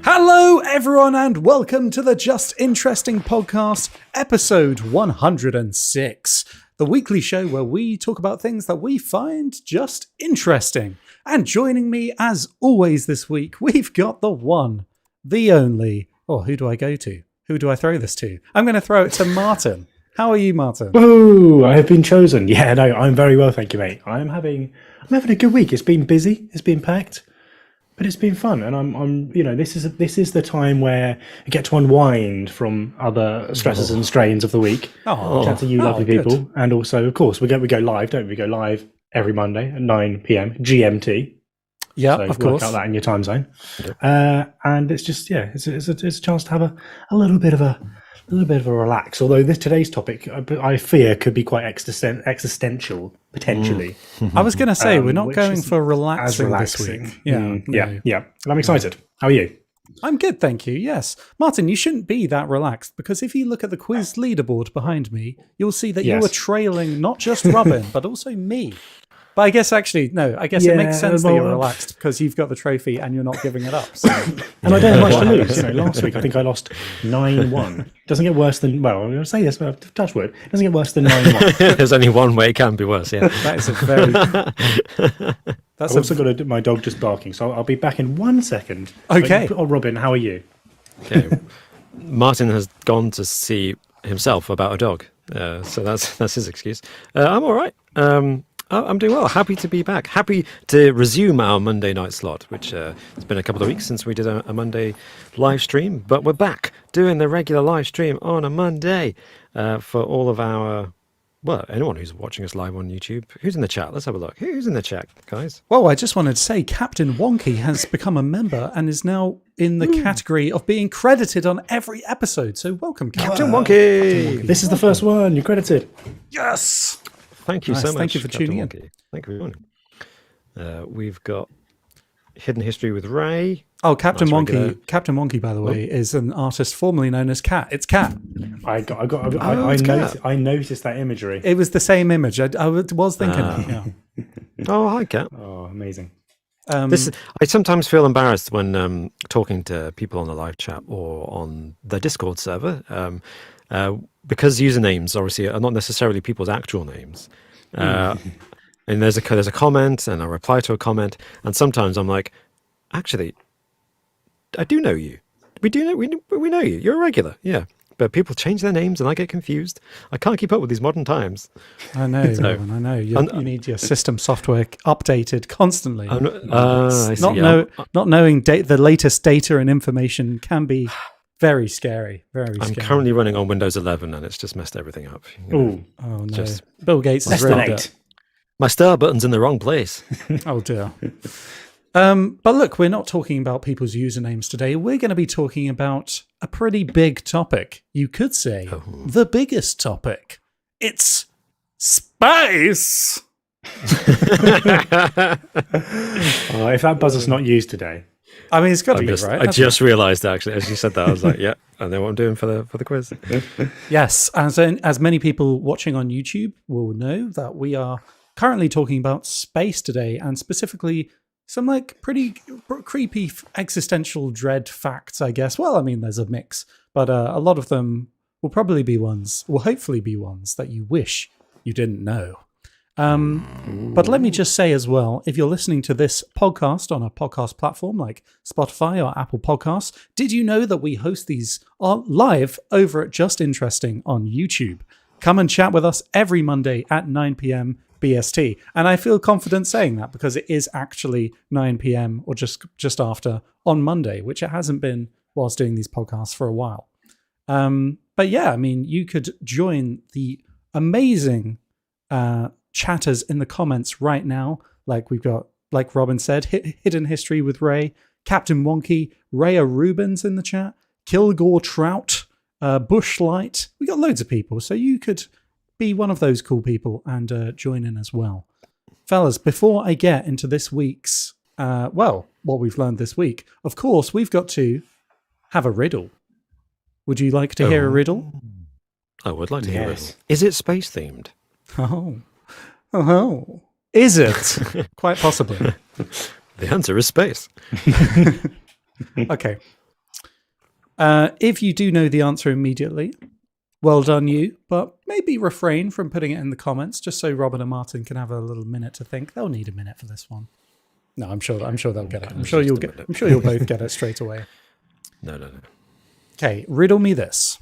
Hello, everyone, and welcome to the Just Interesting podcast, episode 106, the weekly show where we talk about things that we find just interesting. And joining me, as always this week, we've got the one, the only, who do I go to? Who do I throw this to? I'm going to throw it to Martin. How are you, Martin? Woo! I have been chosen. Yeah, no, I'm very well, thank you, mate. I'm having a good week. It's been busy, it's been packed, but it's been fun. And I'm this is the time where I get to unwind from other stresses and strains of the week. Chat to you, lovely people, good. And also, of course, we go live, don't we? We go live every Monday at 9 p.m. GMT. Yeah, so of course. Work out that in your time zone. Yep. And it's just it's a chance to have a little bit of a relax. Although today's topic, I fear, could be quite existential potentially. I was going to say we're not going for relaxing this week. Yeah. And I'm excited. How are you? I'm good, thank you. Yes, Martin, you shouldn't be that relaxed because if you look at the quiz leaderboard behind me, you'll see that you were trailing not just Robin but also me. But I guess it makes sense that you're relaxed because you've got the trophy and you're not giving it up. So. And I don't have much to lose. Last week I think I lost 9-1. Doesn't get worse than, well, I'm going to say this, but touch wood. It doesn't get worse than 9-1. There's only one way it can be worse, yeah. That is a very... I've also got my dog just barking, so I'll be back in 1 second. Okay. Robin, how are you? Okay. Martin has gone to see himself about a dog, so that's his excuse. I'm all right. I'm doing well. Happy to be back. Happy to resume our Monday night slot, which it's been a couple of weeks since we did a Monday live stream, but we're back doing the regular live stream on a Monday for all of our, anyone who's watching us live on YouTube. Who's in the chat? Let's have a look. Who's in the chat, guys? Well, I just wanted to say Captain Wonky has become a member and is now in the category of being credited on every episode. So welcome, Captain Wonky. This is the first one. You're credited. Yes. Thank you so much. Thank you for tuning in. Thank you for joining. We've got Hidden History with Ray. Oh, Captain Wonky. Captain Wonky, by the way, is an artist formerly known as Cat. It's Cat. I noticed that imagery. It was the same image. I was thinking. Yeah. Oh, hi, Cat. Oh, amazing. I sometimes feel embarrassed when talking to people on the live chat or on the Discord server. Because usernames obviously are not necessarily people's actual names, and there's a comment and a reply to a comment, and sometimes I'm like, actually, I do know you. We know you. You're a regular, yeah. But people change their names, and I get confused. I can't keep up with these modern times. I know, Robin, I know. You need your system software updated constantly. Not knowing the latest data and information can be very scary. I'm currently running on Windows 11 and it's just messed everything up. Oh no. Bill Gates has ruined it. My star button's in the wrong place. Oh dear. But look, we're not talking about people's usernames today. We're going to be talking about a pretty big topic. You could say the biggest topic. It's space. If that buzzer's not used today. I mean, it's got to be, right? I just realised, actually, as you said that, I was like, yeah, I know what I'm doing for the quiz. Yes, as many people watching on YouTube will know that we are currently talking about space today, and specifically some pretty creepy existential dread facts, I guess. Well, I mean, there's a mix, but a lot of them will hopefully be ones that you wish you didn't know. But let me just say as well, if you're listening to this podcast on a podcast platform like Spotify or Apple Podcasts, did you know that we host these live over at Just Interesting on YouTube? Come and chat with us every Monday at 9 p.m. BST. And I feel confident saying that because it is actually 9 p.m. or just after on Monday, which it hasn't been whilst doing these podcasts for a while. But yeah, I mean, you could join the amazing chatters in the comments right now. Like we've got, like Robin said, Hidden History with Ray, Captain Wonky, Raya Rubens in the chat, Kilgore Trout, Bushlight. We got loads of people, so you could be one of those cool people and join in as well. Fellas, before I get into this week's, what we've learned this week, of course, we've got to have a riddle. Would you like to hear a riddle? I would like to hear a riddle. Is it space themed? Oh. Is it? Quite possibly. The answer is space. Okay. If you do know the answer immediately, well done you, but maybe refrain from putting it in the comments just so Robin and Martin can have a little minute to think. They'll need a minute for this one. No, I'm sure they'll get it. I'm sure you'll both get it straight away. No. Okay, riddle me this.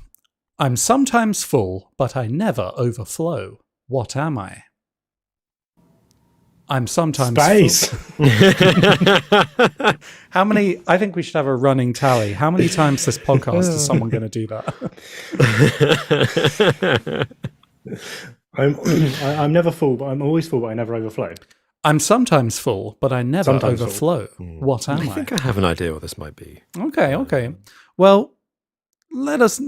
I'm sometimes full, but I never overflow. What am I? I'm sometimes Space. full. How many? I think we should have a running tally. How many times this podcast is someone going to do that? I'm never full, but I'm always full, but I never overflow. I'm sometimes full, but I never Sometimes full. overflow. What am I think I have an idea what this might be. Okay. Well, let us,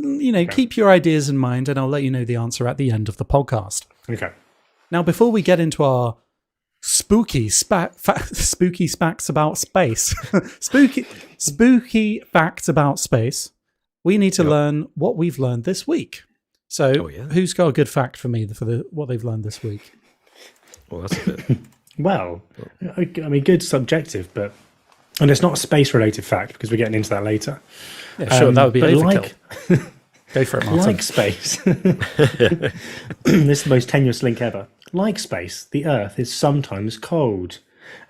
keep your ideas in mind, and I'll let you know the answer at the end of the podcast. Okay. Now, before we get into our spooky facts about space, spooky facts about space, we need to learn what we've learned this week. So, who's got a good fact for me for what they've learned this week? Well, that's a bit. Well, I mean, good subjective, and it's not a space-related fact because we're getting into that later. Yeah, sure, that would be overkill. Go for it, Martin. Like space, this is the most tenuous link ever. Like space, the Earth is sometimes cold,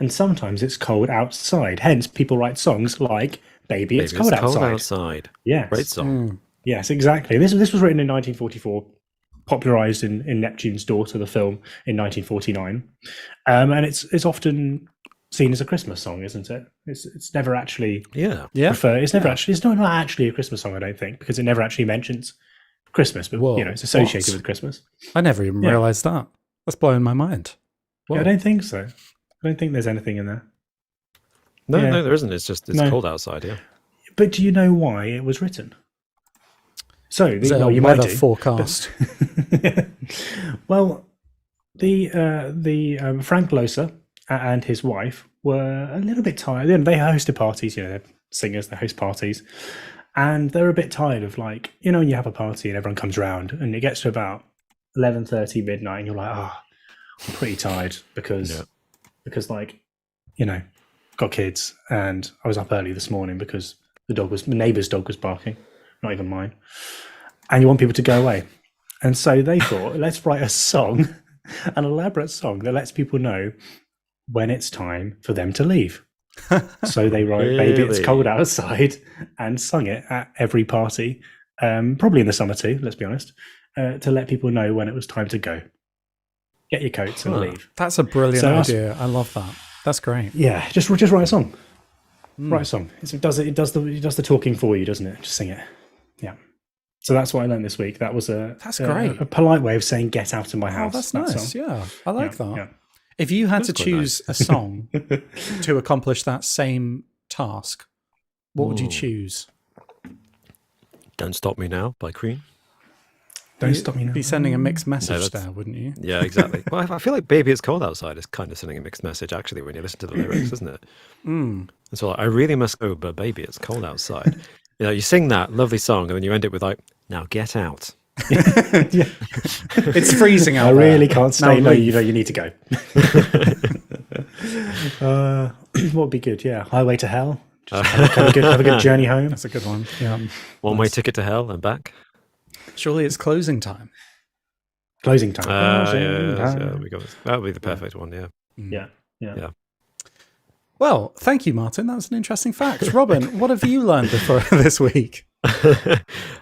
and sometimes it's cold outside. Hence, people write songs like "Baby, It's Cold Outside." Yes, Great song. Yes, exactly. This was written in 1944. Popularized in Neptune's Daughter, the film, in 1949, and it's often seen as a Christmas song, isn't it? It's never actually It's never actually. It's not actually a Christmas song, I don't think, because it never actually mentions Christmas, but it's associated with Christmas. I never even realised that. That's blowing my mind. Yeah, I don't think so. I don't think there's anything in there. No, there isn't. It's just cold outside. Yeah. But do you know why it was written? So you might have forecast. Well, the Frank Loesser and his wife were a little bit tired. They hosted parties, they're singers, they host parties, and they're a bit tired of when you have a party and everyone comes around and it gets to about 11:30 midnight and you're like, I'm pretty tired because got kids and I was up early this morning because the neighbour's dog was barking, not even mine. And you want people to go away. And so they thought, let's write a song, an elaborate song that lets people know when it's time for them to leave. So they wrote "Baby, It's Cold Outside" and sung it at every party, probably in the summer too, let's be honest, to let people know when it was time to go. Get your coats and leave. That's a brilliant idea. I love that. That's great. Yeah, just write a song. Write a song. It does the talking for you, doesn't it? Just sing it. Yeah. So that's what I learned this week. That was that's great. A polite way of saying "get out of my house." Oh, that's nice. Song. Yeah, I like that. Yeah. If you had to choose a song to accomplish that same task, what would you choose? "Don't Stop Me Now" by Queen. Don't stop me now. Be sending a mixed message there, wouldn't you? Yeah, exactly. Well, I feel like "Baby, It's Cold Outside" is kind of sending a mixed message, actually, when you listen to the lyrics, isn't it? And so, I really must go, but baby, it's cold outside. You sing that lovely song, and then you end it with "Now get out." It's freezing out. I really can't stay. No, you need to go. What would be good? Yeah, "Highway to Hell." Just have a good journey home. That's a good one. Yeah. One-way ticket to hell and back. Surely it's closing time. Closing time. That would be the perfect one. Yeah. Yeah. Well, thank you, Martin. That was an interesting fact. Robin, what have you learned this week?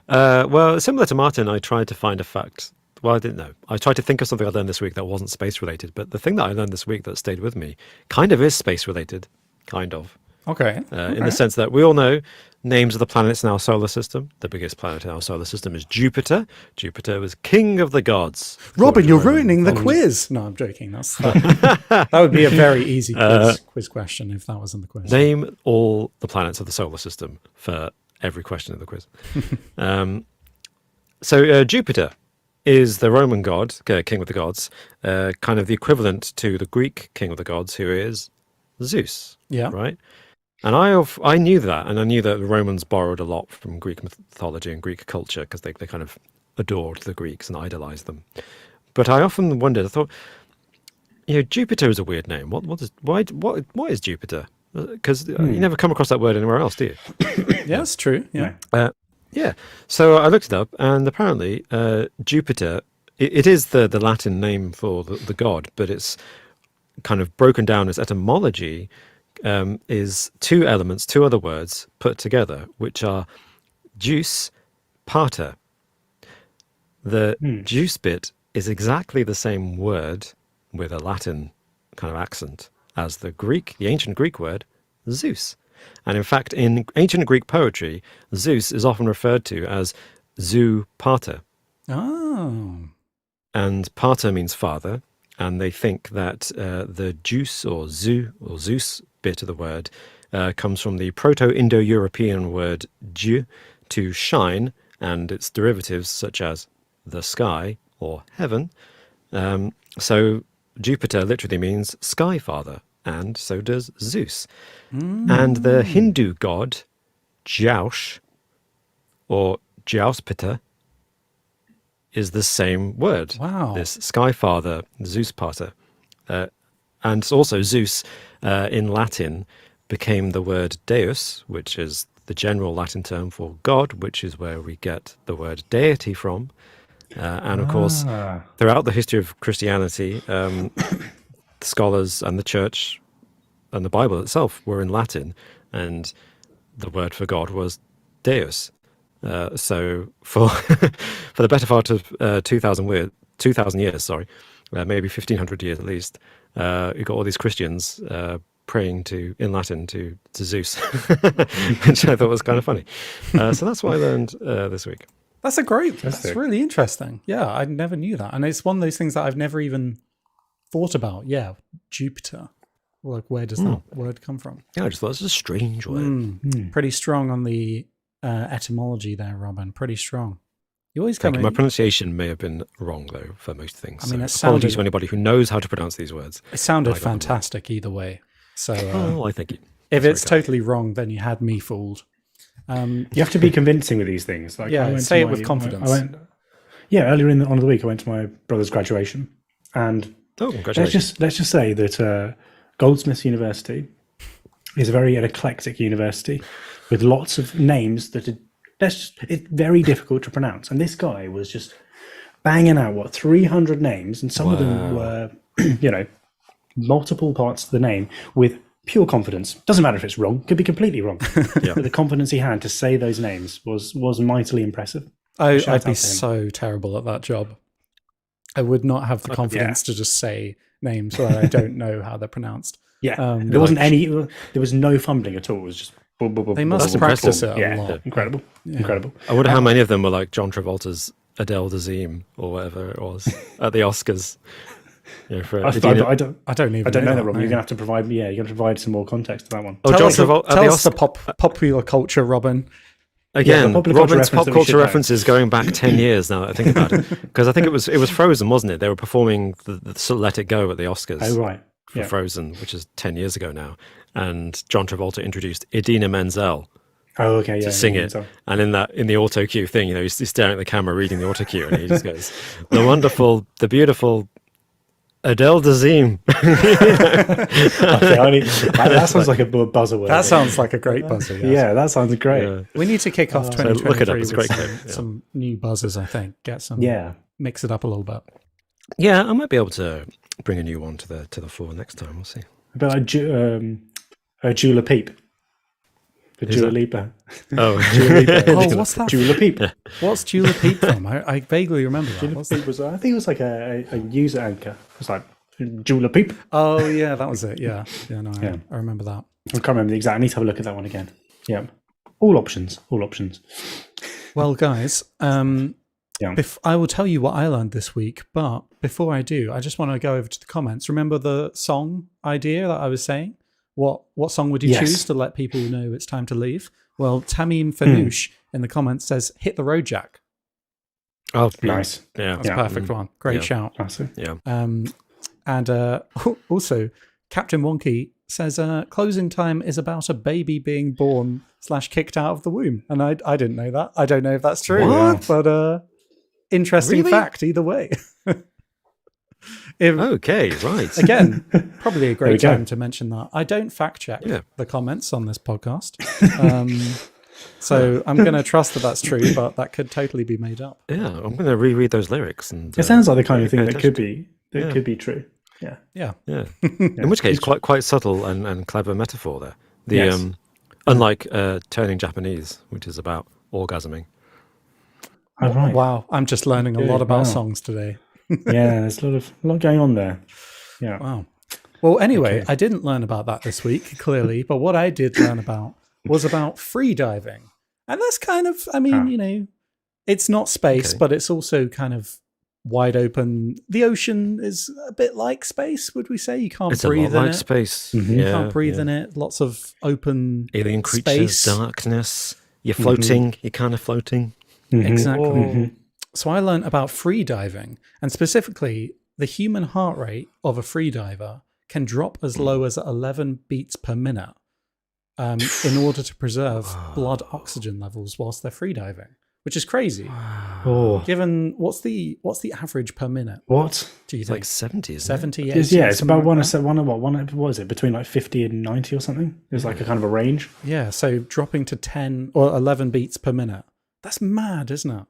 Well, similar to Martin, I tried to find a fact. Well, I didn't know. I tried to think of something I learned this week that wasn't space related, but the thing that I learned this week that stayed with me kind of is space related, kind of. Okay. In the sense that we all know names of the planets in our solar system. The biggest planet in our solar system is Jupiter. Jupiter was king of the gods. Robin, you're ruining the quiz. No, I'm joking. That would be a very easy quiz question if that wasn't the quiz. Name all the planets of the solar system for every question of the quiz. So Jupiter is the Roman god, king of the gods, kind of the equivalent to the Greek king of the gods, who is Zeus. Yeah. Right? And I knew that, and I knew that the Romans borrowed a lot from Greek mythology and Greek culture because they kind of adored the Greeks and idolized them. But I often wondered, I thought, Jupiter is a weird name. What is Jupiter? Because you never come across that word anywhere else, do you? Yeah, that's true. Yeah. Yeah. So I looked it up, and apparently Jupiter, it is the Latin name for the god, but it's kind of broken down as etymology, is two elements, two other words put together, which are juice, pater. The juice bit is exactly the same word with a Latin kind of accent as the ancient Greek word Zeus. And in fact, in ancient Greek poetry, Zeus is often referred to as Zou Pater. Oh. And pater means father, and they think that the juice or Zou or Zeus bit of the word comes from the Proto-Indo-European word Dieu, to shine, and its derivatives such as the sky or heaven. So Jupiter literally means sky father, and so does Zeus. And the Hindu god Jaush or Jauspiter is the same word. Wow. This sky father, Zeus pater. And also Zeus in Latin became the word deus, which is the general Latin term for God, which is where we get the word deity from. And of course, throughout the history of Christianity, scholars and the church and the Bible itself were in Latin, and the word for God was deus. So for for the better part of 2,000 years, maybe 1,500 years at least, you got all these Christians praying in Latin to Zeus, which I thought was kind of funny. So that's what I learned this week. That's that's really interesting. Yeah, I never knew that. And it's one of those things that I've never even thought about. Yeah, Jupiter. Like, where does that word come from? Yeah, I just thought it was a strange word. Pretty strong on the etymology there, Robin. Pretty strong. You always come in. My pronunciation may have been wrong, though, for most things. I mean, apologies to anybody who knows how to pronounce these words. It sounded fantastic either way. So, I thank you. If it's totally wrong, then you had me fooled. You have to be convincing with these things. Like, say it with confidence. Earlier on the week, I went to my brother's graduation, and congratulations. let's just say that Goldsmiths University is an eclectic university with lots of names that it's very difficult to pronounce. And this guy was just banging out 300 names, and some of them were, multiple parts of the name with pure confidence. Doesn't matter if it's wrong; could be completely wrong. But the confidence he had to say those names was mightily impressive. I'd be so terrible at that job. I would not have the confidence to just say names where I don't know how they're pronounced. Yeah, there wasn't any. There was no fumbling at all. It was just. They must practice it a lot. Incredible. I wonder how many of them were like John Travolta's Adele Dazeem or whatever it was at the Oscars. I don't know that, Robin. You're gonna have to provide. You're gonna provide some more context to that one. John Travolta. Tell us the popular culture, Robin. Again, Robin's pop culture references going back 10 years now that I think about it. Because I think it was Frozen, wasn't it? They were performing the Let It Go at the Oscars. Oh, right. For Frozen, which is 10 years ago now. And John Travolta introduced Idina Menzel to sing it. And in the auto cue thing, he's staring at the camera reading the auto cue, and he just goes, the wonderful, the beautiful Adele Dazeem. That sounds like a buzzword. That sounds like a great buzzer. Yes. Yeah, that sounds great. Yeah. We need to kick off 2023 look it up. It's with great some new buzzers, I think. Get some, mix it up a little bit. Yeah, I might be able to bring a new one to the fore next time. We'll see. But a Dula Peep. For Dua Lipa. Oh, what's that? Dula Peep. What's Dula Peep from? I vaguely remember that. Dula Peep was, I think it was like a user anchor. It was like Dula Peep. Oh yeah, that was it. Yeah, I remember that. I can't remember the exact. I need to have a look at that one again. Yeah, all options. Well, guys, I will tell you what I learned this week, but before I do, I just want to go over to the comments. Remember the song idea that I was saying? What song would you choose to let people know it's time to leave? Well, Tamim Fanoush in the comments says, "Hit the Road, Jack." Oh, nice. Yeah. That's a perfect one. Great shout. Awesome. Yeah. And also, Captain Wonky says, closing time is about a baby being born / kicked out of the womb. And I didn't know that. I don't know if that's true. What? But interesting fact either way. Okay, right. Again, probably a great time to mention that. I don't fact check the comments on this podcast. So I'm going to trust that that's true, but that could totally be made up. Yeah, I'm going to reread those lyrics. And It sounds like the kind of pay thing that attention. could be true. Yeah. Yeah. Yeah. In which case, quite subtle and clever metaphor there. The Yes. unlike Turning Japanese, which is about orgasming. Oh, right. Wow. I'm just learning a lot about songs today. Yeah, there's a lot going on there. Yeah. Wow. Well, anyway, Okay. I didn't learn about that this week, clearly, but what I did learn about was about free diving. And that's kind of, I mean, it's not space, Okay. but it's also kind of wide open. The ocean is a bit like space, would we say? You can't It's a lot breathe in like it. space. Mhm. You Yeah, can't breathe yeah. in it. Lots of open Alien creatures, space. darkness. You're floating. You're kind of floating. Exactly. Oh. So I learned about free diving, and specifically the human heart rate of a free diver can drop as low as 11 beats per minute in order to preserve blood oxygen levels whilst they're free diving, which is crazy. Oh, Given what's the average per minute? what? Do you It's think like 70, isn't it? 70, 80? Yeah, it's something about like what was it? Between like 50 and 90 or something? There's like a kind of a range. Yeah, so dropping to 10 or 11 beats per minute. That's mad, isn't it?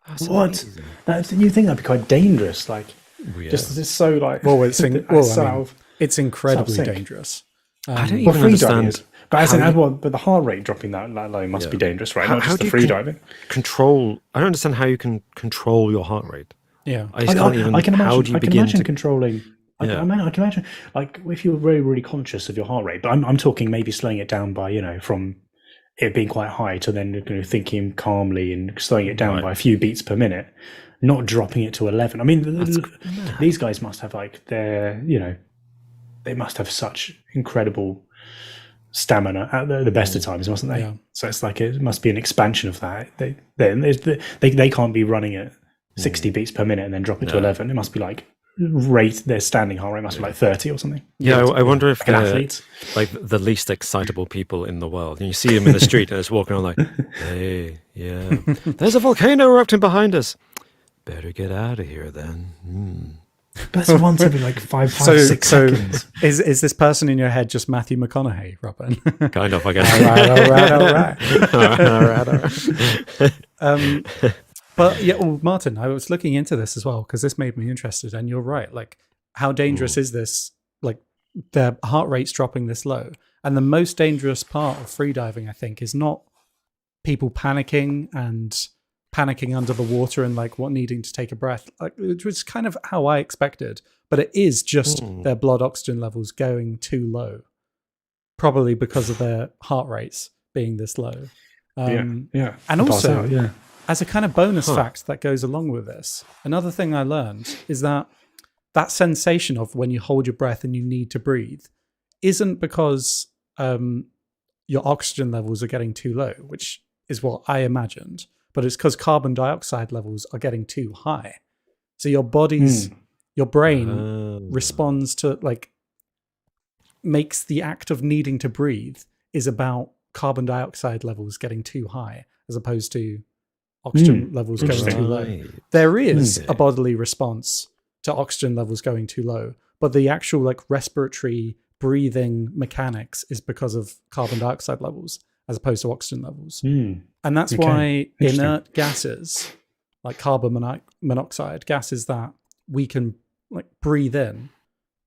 That's What? amazing. You think that'd be quite dangerous? Like, Yeah. just it's so like. Well, it's so out of- it's incredibly sick. dangerous. I don't Well, even free diving understand. is. But as in, how but the heart rate dropping that low must be dangerous, right? How- Not how just do the you free con- diving. control. I don't understand how you can control your heart rate. Yeah. I just can't even. I can imagine. How do you I can begin imagine to? controlling. Yeah. I can imagine, like, if you're really, really conscious of your heart rate. But I'm talking maybe slowing it down by, from it being quite high to then thinking calmly and slowing it down Right. by a few beats per minute, not dropping it to 11. I mean, these guys must have they must have such incredible stamina at the best of times, mustn't they? Yeah. So it's like it must be an expansion of that. They can't be running at 60 beats per minute and then drop it to 11. It must be like their standing heart rate must be like 30 or something. Yeah, I wonder if Like an athlete. like the least excitable people in the world. And you see them in the street and it's walking on like, hey, yeah, there's a volcano erupting behind us. Better get out of here then. But that's once every like five, So 6 seconds. is this person in your head just Matthew McConaughey, Robin? Kind of, I guess. all right. But yeah, well, Martin, I was looking into this as well because this made me interested. And you're right. Like, how dangerous is this? Like, their heart rate's dropping this low. And the most dangerous part of freediving, I think, is not people panicking under the water and like needing to take a breath, like, which was kind of how I expected. But it is just their blood oxygen levels going too low, probably because of their heart rates being this low. Yeah. And also, yeah. as a kind of bonus fact that goes along with this, another thing I learned is that sensation of when you hold your breath and you need to breathe isn't because your oxygen levels are getting too low, which is what I imagined, but it's because carbon dioxide levels are getting too high. So your brain responds to, like, makes the act of needing to breathe is about carbon dioxide levels getting too high as opposed to oxygen levels going too low. Right. There is a bodily response to oxygen levels going too low, but the actual like respiratory breathing mechanics is because of carbon dioxide levels as opposed to oxygen levels. And that's why inert gases like carbon monoxide, gases that we can like breathe in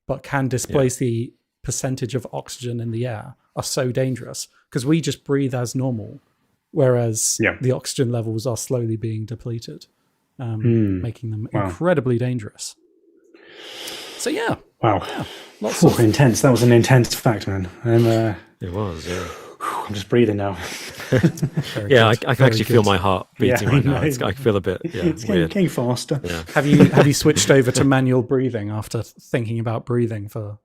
but can displace the percentage of oxygen in the air, are so dangerous because we just breathe as normal, whereas the oxygen levels are slowly being depleted, making them incredibly dangerous. So Wow. lots of Intense. That was an intense fact, man. It was, yeah. I'm just breathing now. Yeah, I can actually feel my heart beating right now. I feel a bit It's weird. getting faster. Yeah. Have you switched over to manual breathing after thinking about breathing for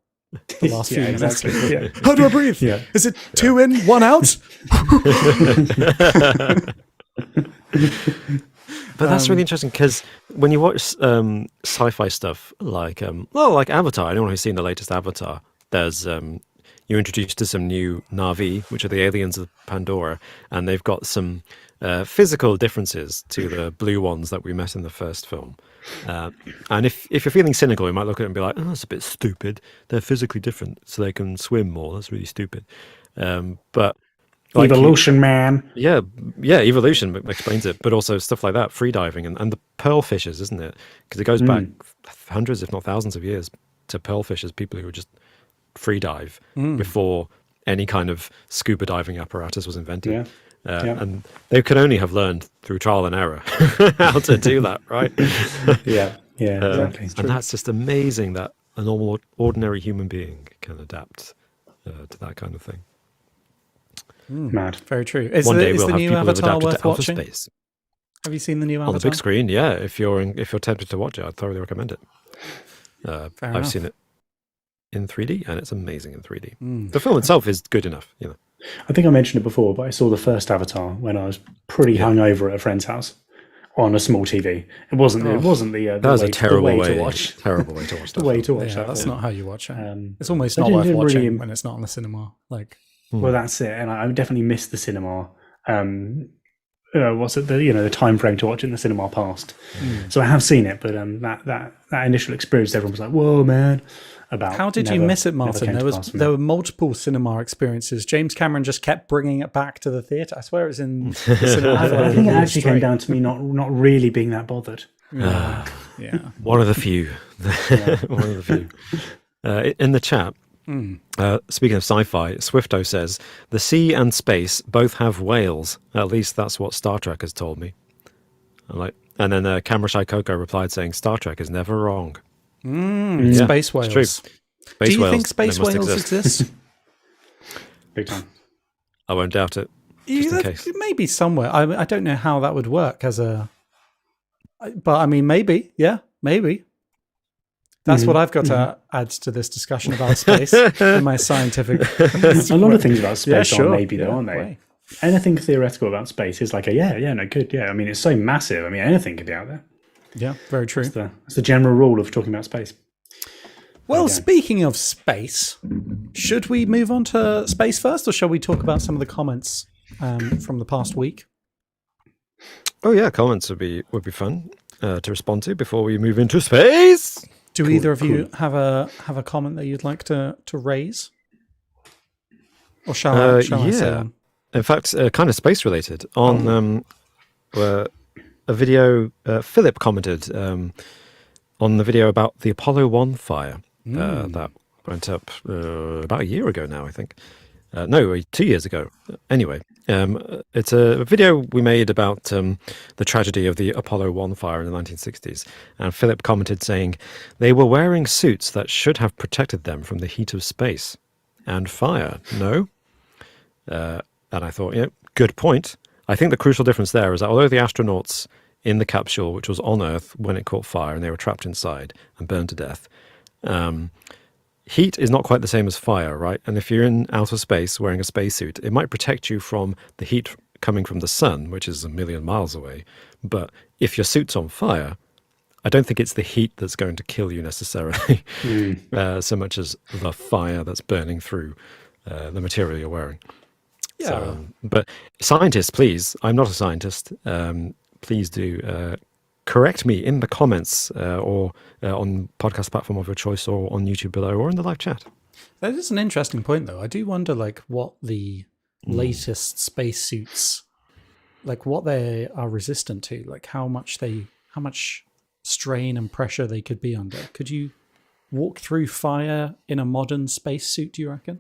the last few minutes? Exactly. Yeah. How do I breathe? Yeah. Is it 2 in, 1 out? But that's really interesting because when you watch sci-fi stuff like Avatar, anyone who's seen the latest Avatar, there's you're introduced to some new Na'vi, which are the aliens of Pandora, and they've got some physical differences to the blue ones that we met in the first film. And if you're feeling cynical, you might look at it and be like, "Oh, that's a bit stupid. They're physically different, so they can swim more. That's really stupid." But Like Evolution, man. Yeah, evolution explains it, but also stuff like that, free diving and the pearl fishers, isn't it? Because it goes back hundreds, if not thousands of years to pearl fishers, people who would just free dive before any kind of scuba diving apparatus was invented. And they could only have learned through trial and error how to do that, right? Exactly. And that's just amazing that a normal, ordinary human being can adapt to that kind of thing. Mad. Very true. One day is we'll the have new people who've Avatar adapted worth to outer watching? space. Have you seen the new Avatar? On the big screen, yeah. If you're tempted to watch it, I'd thoroughly recommend it. I've seen it in 3D, and it's amazing in 3D. The film itself is good enough, you know. I think I mentioned it before, but I saw the first Avatar when I was pretty hungover at a friend's house on a small TV. It wasn't. It wasn't the. That was a terrible way to watch. Terrible way to watch. The way to watch that. That's not how you watch it. It's almost I not worth didn't watching really- when it's not on the cinema. Like, Well, that's it, and I definitely missed the cinema. What's it? The time frame to watch it in the cinema passed. So I have seen it, but that initial experience, everyone was like, "Whoa, man!" About how did you miss it, Martin? never came to pass for me. There were multiple cinema experiences. James Cameron just kept bringing it back to the theater. I swear it was in the cinema. I think it actually came down to me not really being that bothered. Yeah. One of the few. One of the few. In the chat, speaking of sci-fi, Swifto says, the sea and space both have whales. At least that's what Star Trek has told me. And then Camera Shy Coco replied saying, Star Trek is never wrong. Space whales. It's true. Do you whales, think space they must whales exist? Big time. I won't doubt it. Just in case. Maybe somewhere. I don't know how that would work as a... But I mean, maybe. Yeah, maybe. That's what I've got to add to this discussion about space and my scientific... A lot of things about space sure. are maybe, though, aren't they? Way. Anything theoretical about space is like good. Yeah, I mean, it's so massive. I mean, anything could be out there. Yeah, very true. That's the general rule of talking about space. Well, speaking of space, should we move on to space first, or shall we talk about some of the comments from the past week? Oh yeah, comments would be fun to respond to before we move into space. Do either of you have a comment that you'd like to raise? Or shall I say one? In fact, kind of space related. On a video, Philip commented on the video about the Apollo 1 fire that went up about a year ago now, I think. No, 2 years ago. Anyway, it's a video we made about the tragedy of the Apollo 1 fire in the 1960s. And Philip commented saying, they were wearing suits that should have protected them from the heat of space and fire, no? And I thought, good point. I think the crucial difference there is that although the astronauts in the capsule, which was on Earth when it caught fire and they were trapped inside and burned to death, heat is not quite the same as fire, right? And if you're in outer space wearing a spacesuit, it might protect you from the heat coming from the sun, which is 1 million miles away. But if your suit's on fire, I don't think it's the heat that's going to kill you necessarily, so much as the fire that's burning through the material you're wearing. Yeah. So, but scientists, please, I'm not a scientist, please do correct me in the comments or on podcast platform of your choice or on YouTube below or in the live chat. That is an interesting point, though. I do wonder, what the latest spacesuits, what they are resistant to, how much strain and pressure they could be under. Could you walk through fire in a modern spacesuit, do you reckon?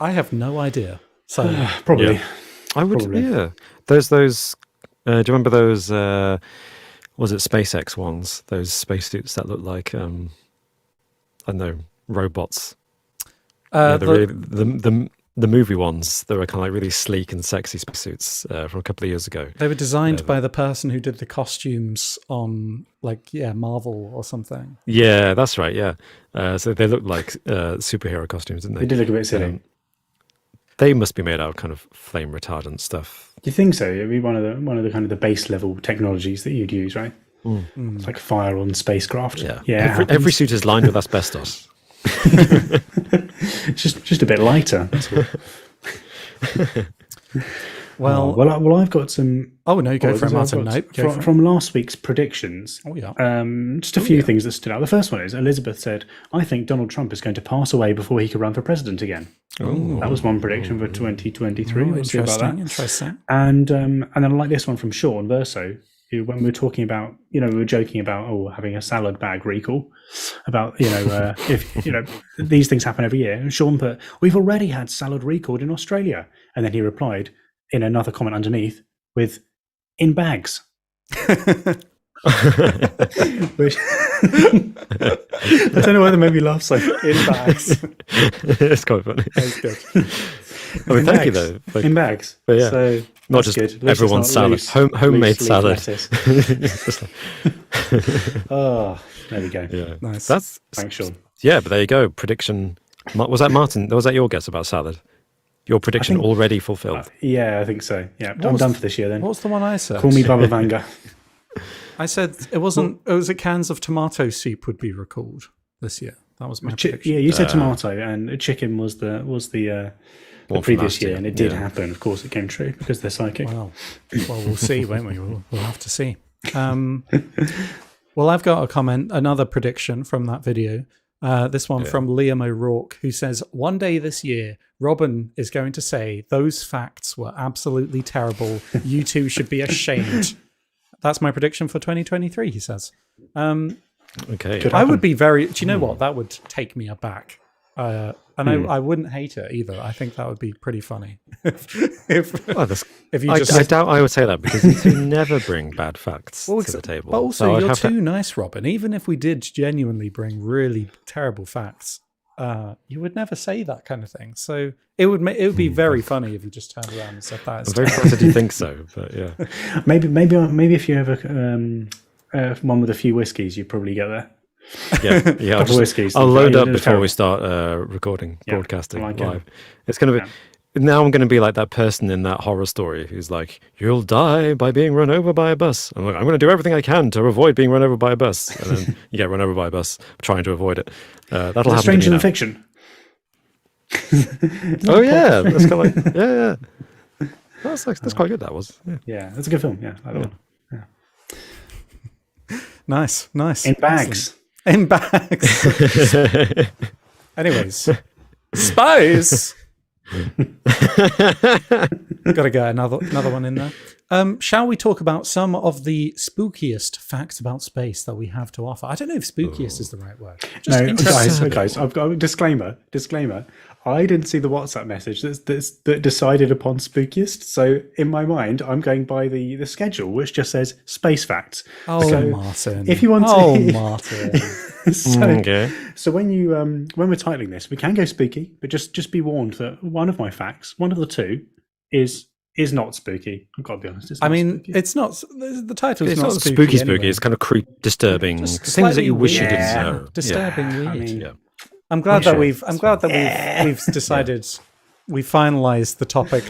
I have no idea. So Probably. Yeah. I would, Probably. yeah. Those. Do you remember those? Was it SpaceX ones? Those spacesuits that look like I don't know, robots. The movie ones that were kind of like really sleek and sexy spacesuits from a couple of years ago. they were designed by the person who did the costumes on, Marvel or something. Yeah, that's right. Yeah, so they looked like superhero costumes, didn't They they? did look a bit silly. They must be made out of kind of flame retardant stuff. Do you think so? It'd be one of the kind of the base level technologies that you'd use, right? It's like fire on spacecraft. Yeah. Every suit is lined with asbestos. It's just a bit lighter. That's all. Well, well, I've got some. oh no, go for it, I've Martin. got No, go for it. from last week's predictions. Oh yeah. Just a few things that stood out. The first one is Elizabeth said, "I think Donald Trump is going to pass away before he can run for president again." That was one prediction for 2023. We'll see about that. Interesting. And then I like this one from Sean Verso, who, when we were talking about, we were joking about having a salad bag recall, about if these things happen every year. And Sean put, "We've already had salad recalled in Australia," and then he replied in another comment underneath with, "In bags." Which I don't know why that made me laugh so. In bags. It's quite funny. That's good. I mean, thank you though. In bags. But yeah, So not that's just good. everyone's salad, homemade salad. Oh, there we go. Yeah, Nice. That's Thanks, Sean. yeah. But there you go. Prediction. Was that Martin? Was that your guess about salad? Your prediction think- already fulfilled. Yeah, I think so. Yeah, I'm was- done for this year then. What's the one I said? Call me Baba Vanga. I said it wasn't. It was cans of tomato soup would be recalled this year. That was my prediction. Yeah, you said tomato, and chicken was the One from previous last year, year, and it did yeah. happen. Of course, it came true because they're psychic. Well, we'll see, won't we? We'll have to see. Well, I've got a comment, another prediction from that video. This one from Liam O'Rourke, who says, "One day this year, Robin is going to say those facts were absolutely terrible. You two should be ashamed." That's my prediction for 2023, he says. Okay. I would be very... Do you know what? That would take me aback. And I wouldn't hate it either. I think that would be pretty funny. if you I just... doubt I would say that because you two never bring bad facts to the table. But also, So I'd you're have to- too nice, Robin. Even if we did genuinely bring really terrible facts, you would never say that kind of thing. So it would be very funny if you just turned around and said that. I'm very flattered you think so, but yeah. Maybe if you have one with a few whiskies, you probably get there. Yeah. Couple whiskeys. I'll load up It's before we terrible. start recording, broadcasting I like it. live. It's going to be... Now I'm going to be like that person in that horror story who's like, "You'll die by being run over by a bus." I'm like, "I'm going to do everything I can to avoid being run over by a bus." And then you get run over by a bus trying to avoid it. That'll happen to Stranger me Than now. Fiction. Oh yeah, that's kind of like, yeah. That's quite good. That was. Yeah. Yeah, that's a good film. Yeah, I love it. Nice. In bags. In bags. Anyways. Spies! Got to get another one in there. Shall we talk about some of the spookiest facts about space that we have to offer? I don't know if spookiest is the right word. Just No, interesting. guys, I've got a disclaimer. I didn't see the WhatsApp message that decided upon spookiest. So in my mind, I'm going by the schedule, which just says space facts. Oh, So Martin. if you want to, Martin. so when you when we're titling this, we can go spooky, but just be warned that one of my facts, one of the two, is not spooky. I've got to be honest. It's not spooky. It's not. The title is It's not not spooky. spooky. Anyway. It's kind of disturbing Just things that slightly you wish you weird. didn't know. Disturbing weird. I mean, Yeah. I'm glad that sure. we've decided we finalized the topic.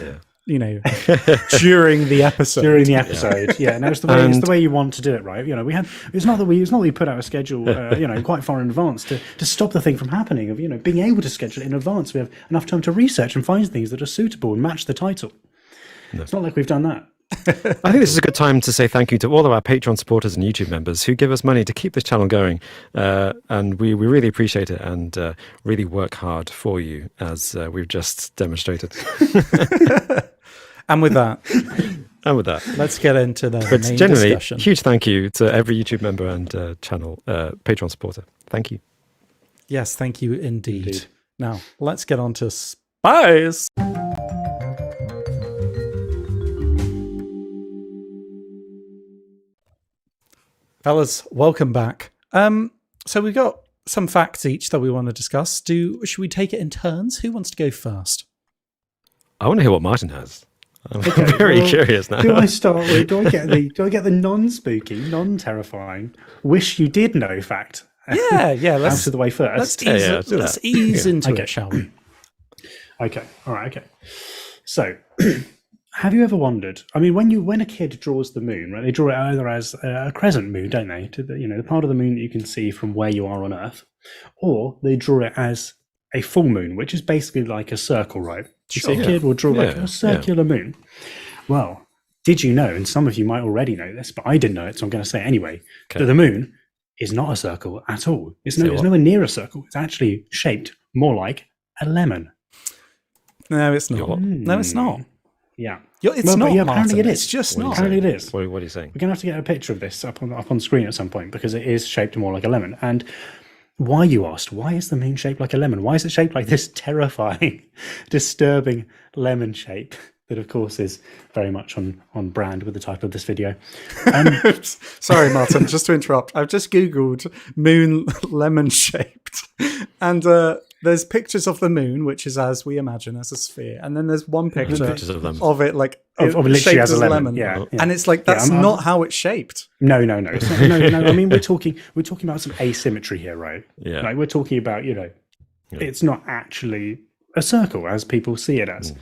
During the episode. During the episode, no, it's the way you want to do it, right? It's not that we put out a schedule, quite far in advance to stop the thing from happening. Of being able to schedule it in advance, we have enough time to research and find things that are suitable and match the title. No. It's not like we've done that. I think this is a good time to say thank you to all of our Patreon supporters and YouTube members who give us money to keep this channel going. And we really appreciate it and really work hard for you, as we've just demonstrated. And with that, let's get into the main generally, discussion. Huge thank you to every YouTube member and channel Patreon supporter. Thank you. Yes, thank you indeed. Now, let's get on to spies. Fellas, welcome back. So we've got some facts each that we want to discuss. Should we take it in turns? Who wants to go first? I want to hear what Martin has. I'm very curious now. Do I start with? Do I get the non-spooky, non-terrifying, wish you did know fact? Yeah. Let's out of the way first. Let's ease into it, shall we? Okay. All right. Okay. So, have you ever wondered? I mean, when a kid draws the moon, right? They draw it either as a crescent moon, don't they? To the part of the moon that you can see from where you are on Earth, or they draw it as a full moon, which is basically like a circle, right? You see, a kid will draw like a circular moon. Well, did you know, and some of you might already know this, but I didn't know it, so I'm going to say it anyway, Okay. that the moon is not a circle at all. It's Say what? nowhere near a circle. It's actually shaped more like a lemon. No, it's not. What? No, it's not. Yeah. It's Well, but not, yeah, Martin. apparently it It's is. just What are you not. Apparently saying? it is. What are you saying? We're going to have to get a picture of this up on screen at some point because it is shaped more like a lemon. And why, you asked, why is the moon shaped like a lemon? Why is it shaped like this terrifying, disturbing lemon shape that, of course, is very much on brand with the title of this video? Sorry, Martin, just to interrupt. I've just Googled moon lemon shaped. And there's pictures of the moon, which is as we imagine as a sphere. And then there's one picture pictures of them. of it like Of literally shaped as a lemon. Yeah, yeah. And it's like, that's I'm- not how it's shaped. No. It's not, no. I mean, we're talking about some asymmetry here, right? Yeah. Like we're talking about, it's not actually a circle as people see it as.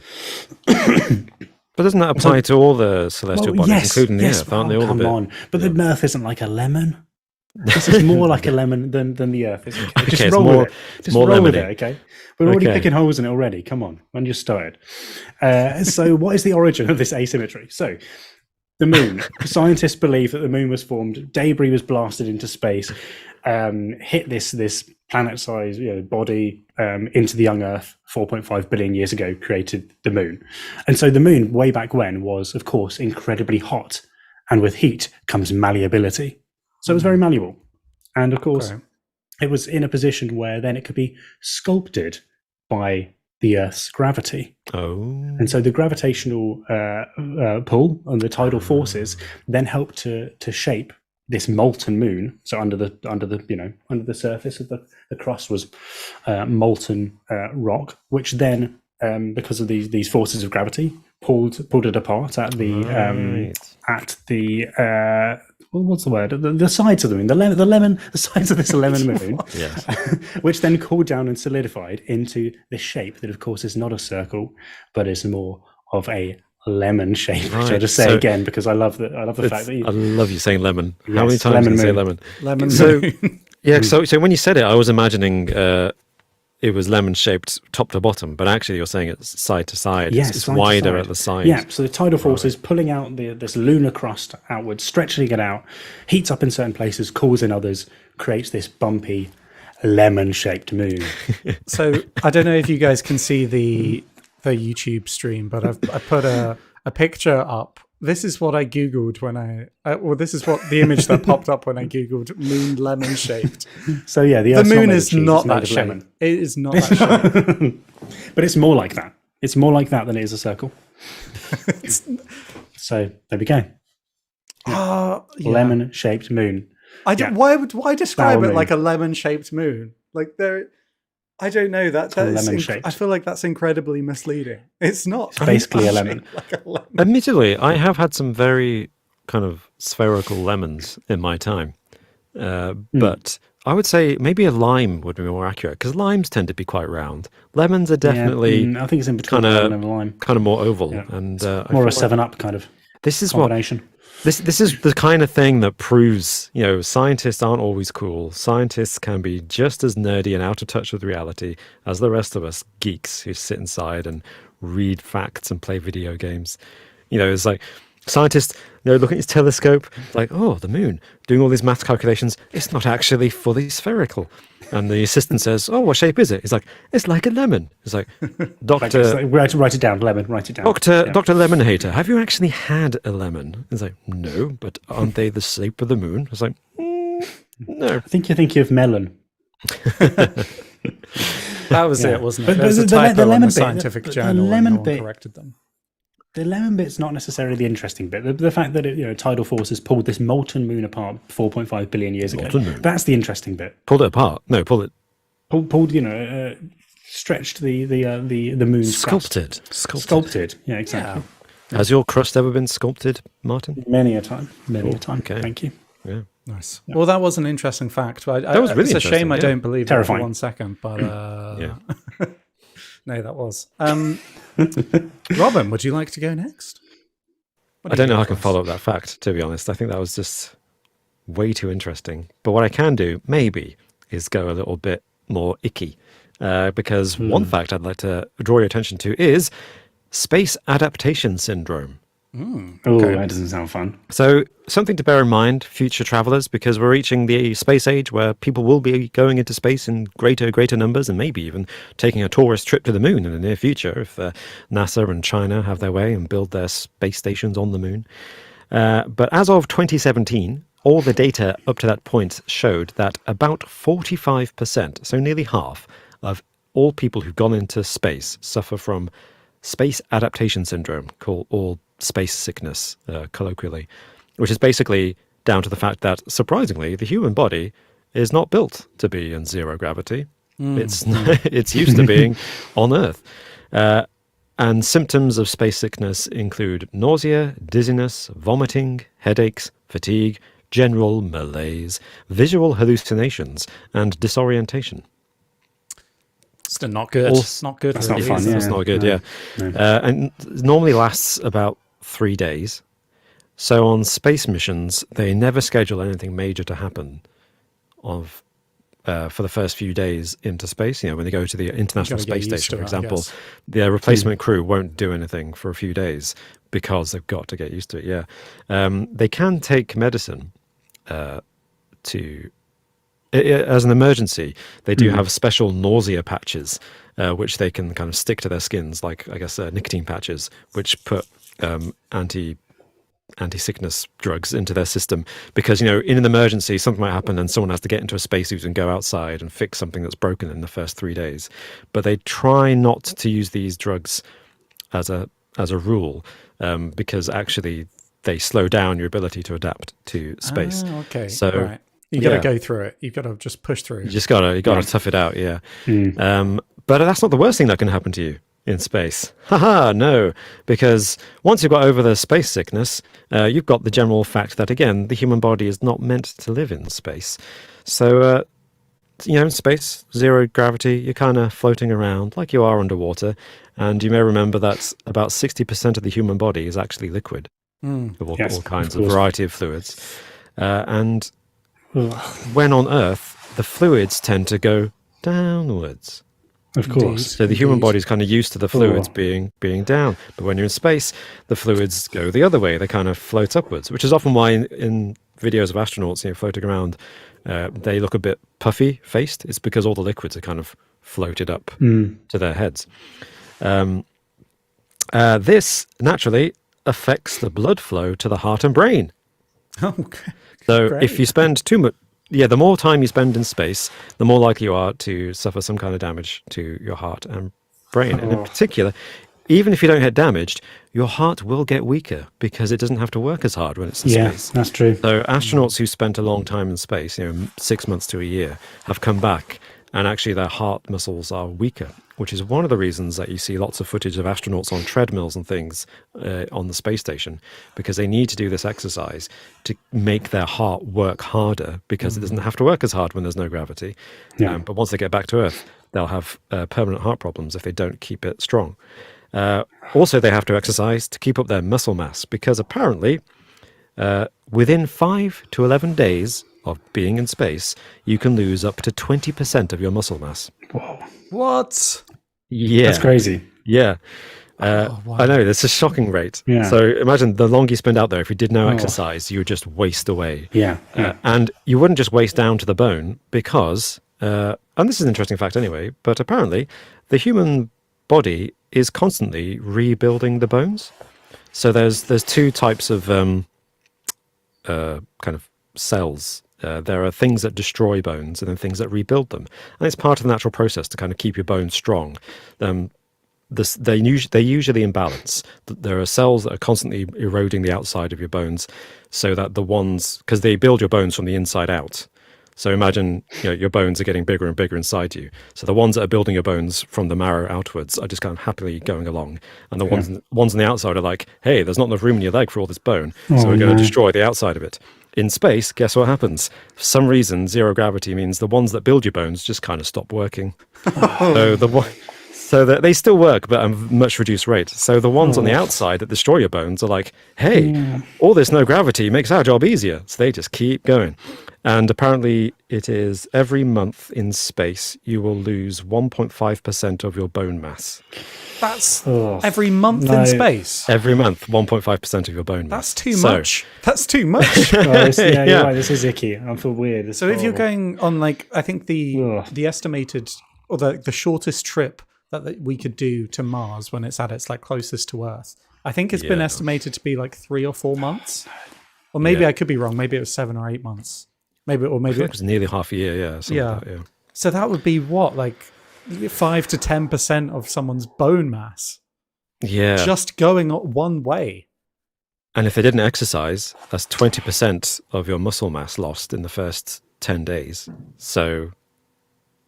But doesn't that apply to all the celestial bodies, including the Earth? Aren't they all a come bit? on. But the Earth isn't like a lemon. This is more like a lemon than the Earth. It's okay. Just it's roll more- with it. Just more roll with it, lemony. okay? We're already Okay. picking holes in it already. Come on, when you're started. So what is the origin of this asymmetry? So the moon. Scientists believe that the moon was formed, debris was blasted into space, hit this planet-sized body into the young Earth 4.5 billion years ago, created the moon. And so the moon, way back when, was, of course, incredibly hot. And with heat comes malleability. So it was very malleable. And, of course, Okay. it was in a position where then it could be sculpted by the Earth's gravity. Oh. And so the gravitational pull and the tidal forces then helped to shape this molten moon. So under the surface of the crust was molten rock, which then, because of these forces of gravity, pulled it apart at the what's the word? The sides of the moon, the sides of this lemon moon, Yes. which then cooled down and solidified into this shape that, of course, is not a circle, but is more of a lemon shape. Which I'll Right, just say so again because I love the fact that I love you saying lemon. How many Yes, times lemon did you say moon. lemon? Lemon So- moon. Yeah. So when you said it, I was imagining it was lemon shaped top to bottom, but actually you're saying it's side to side. Yes, it's side to wider side. at the sides. Yeah, so the tidal forces pulling out this lunar crust outwards, stretching it out, heats up in certain places, cools in others, creates this bumpy lemon-shaped moon. So I don't know if you guys can see the YouTube stream, but I put a picture up. This is what I Googled when this is what the image that popped up when I Googled moon lemon shaped. So yeah, the The Earth's moon made of is cheese, not it's made that of shape. lemon. It is not that shape. But it's more like that. It's more like that than it is a circle. So there we go. Yeah. Lemon-shaped moon. Why describe Flower it moon. like a lemon shaped moon? Like I don't know that. lemon-shaped. I feel like that's incredibly misleading. It's not. It's basically a shaped lemon. Like a lemon. Admittedly, I have had some very kind of spherical lemons in my time, but I would say maybe a lime would be more accurate because limes tend to be quite round. Lemons are definitely I think it's in between kinda- lemon and lime. kind of more oval, Yeah. and More I a feel like 7-Up kind of this is what combination. this is the kind of thing that proves, scientists aren't always cool. Scientists can be just as nerdy and out of touch with reality as the rest of us geeks who sit inside and read facts and play video games. It's like scientists, looking at his telescope, like, oh, the moon, doing all these math calculations. It's not actually fully spherical. And the assistant says, oh, what shape is it? He's like, it's like a lemon. It's like, Doctor, Write it down, lemon. Write it down. Dr. Lemon Hater, have you actually had a lemon? It's like, no, but aren't they the shape of the moon? It's like, no. I think you're thinking of melon. That was Yeah. it, wasn't But it? There was a the typo in lemon the bit- scientific the journal lemon and no one bit- corrected them. The lemon bit's not necessarily the interesting bit. The fact that tidal forces pulled this molten moon apart 4.5 billion years ago. Molten moon. That's the interesting bit. Pulled it apart. No, pulled it. Pulled, stretched the moon's crust. Sculpted. Yeah, exactly. Has your crust ever been sculpted, Martin? Many a time. Okay. Thank you. Yeah. Nice. Well, that was an interesting fact. But That was really it's a shame interesting, I yeah. don't believe it for Terrifying. 1 second. But Yeah. no, that was. Robin, would you like to go next? I don't know how I can follow up that fact, to be honest. I think that was just way too interesting. But what I can do, maybe, is go a little bit more icky. Because one fact I'd like to draw your attention to is space adaptation syndrome. Oh, Okay. that doesn't sound fun. So, something to bear in mind, future travelers, because we're reaching the space age where people will be going into space in greater numbers, and maybe even taking a tourist trip to the moon in the near future if NASA and China have their way and build their space stations on the moon. But as of 2017, all the data up to that point showed that about 45%, so nearly half, of all people who've gone into space suffer from space adaptation syndrome, or space sickness, colloquially, which is basically down to the fact that, surprisingly, the human body is not built to be in zero gravity. It's used to being on Earth. And symptoms of space sickness include nausea, dizziness, vomiting, headaches, fatigue, general malaise, visual hallucinations, and disorientation. Still not good. Also- Not good. That's for not you. fun, yeah. That's not good, No, yeah. And it normally lasts about 3 days. So on space missions, they never schedule anything major to happen for the first few days into space. When they go to the International Gotta get Space used Station, to for it, I example, guess. the replacement crew won't do anything for a few days because they've got to get used to it, yeah. They can take medicine as an emergency. They do have special nausea patches, which they can kind of stick to their skins, like, I guess, nicotine patches, which put anti-sickness drugs into their system, because in an emergency something might happen and someone has to get into a spacesuit and go outside and fix something that's broken in the first 3 days. But they try not to use these drugs as a rule, because actually they slow down your ability to adapt to space. Okay. So right. You got to yeah. go through it. You've got to just push through. You just gotta tough it out, yeah. But that's not the worst thing that can happen to you in space. Haha, no, because once you've got over the space sickness, you've got the general fact that, again, the human body is not meant to live in space. So, in space, zero gravity, you're kind of floating around like you are underwater, and you may remember that about 60% of the human body is actually liquid, of all kinds of variety of fluids. And when on Earth, the fluids tend to go downwards. Of course. So the human body is kind of used to the fluids being down. But when you're in space, the fluids go the other way. They kind of float upwards, which is often why in videos of astronauts floating around, they look a bit puffy-faced. It's because all the liquids are kind of floated up to their heads. This, naturally, affects the blood flow to the heart and brain. Okay. So Great. if you spend too much, the more time you spend in space, the more likely you are to suffer some kind of damage to your heart and brain. And in particular, even if you don't get damaged, your heart will get weaker because it doesn't have to work as hard when it's in space. Yeah, that's true. So astronauts who spent a long time in space, 6 months to a year, have come back and actually their heart muscles are weaker, which is one of the reasons that you see lots of footage of astronauts on treadmills and things on the space station, because they need to do this exercise to make their heart work harder, because it doesn't have to work as hard when there's no gravity. Yeah. But once they get back to Earth, they'll have permanent heart problems if they don't keep it strong. Also, they have to exercise to keep up their muscle mass, because apparently within 5 to 11 days of being in space, you can lose up to 20% of your muscle mass. Whoa. What? Yeah. That's crazy. Yeah. Wow. I know, that's a shocking rate. Yeah. So imagine the longer you spend out there, if you did no exercise, you would just waste away. Yeah. And you wouldn't just waste down to the bone because, and this is an interesting fact anyway, but apparently the human body is constantly rebuilding the bones. So there's two types of kind of cells. There are things that destroy bones and then things that rebuild them. And it's part of the natural process to kind of keep your bones strong. They're usually in balance. There are cells that are constantly eroding the outside of your bones, so that the ones, because they build your bones from the inside out. So imagine your bones are getting bigger and bigger inside you. So the ones that are building your bones from the marrow outwards are just kind of happily going along. And the ones on the outside are like, hey, there's not enough room in your leg for all this bone, so we're going to destroy the outside of it. In space, guess what happens? For some reason, zero gravity means the ones that build your bones just kind of stop working. So So that they still work, but at a much reduced rate. So the ones on the outside that destroy your bones are like, hey, all this no gravity makes our job easier. So they just keep going. And apparently it is every month in space, you will lose 1.5% of your bone mass. That's every month in space. Every month, 1.5% of your bone mass. That's too much. That's too much. You're right. This is icky. I feel weird. It's So if you're horrible. going on, like, I think the estimated, or the shortest trip that we could do to Mars when it's at its like closest to Earth, I think it's been estimated to be like 3 or 4 months. Or maybe I could be wrong. Maybe it was 7 or 8 months. Maybe it was nearly half a year, like that. So that would be what, like 5 to 10% of someone's bone mass. Yeah. Just going one way. And if they didn't exercise, that's 20% of your muscle mass lost in the first 10 days. So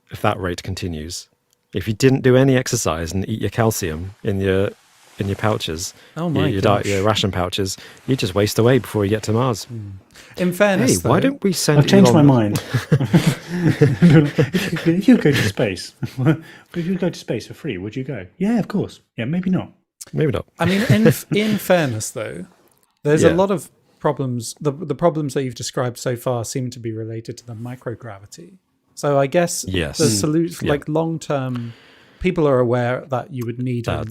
if that rate continues, if you didn't do any exercise and eat your calcium in your pouches, your ration pouches, you just waste away before you get to Mars. In fairness, why don't we send? I've changed my mind. If you go to space, if you go to space for free, would you go? Yeah, of course. Yeah, maybe not. Maybe not. I mean, in fairness, though, there's a lot of problems. The problems that you've described so far seem to be related to the microgravity. So I guess the solution, like long term, people are aware that you would need a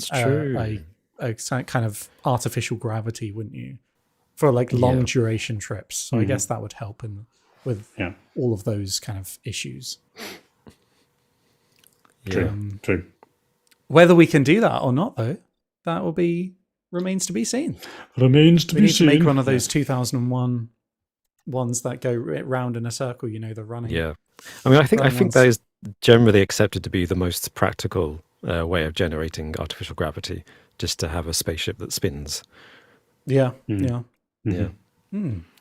kind of artificial gravity, wouldn't you, for like long duration trips? So I guess that would help with all of those kind of issues. True. Whether we can do that or not, though, that will remains to be seen. We need to make one of those 2001 ones that go round in a circle. You know, the running. Yeah, I mean, I think that is generally accepted to be the most practical way of generating artificial gravity, just to have a spaceship that spins. Yeah.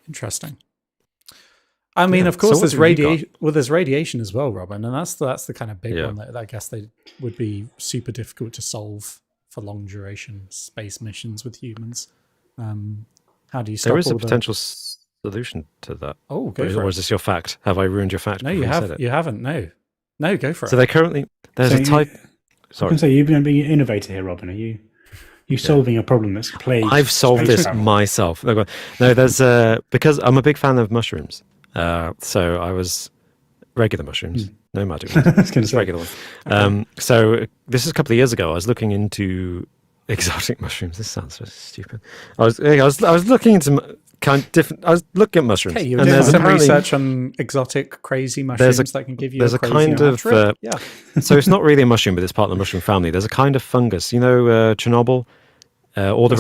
Interesting. I mean, of course, there's radiation. Well, there's radiation as well, Robin, and that's the kind of big one that I guess they would be super difficult to solve for long duration space missions with humans. How do you stop? There is a potential solution to that. Oh, go for it. Or is this your fact? Have I ruined your fact? No, you have. You haven't. No, go for it. So they currently there's a type. Sorry, I can say you've been being an innovator here, Robin. Are you solving a problem that's plagued? I've solved this myself. No, there's because I'm a big fan of mushrooms. So I was regular mushrooms, no magic ones. I was going to say regular ones. So this is a couple of years ago. I was looking into exotic mushrooms. This sounds so stupid. I was looking into kind of different. I was looking at mushrooms. Okay, you're doing some research on exotic, crazy mushrooms that can give you. There's a kind of so it's not really a mushroom, but it's part of the mushroom family. There's a kind of fungus. You know, Chernobyl. All the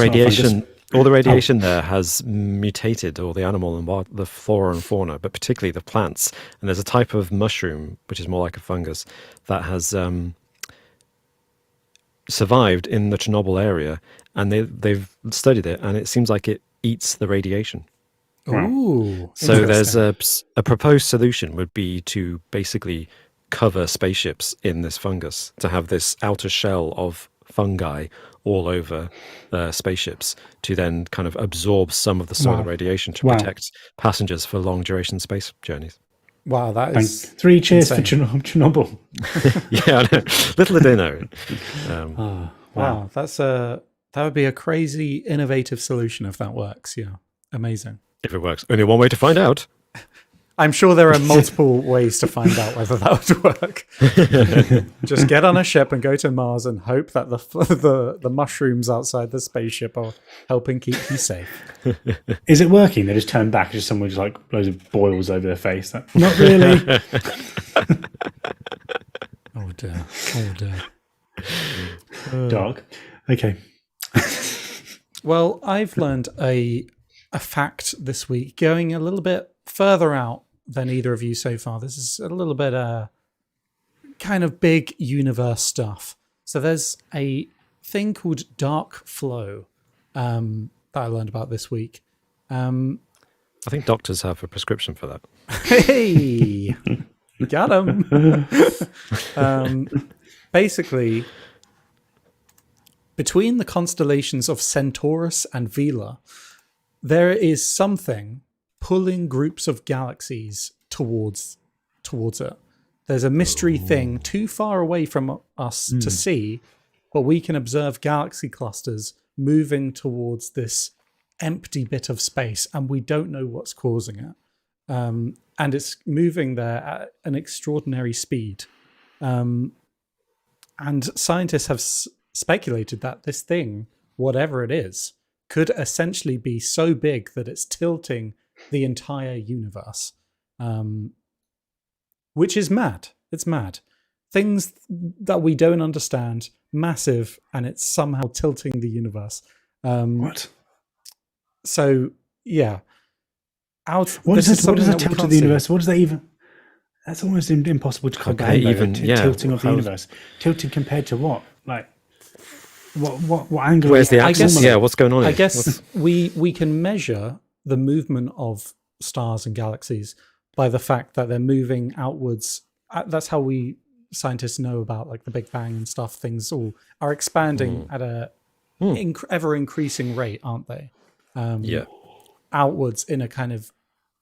radiation there has mutated all the animal and the flora and fauna, but particularly the plants. And there's a type of mushroom, which is more like a fungus, that has survived in the Chernobyl area, and they've studied it, and it seems like it eats the radiation. Ooh! So there's a proposed solution would be to basically cover spaceships in this fungus, to have this outer shell of fungi all over spaceships to then kind of absorb some of the solar radiation to protect passengers for long duration space journeys. Wow, that is 3 cheers insane. For Chernobyl. Yeah, I know. Little did they know. Wow, that would be a crazy innovative solution if that works. Yeah, amazing. If it works, only one way to find out. I'm sure there are multiple ways to find out whether that would work. Just get on a ship and go to Mars and hope that the mushrooms outside the spaceship are helping keep you safe. Is it working? They just turn back, just someone just like loads of boils over their face. Not really. Oh dear. Dark. Okay. Well, I've learned a fact this week, going a little bit further out than either of you so far. This is a little bit kind of big universe stuff. So there's a thing called dark flow that I learned about this week. I think doctors have a prescription for that. Hey, got him. Basically, between the constellations of Centaurus and Vela, there is something pulling groups of galaxies towards it. There's a mystery thing too far away from us to see, but we can observe galaxy clusters moving towards this empty bit of space, and we don't know what's causing it. And it's moving there at an extraordinary speed. And scientists have speculated that this thing, whatever it is, could essentially be so big that it's tilting the entire universe. Which is mad. It's mad. Things that we don't understand, massive, and it's somehow tilting the universe. What? So, yeah. What does that tilt of the universe? What does that even? That's almost impossible to comprehend. Tilting of the universe. Tilting compared to what? Like, what angle? Where's the axis? What's going on here? I guess we can measure the movement of stars and galaxies by the fact that they're moving outwards. That's how scientists know about like the Big Bang and stuff. Things all are expanding at a ever increasing rate, aren't they? Outwards in a kind of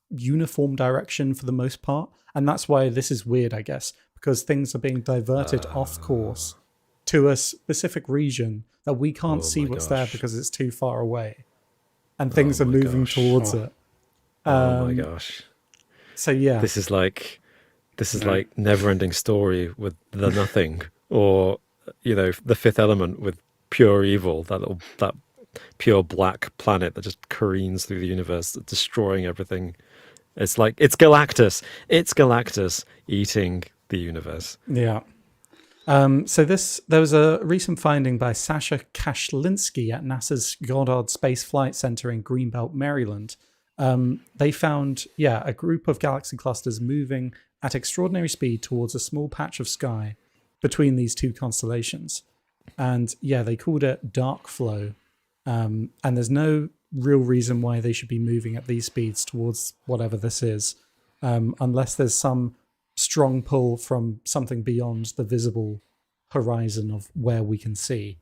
uniform direction for the most part. And that's why this is weird, I guess, because things are being diverted off course to a specific region that we can't see what's there because it's too far away. And things are moving towards it. Oh my gosh. So yeah. This is like Never-Ending Story with the Nothing, or The Fifth Element with Pure Evil, that pure black planet that just careens through the universe, destroying everything. It's like it's Galactus eating the universe. Yeah. So there was a recent finding by Sasha Kashlinsky at NASA's Goddard Space Flight Center in Greenbelt, Maryland. They found, a group of galaxy clusters moving at extraordinary speed towards a small patch of sky between these two constellations. And they called it dark flow. And there's no real reason why they should be moving at these speeds towards whatever this is, unless there's some strong pull from something beyond the visible horizon of where we can see.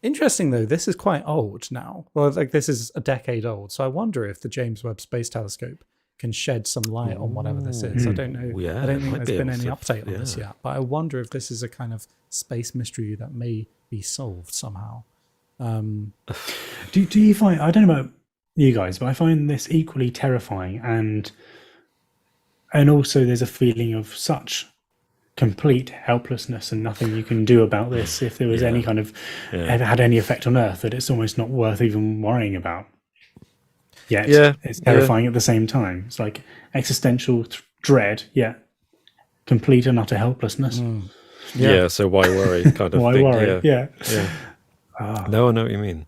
Interesting, though, this is quite old now. Well, like this is a decade old. So I wonder if the James Webb Space Telescope can shed some light on whatever this is. I don't know. I don't think there's been any update on this yet. But I wonder if this is a kind of space mystery that may be solved somehow. Do you find, I don't know about you guys, but I find this equally terrifying, and also there's a feeling of such complete helplessness and nothing you can do about this if there was any kind of ever had any effect on Earth, that it's almost not worth even worrying about. Yet it's terrifying at the same time. It's like existential dread, complete and utter helplessness. So why worry? Kind of why thing. worry? No, I know what you mean.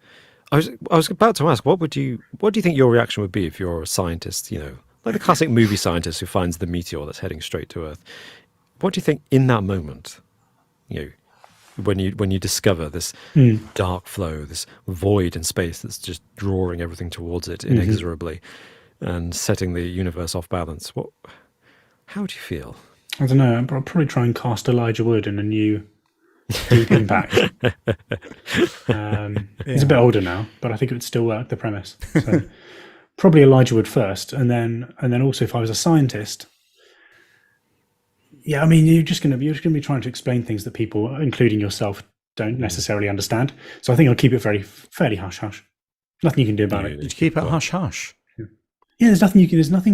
I was about to ask, what do you think your reaction would be if you're a scientist, like the classic movie scientist who finds the meteor that's heading straight to Earth? What do you think in that moment, when you discover this dark flow, this void in space that's just drawing everything towards it inexorably and setting the universe off balance? How do you feel? I don't know. I'll probably try and cast Elijah Wood in a new Deep Impact. He's a bit older now, but I think it would still work, the premise. So probably Elijah Wood first, and then also if I was a scientist. Yeah, I mean, you're just going to be trying to explain things that people, including yourself, don't necessarily understand. So I think I'll keep it fairly hush hush. Nothing you can do about it. Did you keep it hush hush? Yeah, there's nothing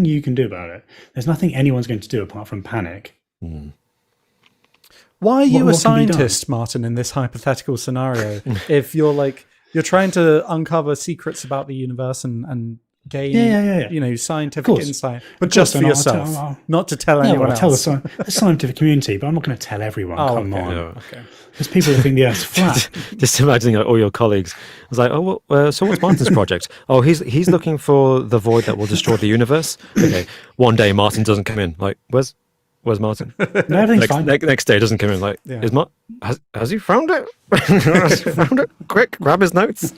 you can do about it. There's nothing anyone's going to do apart from panic. Why are you a scientist, Martin, in this hypothetical scenario? If you're trying to uncover secrets about the universe and gain, scientific insight, but just for yourself, not to tell anyone else. I'll tell the scientific community, but I'm not going to tell everyone. Come on. Okay. There's people who think the Earth's flat. Just imagining all your colleagues. I was like, so what's Martin's project? Oh, he's looking for the void that will destroy the universe. Okay. One day Martin doesn't come in. Like, where's Martin? No, everything's fine. Next day doesn't come in. Like, has he found it? Has he found it? Quick, grab his notes.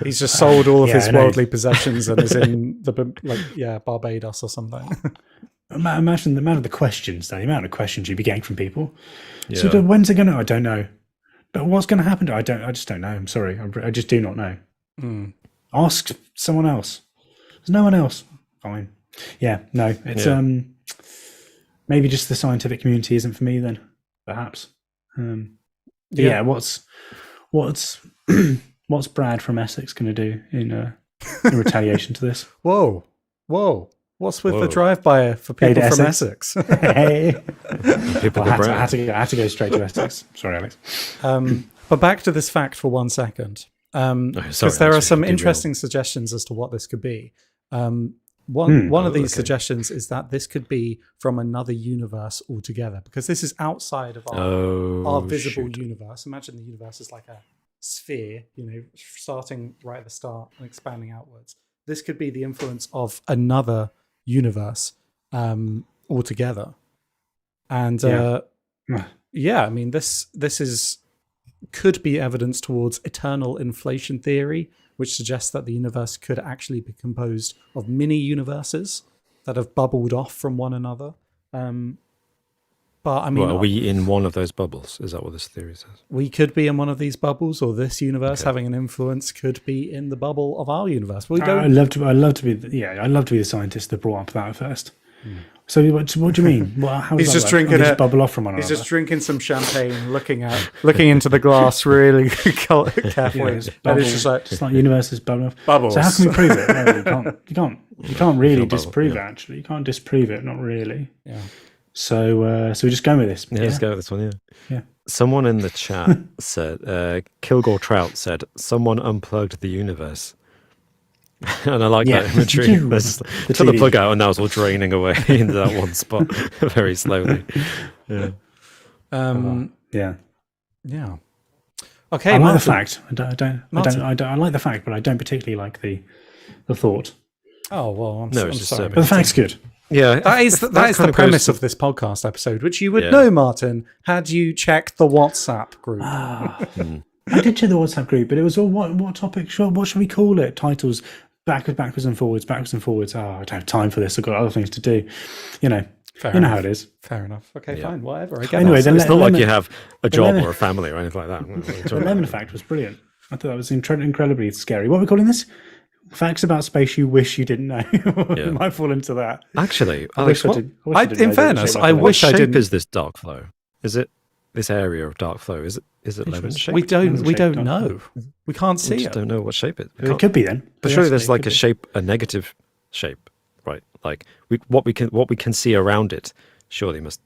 He's just sold all of his worldly possessions and is in Barbados or something. Imagine the amount of questions you'd be getting from people. Yeah. So when's it going to? I don't know. But what's going to happen? I just don't know. I'm sorry. I just do not know. Ask someone else. There's no one else. Fine. Yeah. No. It's maybe just the scientific community isn't for me then, perhaps. Yeah. What's what's Brad from Essex going to do in retaliation to this? Whoa. What's with the drive-by for people from Essex? Hey. People I go had to go straight to Essex. Sorry, Alex. But back to this fact for 1 second. Because there are some interesting suggestions as to what this could be. One of these suggestions is that this could be from another universe altogether, because this is outside of our visible universe. Imagine the universe is like a sphere, starting right at the start and expanding outwards. This could be the influence of another universe altogether. And I mean, this could be evidence towards eternal inflation theory, which suggests that the universe could actually be composed of mini universes that have bubbled off from one another. But I mean, are we in one of those bubbles? Is that what this theory says? We could be in one of these bubbles, or this universe having an influence could be in the bubble of our universe. We don't. I'd love to be the scientist that brought up that first. So what do you mean? How he's just drinking it. Bubble off from one another. He's just drinking some champagne, looking into the glass really carefully. And it's just like universe is bubbling off. Bubbles. So how can we prove it? No, you can't really disprove it. Actually, you can't disprove it. Not really. Yeah. So we're just going with this. Yeah, let's go with this one. Yeah. Someone in the chat said, Kilgore Trout said, "Someone unplugged the universe." And I like that imagery. Took the plug out and now it's all draining away into that one spot very slowly. Yeah. Yeah. Okay. I like the fact. I like the fact, but I don't particularly like the thought. Oh well, I'm sorry. But the fact's good. Yeah, that is the premise of this podcast episode, which you would know, Martin, had you checked the WhatsApp group. I did check the WhatsApp group, but it was all what topic? What should we call it? Titles backwards and forwards. Oh, I don't have time for this. I've got other things to do. Fair know enough. how it is. Fair enough. Okay, fine, whatever. I get Anyway, that. It's not like you have a job or a family or anything like that. The lemon fact was brilliant. I thought that was incredibly scary. What are we calling this? Facts about space you wish you didn't know. You might fall into that. Actually, Alex, in fairness, I wish I didn't. What shape is this dark flow? Is it this area of dark flow? Is it lemon shaped? We don't know. We can't see it. Don't know what shape it. It could be then. But surely there's like a negative shape, right? Like what we can see around it. Surely must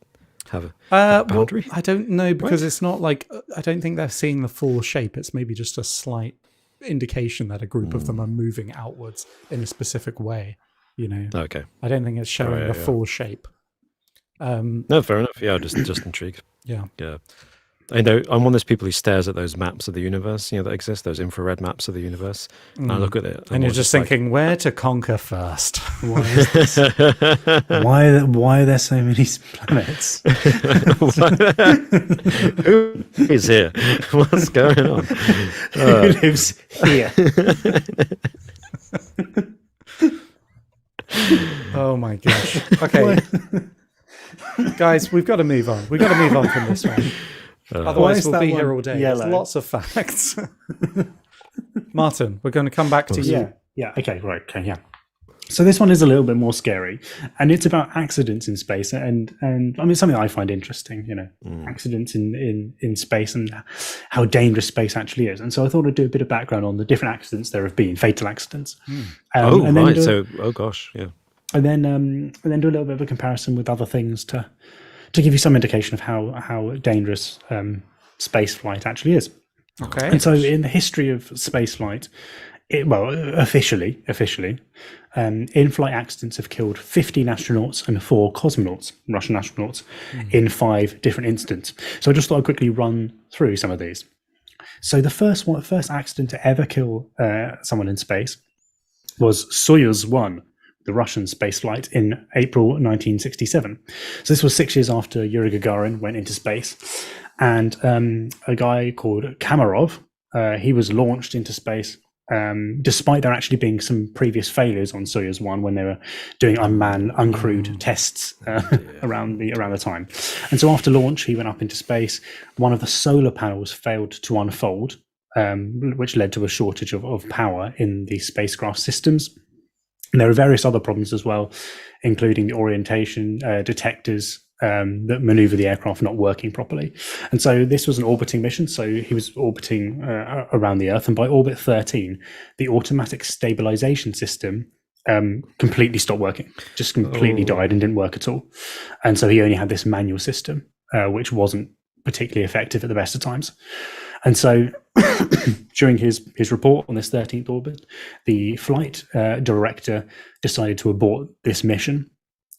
have a boundary. Well, I don't know, because it's not like, I don't think they're seeing the full shape. It's maybe just a slight indication that a group of them are moving outwards in a specific way. Okay. I don't think it's showing the full shape. No, fair enough. Yeah, just intrigued. Yeah. I know I'm one of those people who stares at those maps of the universe, that exist, those infrared maps of the universe. And I look at it, and you're just thinking, where to conquer first? Why is this? Why are there so many planets? Who is here? What's going on? Who lives here? Oh my gosh. Okay. Guys, we've got to move on. We've got to move on from this one. Otherwise, we'll be here all day. There's lots of facts. Martin, we're going to come back to you. Yeah. Okay. Right. Okay. Yeah. So this one is a little bit more scary, and it's about accidents in space, and I mean something I find interesting. Accidents in space and how dangerous space actually is. And so I thought I'd do a bit of background on the different accidents there have been, fatal accidents. Oh gosh, yeah. And then do a little bit of a comparison with other things to give you some indication of how dangerous space flight actually is. Okay. And so in the history of space flight, officially, in-flight accidents have killed 15 astronauts and 4 cosmonauts, Russian astronauts, in 5 different incidents. So I just thought I'd quickly run through some of these. So the first accident to ever kill someone in space was Soyuz 1, the Russian spaceflight in April 1967. So this was 6 years after Yuri Gagarin went into space. And a guy called Kamarov, he was launched into space despite there actually being some previous failures on Soyuz 1 when they were doing unmanned, uncrewed tests around the time. And so after launch, he went up into space. One of the solar panels failed to unfold, which led to a shortage of power in the spacecraft systems. And there are various other problems as well, including the orientation detectors that maneuver the aircraft not working properly. And so this was an orbiting mission. So he was orbiting around the Earth, and by orbit 13, the automatic stabilization system completely stopped working, just completely died and didn't work at all. And so he only had this manual system, which wasn't particularly effective at the best of times. And so during his report on this 13th orbit, the flight director decided to abort this mission.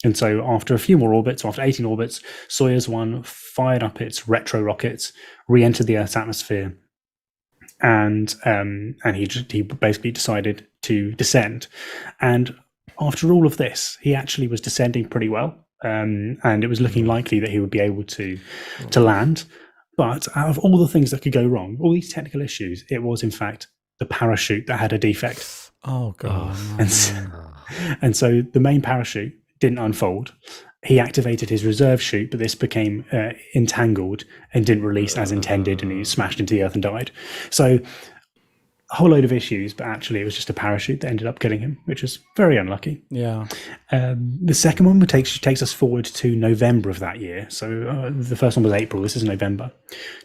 And so after a few more orbits, after 18 orbits, Soyuz 1 fired up its retro rockets, re-entered the Earth's atmosphere, and he basically decided to descend. And after all of this, he actually was descending pretty well, and it was looking likely that he would be able to land. But out of all the things that could go wrong, all these technical issues, it was in fact the parachute that had a defect. Oh god! And so the main parachute didn't unfold. He activated his reserve chute, but this became entangled and didn't release as intended, and he smashed into the Earth and died. So a whole load of issues, but actually it was just a parachute that ended up killing him, which was very unlucky. Yeah. The second one takes us forward to November of that year. So the first one was April. This is November.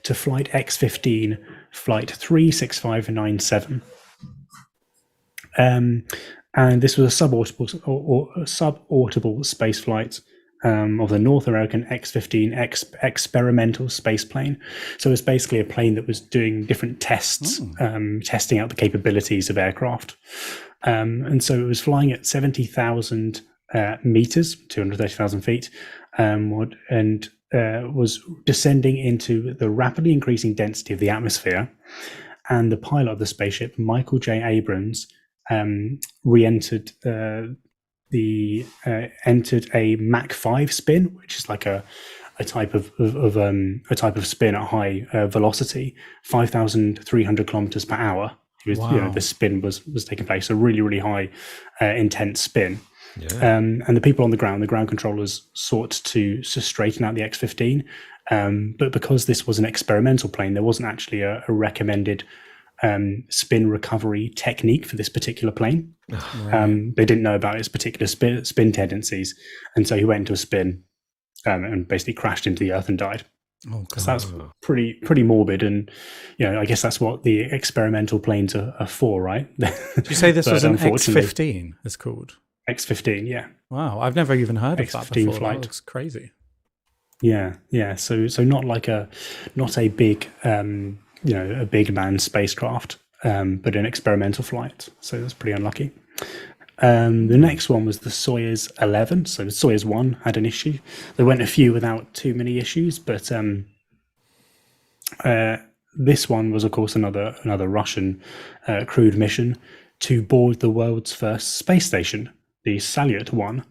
To flight X-15, flight 36597. And this was a suborbital space flight of the North American X-15 experimental space plane. So it's basically a plane that was doing different tests, testing out the capabilities of aircraft. And so it was flying at 70,000 meters, 230,000 feet, and was descending into the rapidly increasing density of the atmosphere. And the pilot of the spaceship, Michael J. Abrams, re-entered entered a Mach 5 spin, which is like a type of spin at high velocity, 5,300 kilometers per hour. Wow. The spin was taking place, a really high, intense spin. Yeah. And the people on the ground controllers sought to straighten out the X-15, but because this was an experimental plane, there wasn't actually a recommended spin recovery technique for this particular plane. Right. They didn't know about its particular spin tendencies, and so he went into a spin and basically crashed into the Earth and died. Oh, God. So that's pretty morbid, and I guess that's what the experimental planes are for, right? Did you say this was an X-15? It's called X-15, yeah. Wow, I've never even heard of X-15 that before. flight. That looks crazy. Yeah. So not a big a big manned spacecraft, but an experimental flight. So that's pretty unlucky. The next one was the Soyuz 11. So the Soyuz 1 had an issue. There weren't a few without too many issues, but this one was, of course, another Russian crewed mission to board the world's first space station, the Salyut 1.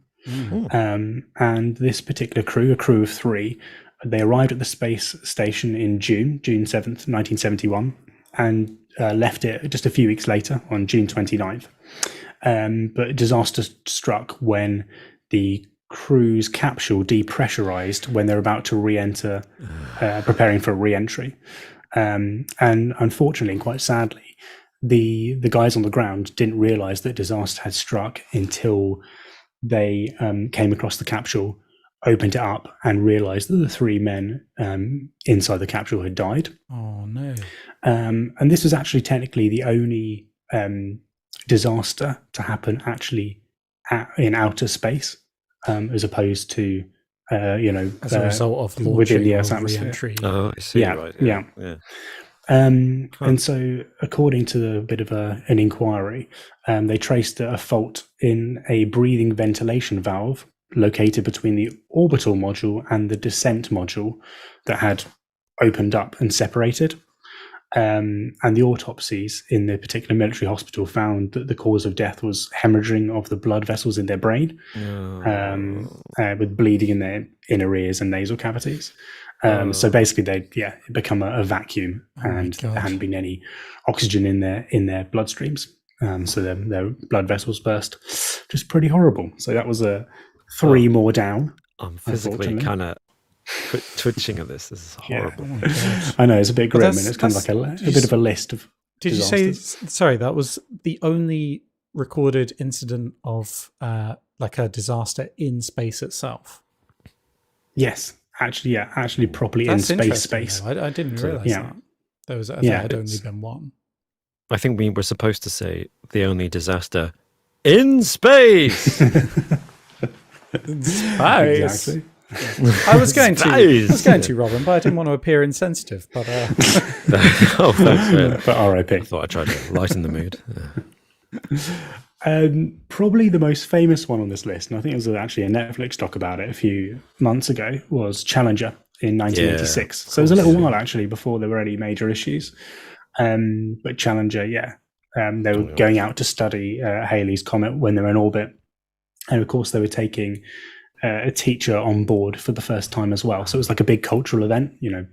And this particular crew, a crew of 3, they arrived at the space station in June 7th, 1971, and left it just a few weeks later on June 29th. But disaster struck when the crew's capsule depressurized when they're about to re-enter, preparing for re-entry. And unfortunately, and quite sadly, the guys on the ground didn't realize that disaster had struck until they came across the capsule, opened it up, and realized that the 3 men inside the capsule had died. Oh, no. And this was actually technically the only disaster to happen actually in outer space, as opposed to, as a result of launching within the Earth's atmosphere. re-entry. Oh, I see. Yeah, Right. yeah. And so, according to a bit of an inquiry, they traced a fault in a breathing ventilation valve located between the orbital module and the descent module that had opened up and separated. And the autopsies in the particular military hospital found that the cause of death was hemorrhaging of the blood vessels in their brain, with bleeding in their inner ears and nasal cavities. So basically, they'd become a vacuum, and there hadn't been any oxygen in their bloodstreams. So their blood vessels burst. Just pretty horrible. So that was 3 more down. I'm physically kind of twitching at this. This is horrible. Oh my God. I know, it's a bit grim, and it's kind of like a bit of a list of disasters. You say, sorry, that was the only recorded incident of like a disaster in space itself? Yes, actually properly in That's interesting. space. Though. I didn't So, realize that. There was. I thought yeah, it had only it's been one. I think we were supposed to say the only disaster in space. Space. exactly. I was going Space. to, Robin, but I didn't want to appear insensitive. But Oh, thanks, man. But R.I.P. I thought I'd try to lighten the mood. Probably the most famous one on this list, and I think it was actually a Netflix doc about it a few months ago, was Challenger in 1986. So it was a little while actually before there were any major issues. But Challenger, they were going out to study Halley's Comet when they were in orbit. And of course, they were taking a teacher on board for the first time as well. So it was like a big cultural event. You know,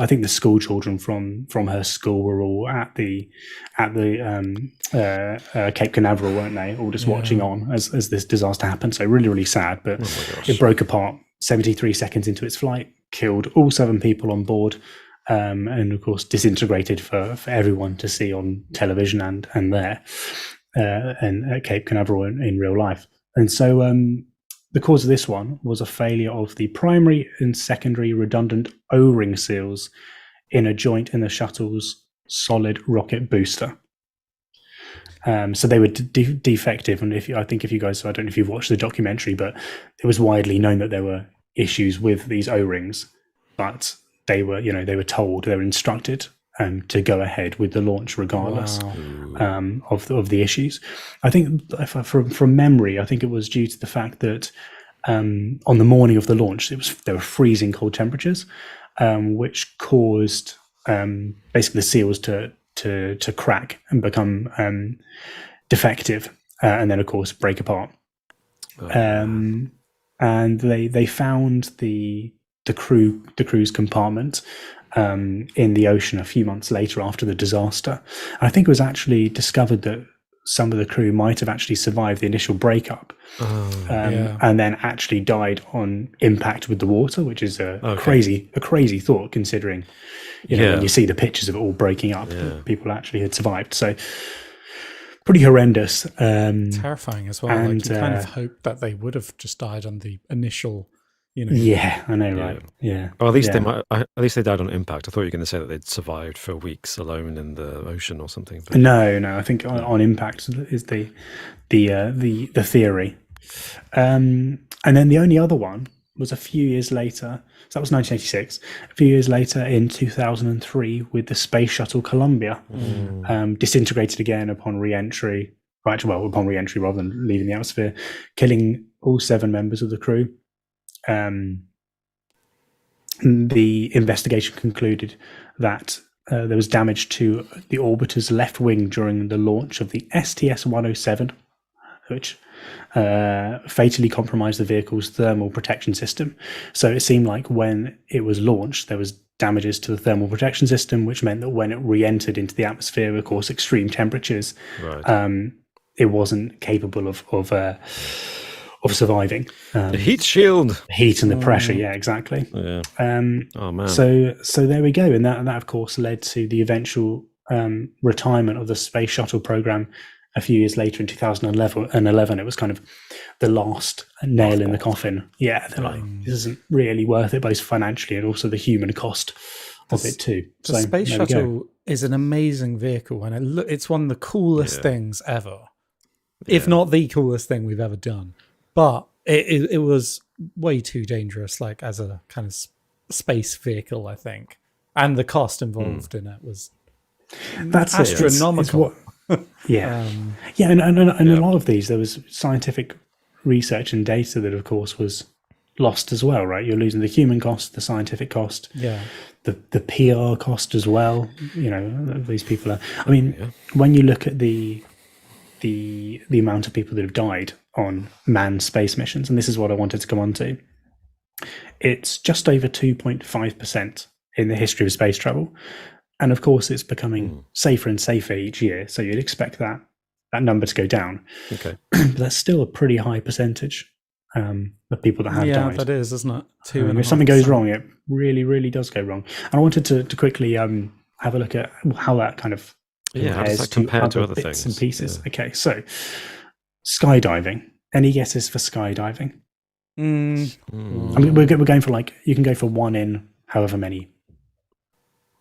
I think the school children from her school were all at the Cape Canaveral, weren't they? All just watching on as this disaster happened. So really, really sad. But it broke apart 73 seconds into its flight, killed all 7 people on board. And of course, disintegrated for everyone to see on television and there and at Cape Canaveral in real life. And so the cause of this one was a failure of the primary and secondary redundant O-ring seals in a joint in the shuttle's solid rocket booster. So they were defective, and I don't know if you've watched the documentary, but it was widely known that there were issues with these O-rings, but they were instructed to go ahead with the launch regardless of the issues. I think from memory, I think it was due to the fact that on the morning of the launch, there were freezing cold temperatures, which caused basically the seals to crack and become defective, and then of course break apart. And they found the crew's compartment in the ocean a few months later after the disaster. I think it was actually discovered that some of the crew might have actually survived the initial breakup, and then actually died on impact with the water, which is a crazy thought considering, when you see the pictures of it all breaking up, people actually had survived. So pretty horrendous, terrifying as well. And, like you kind of hope that they would have just died on the initial. Yeah, I know, right? Yeah. Or at least they might. At least they died on impact. I thought you were going to say that they'd survived for weeks alone in the ocean or something. But... No. I think on impact is the theory. And then the only other one was a few years later. So that was 1986. A few years later, in 2003, with the Space Shuttle Columbia, disintegrated again upon re-entry. Upon re-entry rather than leaving the atmosphere, killing all 7 members of the crew. The investigation concluded that there was damage to the orbiter's left wing during the launch of the STS-107, which fatally compromised the vehicle's thermal protection system. So it seemed like when it was launched, there was damages to the thermal protection system, which meant that when it re-entered into the atmosphere, of course, extreme temperatures, it wasn't capable of surviving. The heat shield, heat and the pressure. Yeah, exactly. Yeah. Oh man. So there we go, and that of course led to the eventual retirement of the space shuttle program a few years later in 2011. It was kind of the last nail in the coffin. Yeah, they're like, this isn't really worth it, both financially and also the human cost of it too. The space shuttle is an amazing vehicle, and it's one of the coolest things ever, if not the coolest thing we've ever done. But it was way too dangerous, like as a kind of space vehicle, I think, and the cost involved in it was astronomical. And a lot of these, there was scientific research and data that, of course, was lost as well. Right, you're losing the human cost, the scientific cost, the PR cost as well. These people are. I mean, when you look at the amount of people that have died on manned space missions, and this is what I wanted to come on to, it's just over 2.5% in the history of space travel. And of course, it's becoming safer and safer each year. So you'd expect that number to go down. Okay. But that's still a pretty high percentage of people that have died. Yeah, that is, isn't it? If something goes wrong, it really, really does go wrong. And I wanted to quickly have a look at how that kind of how does that compare to other bits things and pieces. Okay, so skydiving. Any guesses for skydiving? I mean, we're going for like, you can go for one in however many.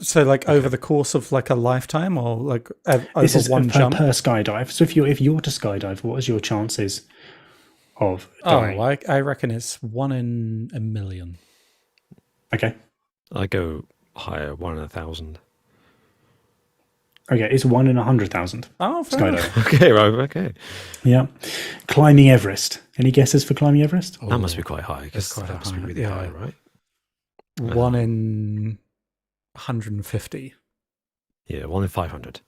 So, like over the course of like a lifetime, or like over This is one per jump. skydive. So if you're to skydive, what is your chances of dying? I reckon it's 1 in a million. Okay. I go higher, 1 in 1,000. Okay, it's 1 in 100,000. Oh, fair enough. Skydive. Okay, right, okay. Yeah. Climbing Everest. Any guesses for climbing Everest? That must be quite high, because quite that must be high, really yeah. high, right? 1 in 150. Yeah, 1 in 500.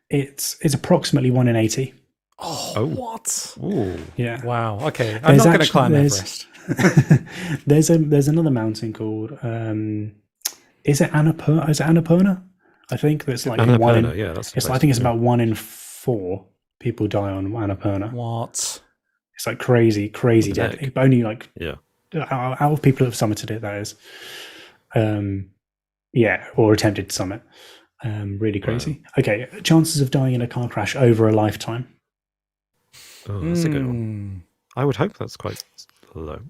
It's approximately 1 in 80. Oh, what? Ooh. Yeah. Wow. Okay, I'm not going to climb Everest. there's another mountain called is it Annapurna? Is it Annapurna? I think that's like Annapurna, one in, yeah, that's I think it's about 1 in 4 people die on Annapurna. What? It's like crazy deadly. But only like Yeah. out of people who have summited it, that is. Yeah, or attempted to summit. Really crazy. Wow. Okay, chances of dying in a car crash over a lifetime. Oh, that's a good one. I would hope that's quite low.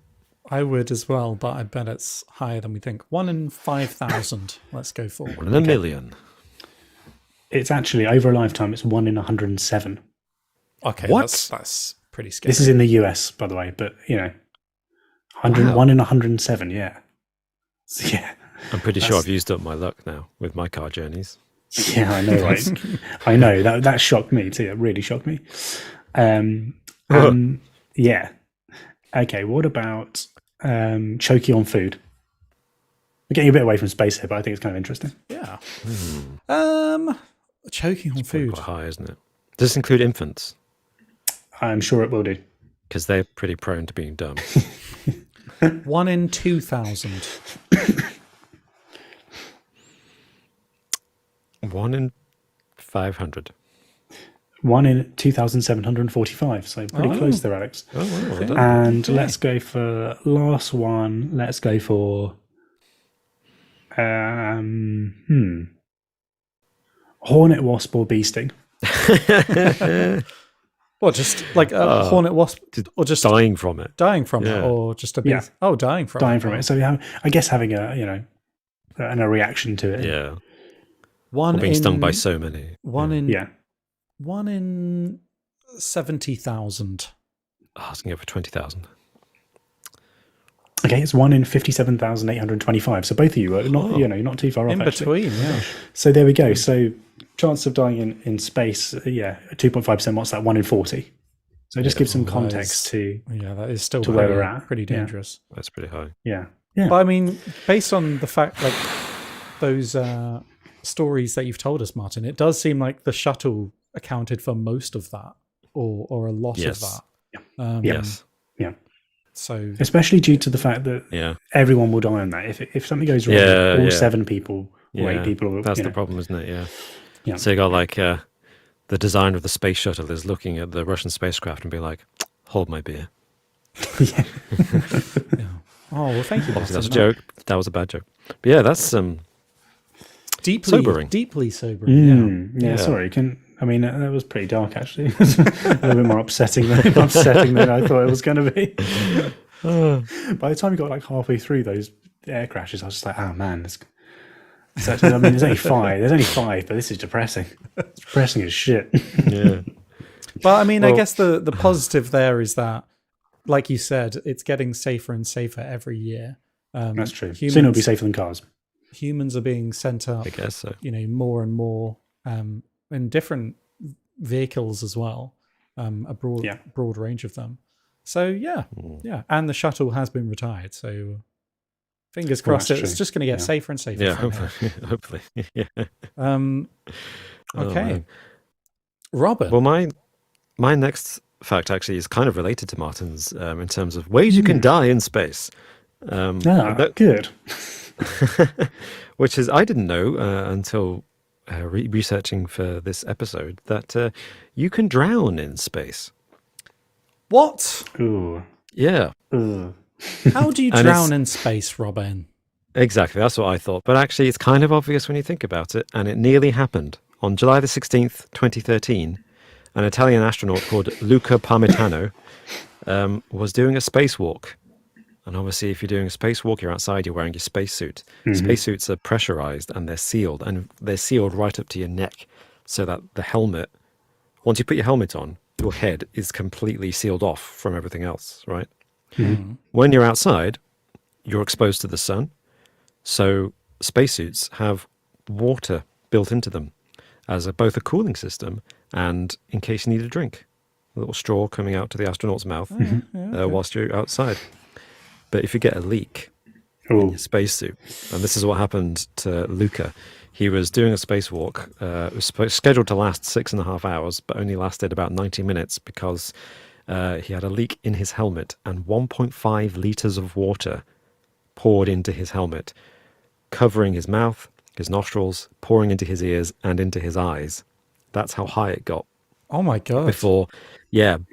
I would as well, but I bet it's higher than we think. 1 in 5,000. Let's go for 1 in a million. It's actually over a lifetime. It's 1 in 107. Okay, what? That's pretty scary. This is in the US, by the way, but you know, 1 in 107. Yeah, so, yeah. I'm pretty sure I've used up my luck now with my car journeys. Yeah, I know, right? I know that shocked me too. It really shocked me. Yeah. Okay, what about choking on food? We're getting a bit away from space here, but I think it's kind of interesting. Yeah. Choking on food. Quite high, isn't it? Does this include infants? I'm sure it will do. Because they're pretty prone to being dumb. 1 in 2,000. 1 in 500. 1 in 2,745. So pretty close there, Alex. Oh, wow, well done. And let's go for last one. Let's go for hornet, wasp, or bee sting. What, just like a hornet wasp, or just dying from it? Dying from it, or just a bee? Yeah. Oh, dying from it. So I guess having a reaction to it. Yeah. One or being in, stung by so many. 1 in yeah. 1 in 70,000. I was going to go for 20,000. Okay, it's 1 in 57,825. So both of you are not too far off. In between, yeah. So there we go. So chance of dying in space, 2.5%. What's that? 1 in 40. So just give some context to that is still where we're at. Pretty dangerous. Yeah. That's pretty high. Yeah. But I mean, based on the fact, like those stories that you've told us, Martin, it does seem like the shuttle accounted for most of that, or a lot of that. Yes. Yeah. So, especially due to the fact that everyone will die on that. If something goes wrong, all 7 people or 8 people will. That's the problem, isn't it? Yeah. Yeah. So you got like the designer of the space shuttle is looking at the Russian spacecraft and be like, "Hold my beer." Yeah. Oh well, thank you. Obviously, that's a joke. That was a bad joke. But yeah, that's deeply sobering. Deeply sobering. Yeah. Sorry. That was pretty dark, actually. It was a little bit more upsetting than I thought it was going to be. By the time we got like halfway through those air crashes, I was just like, oh man, there's only 5. There's only 5, but this is depressing. It's depressing as shit. Yeah. But I mean, I guess the positive there is that, like you said, it's getting safer and safer every year. That's true. Soon it'll be safer than cars. Humans are being sent up, I guess so. More and more in different vehicles as well, a broad range of them. So yeah, and the shuttle has been retired. So fingers crossed, it's just going to get safer and safer. Yeah, hopefully. Yeah. Okay, Robert. Well, my next fact actually is kind of related to Martin's in terms of ways you can die in space. Good. Which is, I didn't know until researching for this episode that you can drown in space. What? Ooh. Yeah. How do you drown in space, Robin? Exactly, that's what I thought. But actually, it's kind of obvious when you think about it, and it nearly happened. On July the 16th, 2013, an Italian astronaut called Luca Parmitano was doing a spacewalk. And obviously, if you're doing a spacewalk, you're outside, you're wearing your spacesuit. Spacesuits are pressurized and they're sealed, and they're sealed right up to your neck, so that the helmet, once you put your helmet on, your head is completely sealed off from everything else, right? When you're outside, you're exposed to the sun. So spacesuits have water built into them as both a cooling system and in case you need a drink. A little straw coming out to the astronaut's mouth whilst you're outside. But if you get a leak in your spacesuit, and this is what happened to Luca, he was doing a spacewalk. It was scheduled to last 6.5 hours, but only lasted about 90 minutes because he had a leak in his helmet, and 1.5 liters of water poured into his helmet, covering his mouth, his nostrils, pouring into his ears and into his eyes. That's how high it got. Oh my God. Before, yeah. And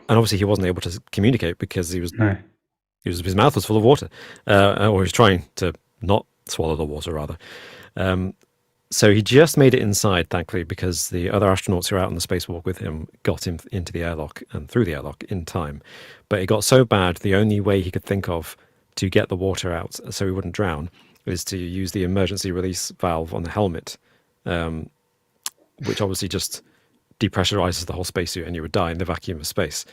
obviously he wasn't able to communicate because his mouth was full of water, or he was trying to not swallow the water, rather. So he just made it inside, thankfully, because the other astronauts who were out on the spacewalk with him got him into the airlock and through the airlock in time. But it got so bad, the only way he could think of to get the water out so he wouldn't drown is to use the emergency release valve on the helmet, which obviously just depressurizes the whole spacesuit and you would die in the vacuum of space.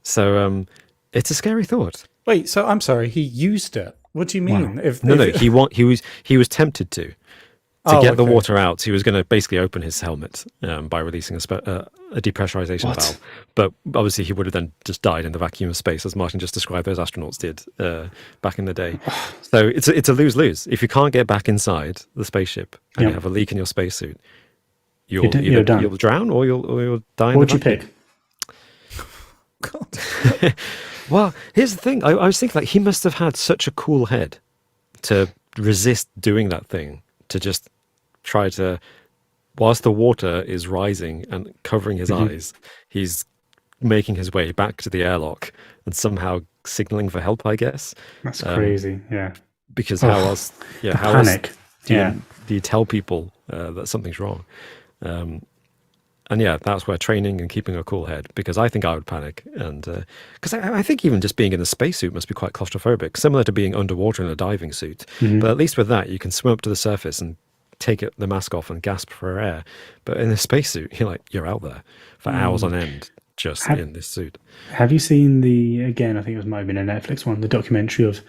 So it's a scary thought. Wait, so I'm sorry, he used it. What do you mean? Wow. He was tempted to get the water out. He was going to basically open his helmet by releasing a depressurization valve. But obviously he would have then just died in the vacuum of space, as Martin just described those astronauts did back in the day. So it's a lose-lose. If you can't get back inside the spaceship and you have a leak in your spacesuit, you'll drown or you'll die. What would you pick? God. Well, here's the thing. I was thinking, like, he must have had such a cool head to resist doing that thing, to just try to, whilst the water is rising and covering his eyes, he's making his way back to the airlock and somehow signaling for help, I guess. That's crazy, yeah. Because how else do you tell people that something's wrong? And yeah, that's where training and keeping a cool head, because I think I would panic. And because I think even just being in a spacesuit must be quite claustrophobic, similar to being underwater in a diving suit. But at least with that, you can swim up to the surface and take the mask off and gasp for air. But in a spacesuit, you're out there for hours on end, just in this suit. Have you seen I think it might have been a Netflix one, the documentary of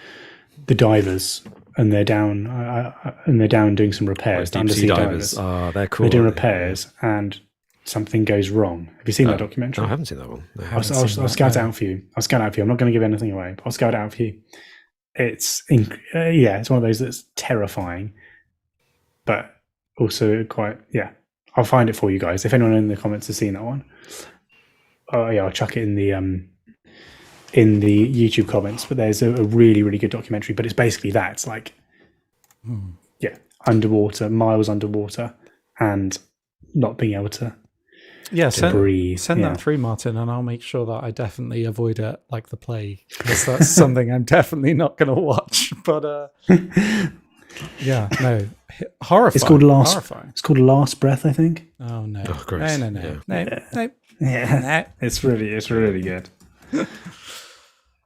the divers, and they're down doing some repairs. Deep sea divers. Oh, they're cool. They're doing repairs and something goes wrong. Have you seen that documentary? No, I haven't seen that one. I'll scout it out for you. I'm not going to give anything away, but I'll scout it out for you. It's it's one of those that's terrifying, but also quite I'll find it for you guys. If anyone in the comments has seen that one, I'll chuck it in the YouTube comments. But there's a really, really good documentary. But it's basically that. It's like underwater, miles underwater, and not being able to breathe. Send that through, Martin, and I'll make sure that I definitely avoid it like the plague, because that's something I'm definitely not going to watch. But horrifying. It's called Last Breath, I think. Oh no! Oh, gross. No. Yeah, it's really good.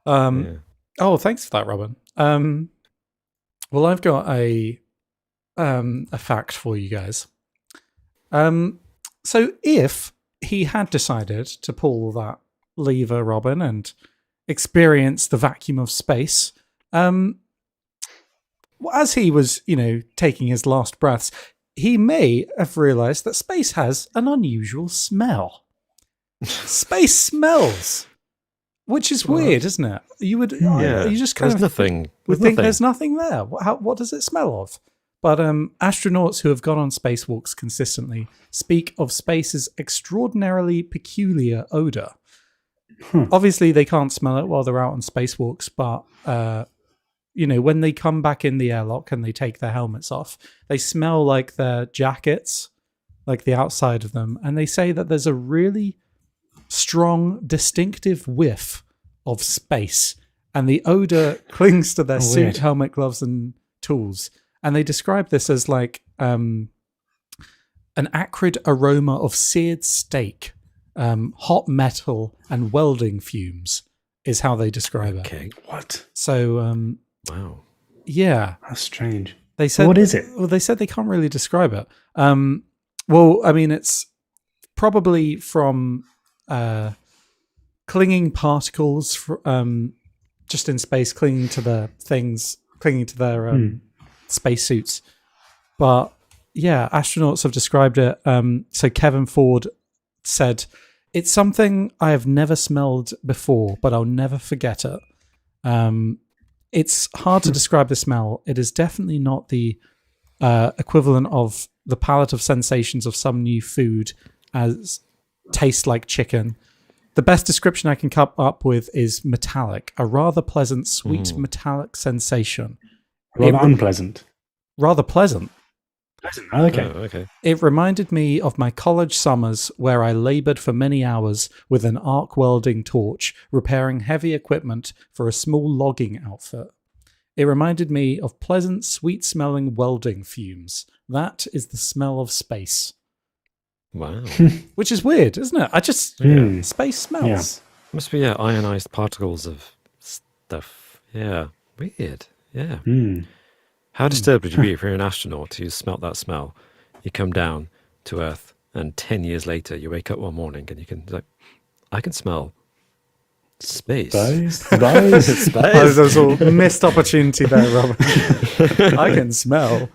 Oh, thanks for that, Robin. Well, I've got a fact for you guys. So if he had decided to pull that lever, Robin, and experience the vacuum of space, as he was, taking his last breaths, he may have realized that space has an unusual smell. Space smells, which is weird, isn't it? You would, you just kind of think there's nothing there. What does it smell of? But astronauts who have gone on spacewalks consistently speak of space's extraordinarily peculiar odor. Obviously, they can't smell it while they're out on spacewalks, but when they come back in the airlock and they take their helmets off, they smell like their jackets, like the outside of them, and they say that there's a really strong, distinctive whiff of space, and the odor clings to their suit, helmet, gloves, and tools. And they describe this as like an acrid aroma of seared steak hot metal and welding fumes is how they describe it. Okay. What? So, Wow. yeah, That's strange. they said. What is it? Well, they said they can't really describe it. Well, I mean, it's probably from clinging particles, just in space, clinging to the things, clinging to their spacesuits. But yeah, astronauts have described it. So Kevin Ford said, "It's something I have never smelled before, but I'll never forget it." It's hard to describe the smell. It is definitely not the equivalent of the palette of sensations of some new food as tastes like chicken. The best description I can come up with is metallic, a rather pleasant, sweet metallic sensation. Rather unpleasant. Rather pleasant. Pleasant. Okay. Oh, okay. It reminded me of my college summers where I laboured for many hours with an arc welding torch, repairing heavy equipment for a small logging outfit. It reminded me of pleasant, sweet-smelling welding fumes. That is the smell of space. Wow. Which is weird, isn't it? Space smells. Must be ionized particles of stuff. Yeah. Weird. Yeah. How disturbed would you be if you're an astronaut, you smelt that smell, you come down to Earth, and 10 years later you wake up one morning and you can I can smell space. Space. Oh, there's a missed opportunity there, Robin. I can smell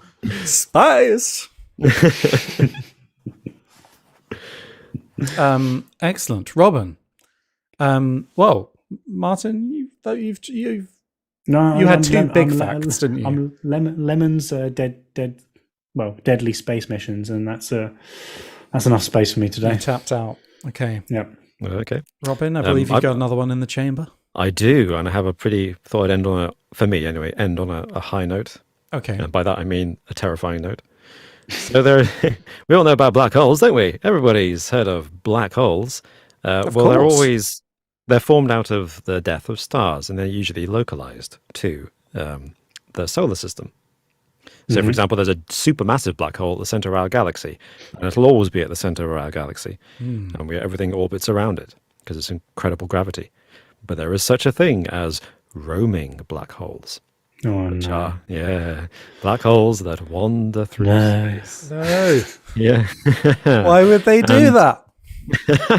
space. Excellent, Robin. Well, Martin, you've No, you had two big facts, didn't you? Lemon's deadly space missions, and that's enough space for me You today. tapped out. Okay, Yep. Okay. Robin, I believe you've got another one in the chamber. I do, and I have thought I'd end on a high note. Okay. And by that I mean a terrifying note. So we all know about black holes, don't we? Everybody's heard of black holes. Of Well, course. they're formed out of the death of stars, and they're usually localized to the solar system. So, for example, there's a supermassive black hole at the center of our galaxy, and it'll always be at the center of our galaxy, and everything orbits around it because it's incredible gravity. But there is such a thing as roaming black holes, which are black holes that wander through space. No. Yeah. Why would they do that?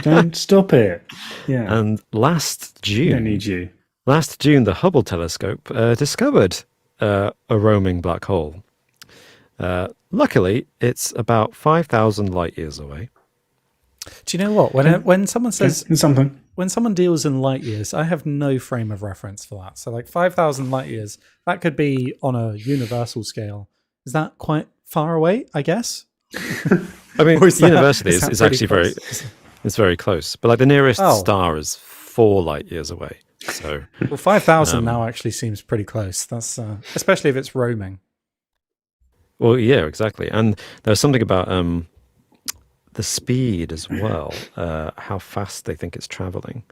Don't stop it. Yeah. And last I don't need June, you. the Hubble telescope discovered a roaming black hole. Luckily, it's about 5,000 light years away. Do you know what? When someone says Something. when someone deals in light years, I have no frame of reference for that. So, like 5,000 light years, that could be on a universal scale. Is that quite far away? I guess. I mean, Or is that- university is that is pretty actually close? it's very close. But like the nearest Oh. star is 4 light years away. So Well, 5,000 now actually seems pretty close. That's especially if it's roaming. well, yeah, exactly. And there's something about the speed as well, how fast they think it's traveling.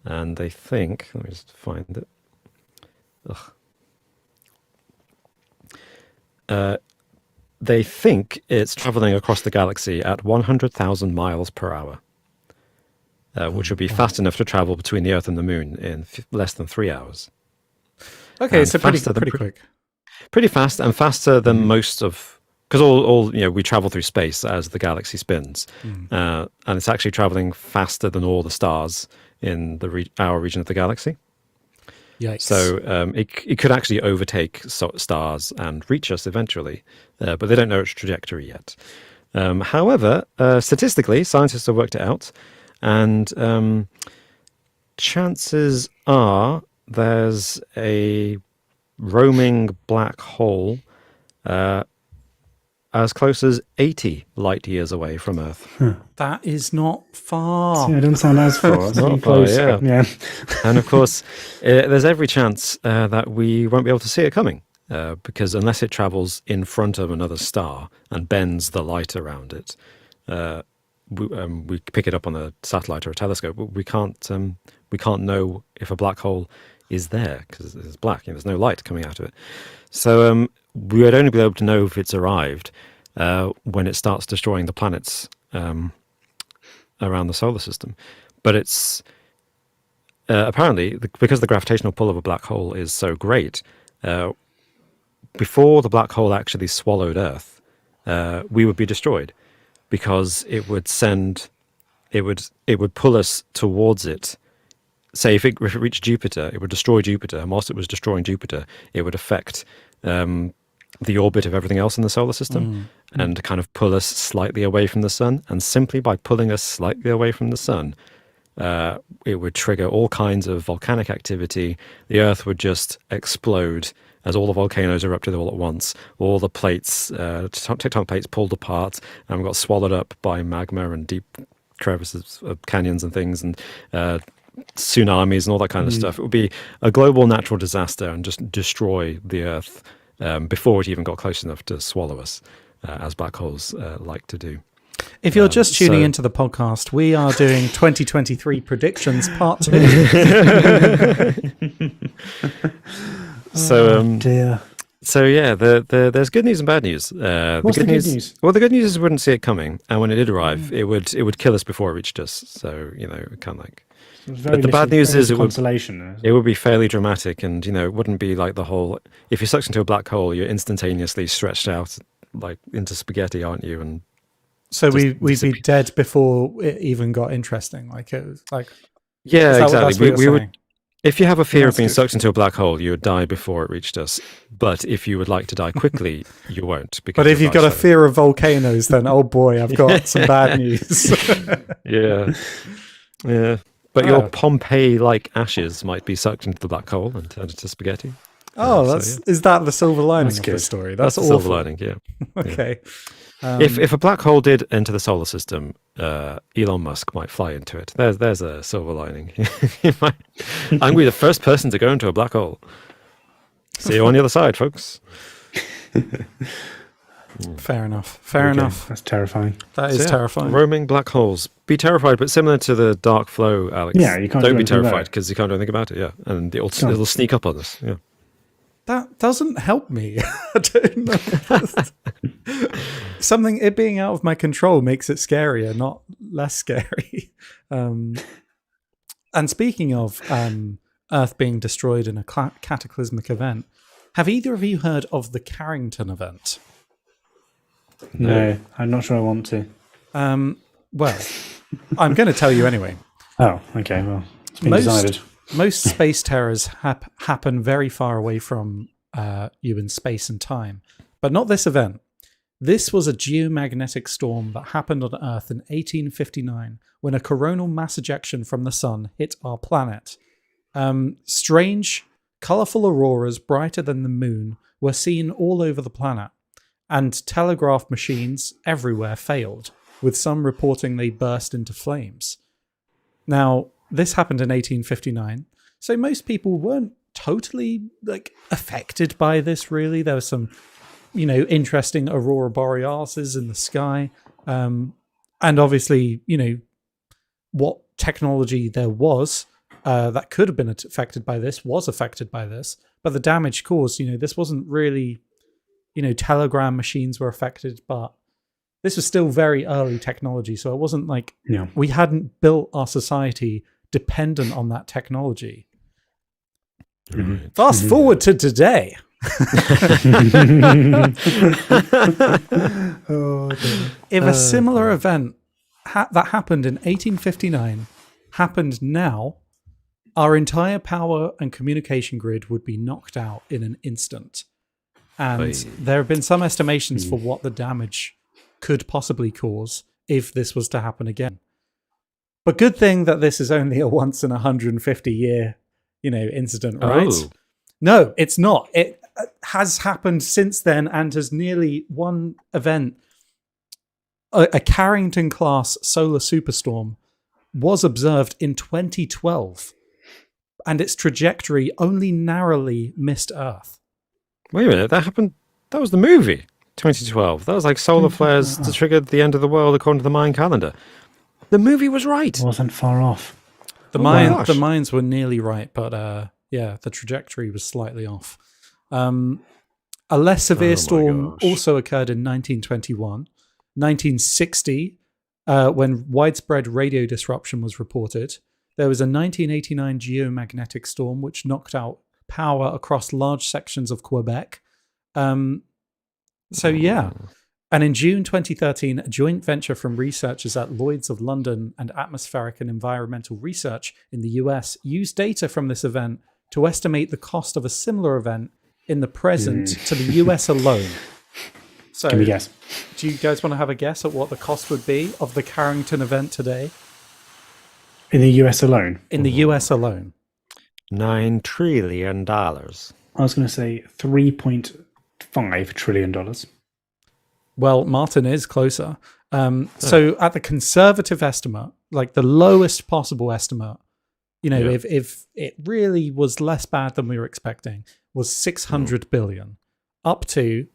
And they think, let me just find it. They think it's traveling across the galaxy at 100,000 miles per hour, which would be fast enough to travel between the Earth and the Moon in less than 3 hours. Okay, And so pretty faster than quick. Pretty fast, and faster than most of, because all we travel through space as the galaxy spins, and it's actually traveling faster than all the stars in our region of the galaxy. Yikes. So it could actually overtake stars and reach us eventually, but they don't know its trajectory yet. However, statistically, scientists have worked it out, and chances are there's a roaming black hole as close as 80 light years away from Earth. that is not far. Yeah, it doesn't sound as far. It's not pretty far, close. yeah. And of course, there's every chance that we won't be able to see it coming, because unless it travels in front of another star and bends the light around it, we pick it up on a satellite or a telescope. We can't know if a black hole is there because it's black. There's no light coming out of it. So we would only be able to know if it's arrived when it starts destroying the planets around the solar system. But it's apparently because the gravitational pull of a black hole is so great. Before the black hole actually swallowed Earth, we would be destroyed because it would pull us towards it. Say if it reached Jupiter, it would destroy Jupiter, and whilst it was destroying Jupiter, it would affect the orbit of everything else in the solar system and kind of pull us slightly away from the sun. And simply by pulling us slightly away from the sun, it would trigger all kinds of volcanic activity. The Earth would just explode as all the volcanoes erupted all at once. All the plates, tectonic plates, pulled apart and got swallowed up by magma and deep crevices of canyons and things, and tsunamis and all that kind of stuff. It would be a global natural disaster and just destroy the Earth before it even got close enough to swallow us, as black holes like to do. If you're just tuning into the podcast, we are doing 2023 predictions part 2. Dear. So yeah, there's good news and bad news. What's the good news? Well, the good news is we wouldn't see it coming, and when it did arrive, it would kill us before it reached us. So kind of like. But the bad news is it would be fairly dramatic, and it wouldn't be like the whole. If you're sucked into a black hole, you're instantaneously stretched out like into spaghetti, aren't you? And so we'd be dead before it even got interesting. Like it was like. Yeah, exactly. We would. If you have a fear of being good. sucked into a black hole, you would die before it reached us. But if you would like to die quickly, you won't. But if you've got a fear of volcanoes, then oh boy, I've got some bad news. Yeah. But your Pompeii-like ashes might be sucked into the black hole and turned into spaghetti. Is that the silver lining of the story? That's the silver lining, yeah. Okay. If a black hole did enter the solar system, Elon Musk might fly into it. There's a silver lining. I'm going to be the first person to go into a black hole. See you on the other side, folks. Fair enough. Fair enough. That's terrifying. That is terrifying. Roaming black holes. Be terrified, but similar to the dark flow, Alex. Yeah, you can't Don't do be anything about terrified it. because you can't do anything about it. Yeah, and it'll sneak up on us. Yeah. That doesn't help me. I don't know. It being out of my control makes it scarier, not less scary. And speaking of Earth being destroyed in a cataclysmic event, have either of you heard of the Carrington event? No, I'm not sure I want to. Well, I'm going to tell you anyway. Oh, okay. Well, it's been decided. Most space terrors happen very far away from you in space and time, but not this event. This was a geomagnetic storm that happened on Earth in 1859 when a coronal mass ejection from the sun hit our planet. Strange, colourful auroras brighter than the moon were seen all over the planet, and telegraph machines everywhere failed, with some reporting they burst into flames. Now, this happened in 1859, so most people weren't totally affected by this, really. There were some, interesting aurora borealis in the sky. And obviously, what technology there was that could have been affected by this was affected by this. But the damage caused, this wasn't really, telegram machines were affected, but this was still very early technology. So it wasn't like we hadn't built our society dependent on that technology. Right. Fast forward to today. If a similar event that happened in 1859 happened now, our entire power and communication grid would be knocked out in an instant. And there have been some estimations for what the damage could possibly cause if this was to happen again. But good thing that this is only a once in 150 year, incident, right? Oh. No, it's not. It has happened since then and has nearly one event. A Carrington class solar superstorm was observed in 2012, and its trajectory only narrowly missed Earth. Wait a minute, that happened. That was the movie, 2012. That was like solar flares that triggered the end of the world according to the Mayan calendar. The movie was right. Wasn't far off. The Mayans were nearly right, but the trajectory was slightly off. A less severe storm also occurred in 1921. 1960, when widespread radio disruption was reported. There was a 1989 geomagnetic storm which knocked out power across large sections of Quebec. So yeah. And in June 2013, a joint venture from researchers at Lloyd's of London and Atmospheric and Environmental Research in the US used data from this event to estimate the cost of a similar event in the present to the US alone. So, Can we guess? do you guys want to have a guess at what the cost would be of the Carrington event today? In the US alone? In the US alone. $9 trillion. I was going to say $3.5 trillion. Well, Martin is closer. So at the conservative estimate, like the lowest possible estimate, if it really was less bad than we were expecting, was 600 billion, up to,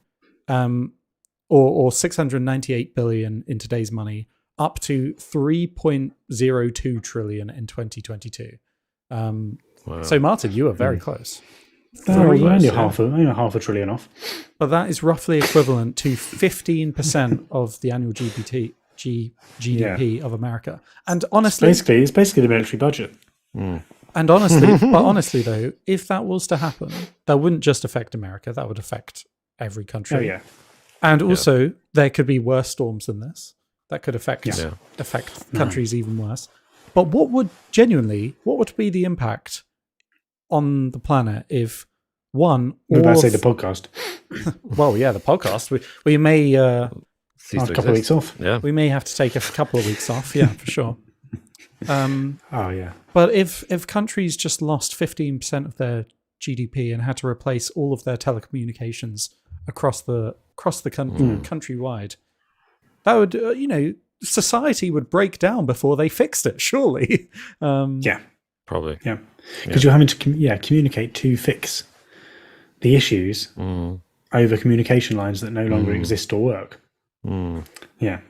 or 698 billion in today's money, up to 3.02 trillion in 2022. So Martin, you were very close. Only half a trillion off. But that is roughly equivalent to 15% of the annual GDP of America. And honestly, it's basically the military budget. And honestly though, if that was to happen, that wouldn't just affect America, that would affect every country. Oh yeah. And also there could be worse storms than this. That could affect countries even worse. But what would be the impact on the planet if one We're about to say the podcast. Well, yeah, the podcast. We may A couple of weeks off. Yeah. we may have to take a couple of weeks off, yeah, for sure. Oh yeah. But if countries just lost 15% of their GDP and had to replace all of their telecommunications across the countrywide, that would society would break down before they fixed it. Surely, Yeah. Probably. Yeah. Because you're having to communicate to fix the issues over communication lines that no longer exist or work. Yeah.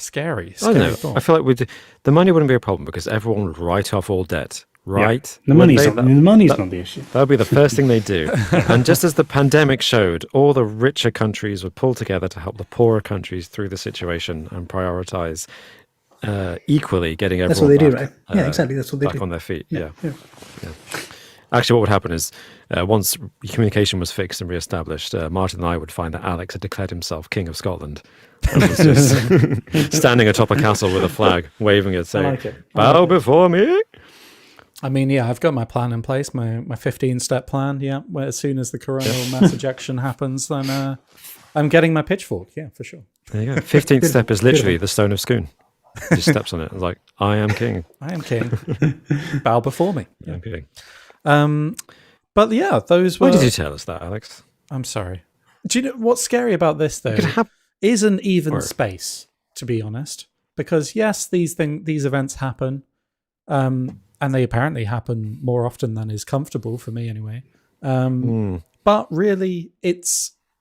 scary. I don't know. thought. I feel like the money wouldn't be a problem because everyone would write off all debt, right? The money's not the issue. That would be the first thing they do. And just as the pandemic showed, all the richer countries would pull together to help the poorer countries through the situation and prioritize equally getting everyone That's what they do, back, right? Yeah, exactly. That's what they back do. on their feet. Yeah. Yeah. Actually, what would happen is once communication was fixed and re-established, Martin and I would find that Alex had declared himself King of Scotland and was just standing atop a castle with a flag, waving it, saying, like it. bow before me. I mean, yeah, I've got my plan in place, my 15-step plan. Yeah, where as soon as the coronal mass ejection happens, then I'm getting my pitchfork. Yeah, for sure. There you go. 15th step is literally the stone of Scone. He just steps on it. It's like, I am king. I am king. Bow before me. I'm king. But yeah, those were. Why did you tell us that, Alex? I'm sorry. Do you know what's scary about this though? Isn't even space, to be honest, because yes, these events happen, and they apparently happen more often than is comfortable for me anyway. But really,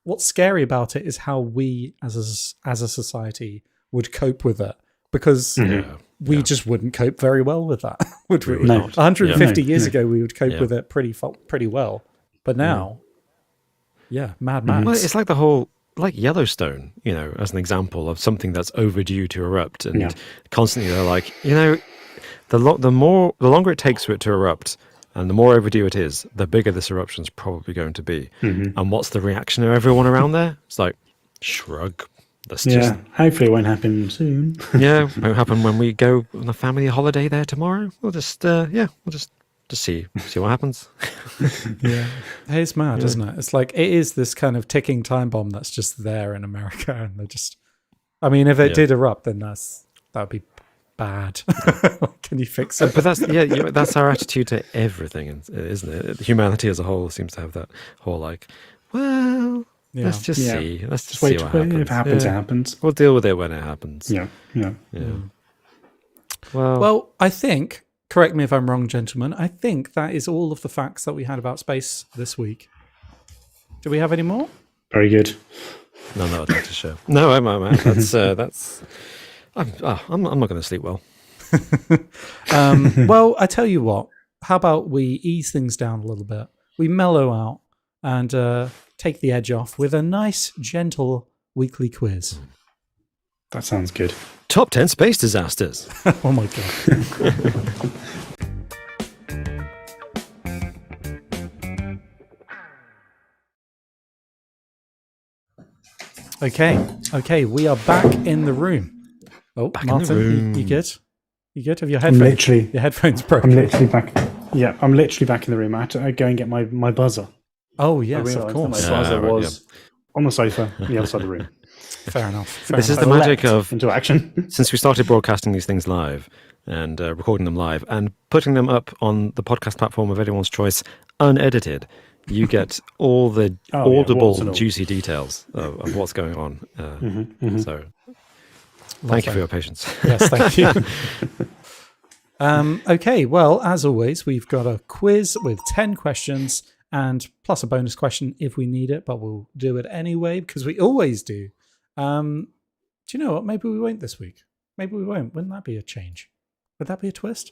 what's scary about it is how we as a society would cope with it, because we just wouldn't cope very well with that, would we? No. 150 years ago, we would cope with it pretty well, but now, Mad Max. Well, it's like the whole, like Yellowstone, as an example of something that's overdue to erupt, and constantly they're like, the longer it takes for it to erupt, and the more overdue it is, the bigger this eruption's probably going to be. And what's the reaction of everyone around there? It's like, shrug. Hopefully it won't happen soon. Won't happen when we go on a family holiday there tomorrow. We'll just see what happens. It's mad, isn't it? It's like it is this kind of ticking time bomb that's just there in America, and they're just. I mean, if it did erupt, then that would be bad. Can you fix it? But that's our attitude to everything, isn't it? Humanity as a whole seems to have that whole like, well. Let's just see. Let's just see what happens. If it happens, it happens. We'll deal with it when it happens. Yeah. Well, I think, correct me if I'm wrong, gentlemen, I think that is all of the facts that we had about space this week. Do we have any more? Very good. No, I'd like to share. No, I'm that's. I'm not going to sleep well. Well, I tell you what. How about we ease things down a little bit? We mellow out and take the edge off with a nice, gentle weekly quiz. That sounds good. Top 10 space disasters. Oh my god. Okay, we are back in the room. Oh, Back in the Martin, room. You good? You good? Have your I'm headphones? literally, Your headphones broken. I'm literally back. Yeah, I'm literally back in the room. I had to go and get my buzzer. Oh I yes, of realised that course. my buzzer right, was on the sofa, on the other side of the room. Fair enough. This is enough. the magic Leapt of into action. since we started broadcasting these things live and recording them live and putting them up on the podcast platform of everyone's choice, unedited, you get all the audible, warts and all. juicy details of what's going on. So, thank you for your patience. Yes, thank you. Okay, well, as always, we've got a quiz with 10 questions and plus a bonus question if we need it, but we'll do it anyway because we always do. Do you know what? Maybe we won't this week. Maybe we won't. Wouldn't that be a change? Would that be a twist?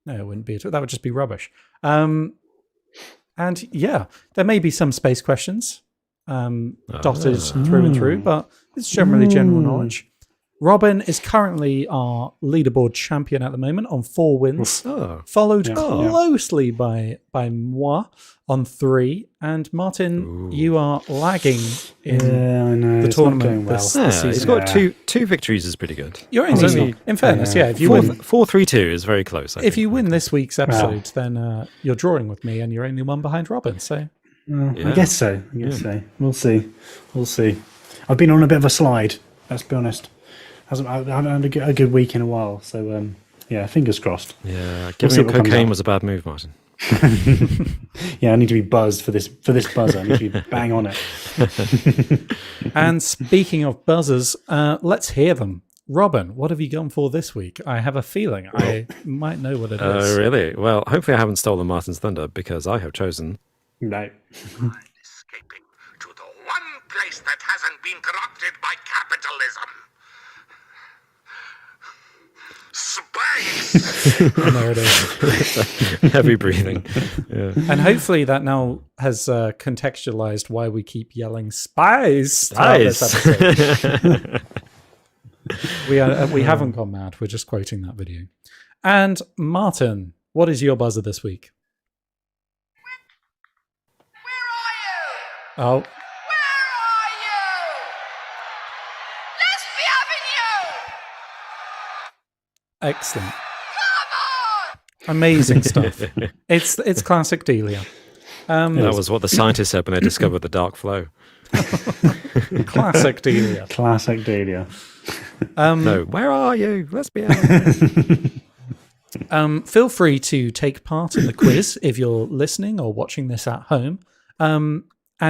No, it wouldn't be a twist. That would just be rubbish. And yeah, there may be some space questions dotted through and through, but it's generally general knowledge. Robin is currently our leaderboard champion at the moment on 4 wins, followed closely by moi on 3. And Martin, you are lagging in I know, the it's not tournament going well. this Yeah, season. he's got two victories is pretty good. You're He's only, in fairness, if you win, 4-3-2 is very close. I if think. you win this week's episode, then you're drawing with me, and you're only 1 behind Robin. So I guess so. So. We'll see. I've been on a bit of a slide, let's be honest. I haven't had a good week in a while. So, yeah, fingers crossed. Yeah, We'll see giving what up comes cocaine out. was a bad move, Martin. Yeah, I need to be buzzed for this buzzer. I need to be bang on it. And speaking of buzzers, let's hear them. Robin, what have you gone for this week? I have a feeling I might know what it is. Really? Well, hopefully I haven't stolen Martin's thunder because I have chosen... No. Escaping to the one place that hasn't been corrupted by capitalism. Space! There it is. Heavy breathing. Yeah. And hopefully that now has contextualized why we keep yelling spice throughout this episode. We haven't gone mad. We're just quoting that video. And Martin, what is your buzzer this week? Where are you? Oh, Where are you? Leslie Avenue! excellent. Come on! Amazing stuff. It's classic Delia. That was what the scientists said when they discovered the dark flow. Classic Delia. Classic Delia. No, where are you? Let's be out. Feel free to take part in the quiz if you're listening or watching this at home. And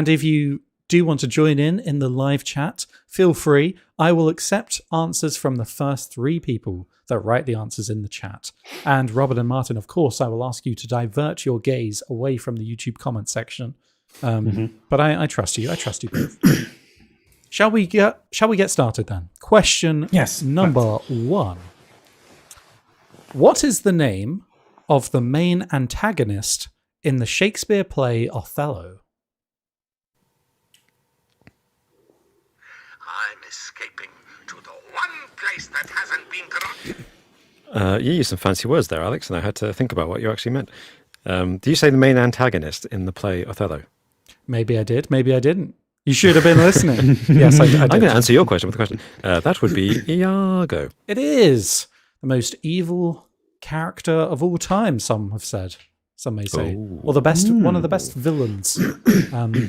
if you do want to join in the live chat, feel free. I will accept answers from the first 3 people that write the answers in the chat. And Robert and Martin, of course, I will ask you to divert your gaze away from the YouTube comment section. But I trust you. I trust you both. Shall we get started then? Question number 1. What is the name of the main antagonist in the Shakespeare play Othello? I'm escaping to the one place that hasn't been corrupted. You used some fancy words there, Alex, and I had to think about what you actually meant. Do you say the main antagonist in the play Othello? Maybe I did. Maybe I didn't. You should have been listening. Yes, I did. I'm going to answer your question with a question. That would be Iago. It is the most evil character of all time, some have said. Some may say. Or the best, one of the best villains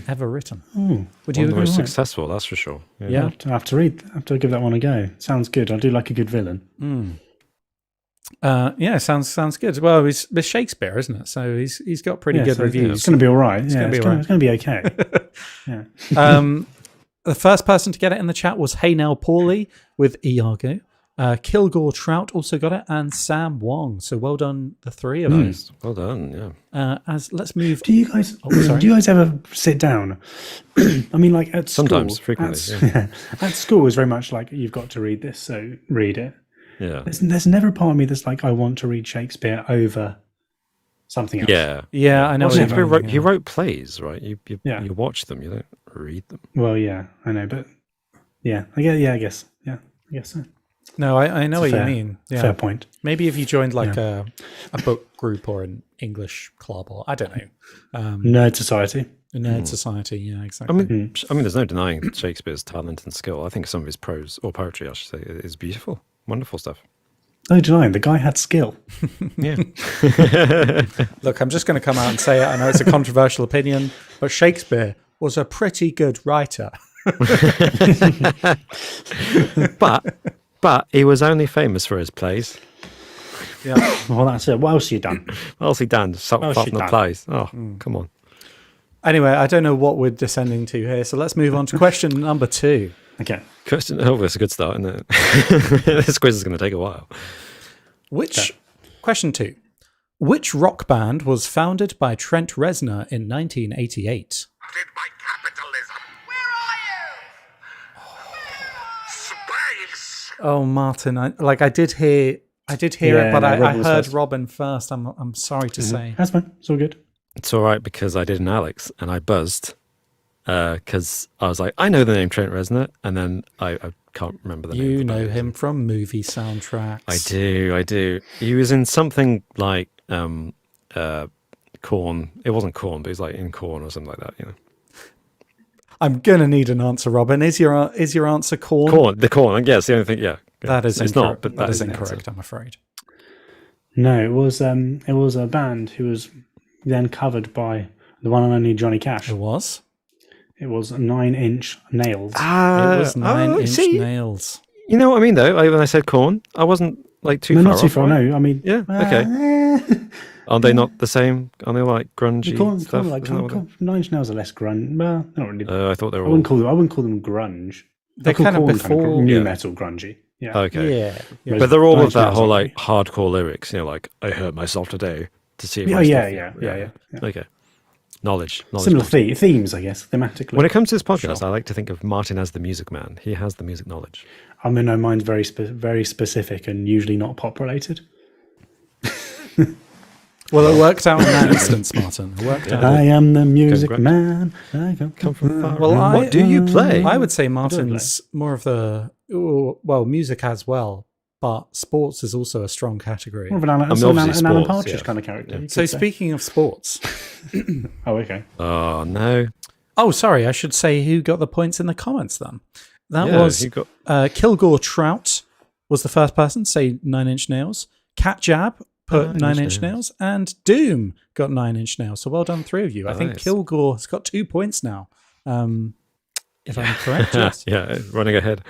ever written. Would One you of the agree? most successful, that's for sure. Yeah. I have to give that one a go. Sounds good. I do like a good villain. Yeah, sounds good. Well, it's Shakespeare, isn't it? So he's got pretty good so reviews. It's going to be all right. gonna be all right. It's going to be okay. Yeah. The first person to get it in the chat was Hey Now Paulie with Iago. Kilgore Trout also got it, and Sam Wong. So well done, the 3 of us. Well done, yeah. Let's move. Do you guys? sorry. Do you guys ever sit down? I mean, like at Sometimes, school, frequently, At school is very much like you've got to read this, so read it. Yeah. There's never a part of me that's like I want to read Shakespeare over something else. Yeah, I know. What's what it you Shakespeare mean, wrote, yeah. he wrote plays, right? You watch them, you don't read them. Well, yeah, I know, but yeah, I guess. Yeah. guess so. No, I know what It's a you mean. Yeah. Fair point. Maybe if you joined like a book group or an English club or I don't know. Nerd society. A nerd society, yeah, I exactly. mean, there's no denying Shakespeare's talent and skill. I think some of his prose or poetry, I should say, is beautiful, wonderful stuff. No denying, the guy had skill. Yeah. Look, I'm just going to come out and say it. I know it's a controversial opinion, but Shakespeare was a pretty good writer. But he was only famous for his plays. Yeah. Well, that's it. What else have you done? What else he done? Apart from the plays. Oh, come on. Anyway, I don't know what we're descending to here, so let's move on to question number 2. Okay. Question. Oh, that's a good start, isn't it? This quiz is going to take a while. Question 2. Which rock band was founded by Trent Reznor in 1988? By capitalism. Where are you? Space. Oh, Martin, I did hear it, but I Rob was heard first. Robin first. I'm sorry to say. That's fine. It's all good. It's all right because I did an Alex and I buzzed because I was like, I know the name Trent Reznor, and then I can't remember the name. You of the know band. him from movie soundtracks. I do. He was in something like Corn. It wasn't Corn, but he was like in Corn or something like that. You know, I'm gonna need an answer, Robin. Is your answer Corn? Corn. The Corn. Yes, the only thing. Yeah, That is it's incorrect. not. But that is the incorrect. answer. I'm afraid. No, it was a band who was then covered by the one and only Johnny Cash. It was. It was 9 Inch Nails. It was 9-inch see, nails. You know what I mean, though. When I said Corn, I wasn't like too No, far not too off, far. right? No, I mean, Yeah. Okay. Are they not the same? Are they like grungy stuff? Nine Inch Nails are less grunge. Well, not really. I thought they were. I wouldn't call them grunge. They're I call kind of Korn before. new metal grungy. Yeah. Okay. Yeah. But they're all Nine of Inch that Nails whole are- like hardcore lyrics, like I hurt myself today to see. Yeah, my stuff. yeah. Okay, knowledge. Similar themes, I guess, thematically. When it comes to this podcast, I like to think of Martin as the music man. He has the music knowledge. I mean, no, mine's very specific and usually not pop related. Well, it worked out in that instance, Martin. It worked out. I am the music grunge. man. I Come from far. Well, what do you play? I would say Martin's more of the music as well, but sports is also a strong category. More of an Alan, I mean, Alan obviously Partridge sports, kind of character. you So could say. speaking of sports, Oh, okay. Oh no! oh sorry, I should say who got the points in the comments then. That Yeah, was you got- Kilgore Trout was the first person to say 9-inch nails. Cat Jab put 9-inch nails, and Doom got 9-inch nails. So well done, 3 of you. I think Nice. Kilgore has got 2 points now. If I'm correct, yes. Yeah, running ahead.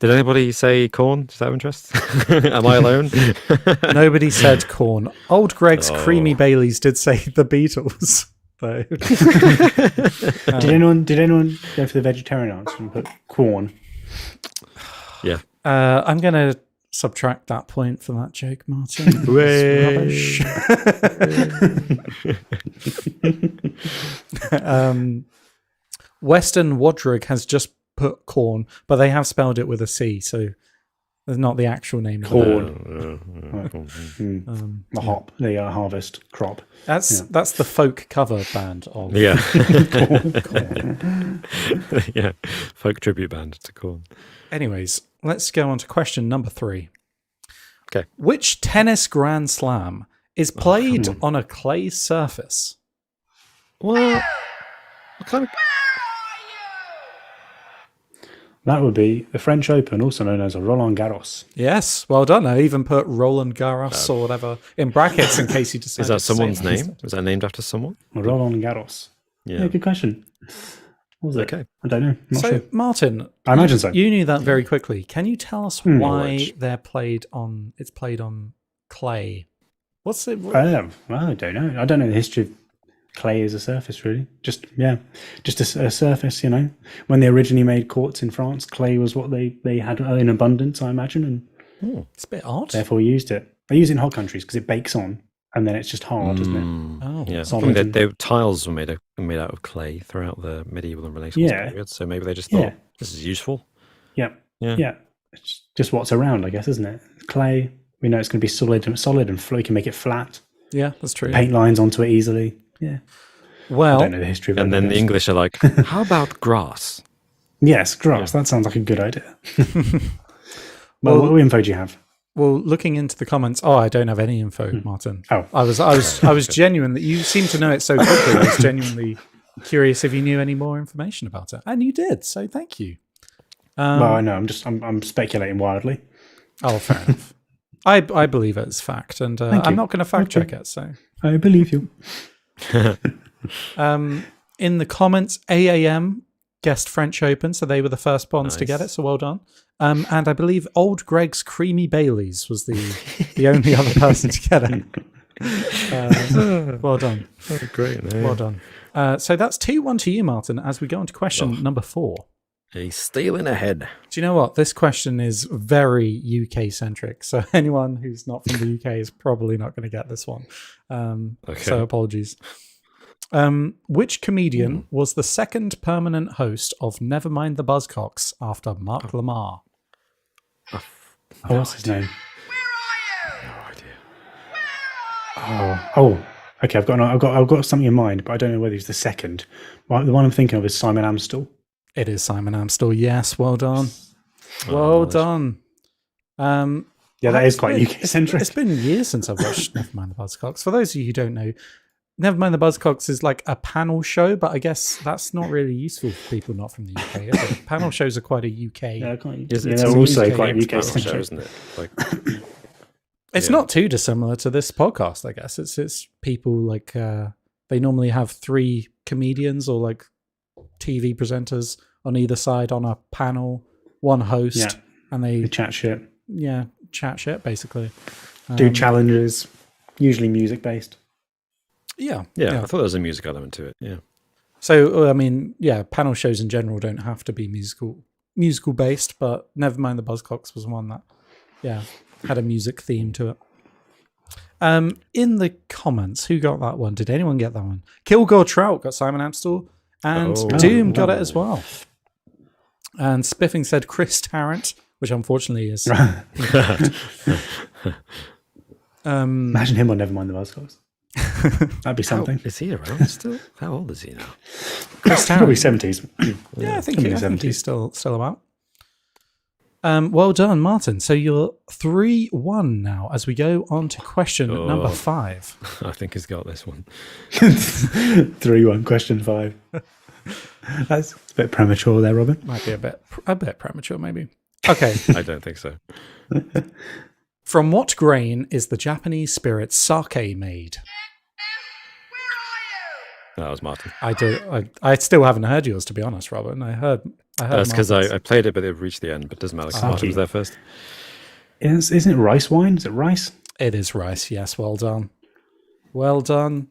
Did anybody say Corn? Does that have interest? Am I alone? Nobody said Corn. Old Greg's Creamy Baileys did say the Beatles. Though. Did anyone go for the vegetarian answer and put corn? Yeah. I'm going to subtract that point for that joke, Martin. Hooray. It's rubbish. Western Wodrig has just put corn, but they have spelled it with a C, so there's not the actual name. of it. Corn. The hop, the harvest crop. That's the folk cover band of. Yeah. Yeah. Folk tribute band to Corn. Anyways, let's go on to question number 3. Okay. Which tennis Grand Slam is played on a clay surface? What kind of... That would be the French Open, also known as a Roland Garros. Yes, well done. I even put Roland Garros or whatever in brackets in case you decided Is that to say someone's it name? instead. Is that named after someone? Roland Garros. Yeah. Yeah, good question. What was it? Okay. I don't know. Not So, sure. Martin, I imagine so. you knew that very quickly. Can you tell us why Knowledge. it's played on clay? What's it? Well, I don't know. I don't know the history of clay as a surface, really. Just a surface, When they originally made courts in France, clay was what they had in abundance, I imagine, and It's a bit odd. therefore used it. They use it in hot countries because it bakes on, and then it's just hard, isn't it? Oh, Yeah, I Solid think that tiles were made out of clay throughout the medieval and Renaissance Yeah. period. So maybe they just thought Yeah. this is useful. Yeah. Yeah. Yeah. It's just what's around, I guess, isn't it? Clay, we know it's going to be solid and you can make it flat, yeah, that's true. paint lines onto it easily. Yeah. I Well, don't know the history of it. And then the English are like, how about grass? Yes, grass. That sounds like a good idea. Well, Well- what info do you have? Well, looking into the comments, I don't have any info, Martin. Oh. I was genuine that you seem to know it so quickly. I was genuinely curious if you knew any more information about it, and you did. So thank you. Well, I know. I'm speculating wildly. Oh, fair enough. I believe it's fact, and Thank I'm you. not going to fact Okay. check it. So, I believe you. in the comments, AAM guessed French Open, so they were the first bonds to get Nice. it. So well done. And I believe Old Greg's Creamy Baileys was the only other person to get it. Well done. Oh, great. No. Well done. So that's 2-1 to you, Martin, as we go on to question number 4. He's stealing ahead. Do you know what? This question is very UK centric. So anyone who's not from the UK is probably not going to get this one. Okay. So apologies. Which comedian was the second permanent host of Nevermind the Buzzcocks after Mark Lamar? What's his name? No idea. Oh. Okay. I've got something in mind, but I don't know whether he's the second. Well, the one I'm thinking of is Simon Amstel. It is Simon Amstel. Yes, well done. Well done. Yeah, that is quite UK centric. It's been years since I've watched Nevermind the Buzzcocks. For those of you who don't know, Nevermind the Buzzcocks is like a panel show, but I guess that's not really useful for people not from the UK. Is it? Panel shows are quite a UK. They're also UK quite UK Show, centric. isn't it? Like, It's not too dissimilar to this podcast, I guess. It's people like they normally have 3 comedians or like TV presenters on either side on a panel, one host, and They they chat shit, chat shit basically. do challenges, usually music based. Yeah. I thought there was a music element to it. Yeah. So I mean, panel shows in general don't have to be musical based, but Nevermind the Buzzcocks was one that had a music theme to it. In the comments, who got that one? Did anyone get that one? Kilgore Trout got Simon Amstel, and Doom got it as well. And Spiffing said Chris Tarrant, which unfortunately is. Imagine him on Nevermind the Buzzcocks. That'd be something. Is he around still? How old is he now? Chris Probably Tarrant. 70s. Yeah, I think Could be he's still about. Well done, Martin. So you're 3-1 now as we go on to question number 5. I think he's got this one. 3-1, question 5. That's a bit premature there, Robin. Might be a bit premature, maybe. Okay. I don't think so. From what grain is the Japanese spirit sake made? That was Martin. I still haven't heard yours, to be honest, Robin. I heard. That's because Martin's. I played it, but it reached the end. But it doesn't matter because Martin was there first. Isn't it rice wine? Is it rice? It is rice. Yes. Well done. Well done.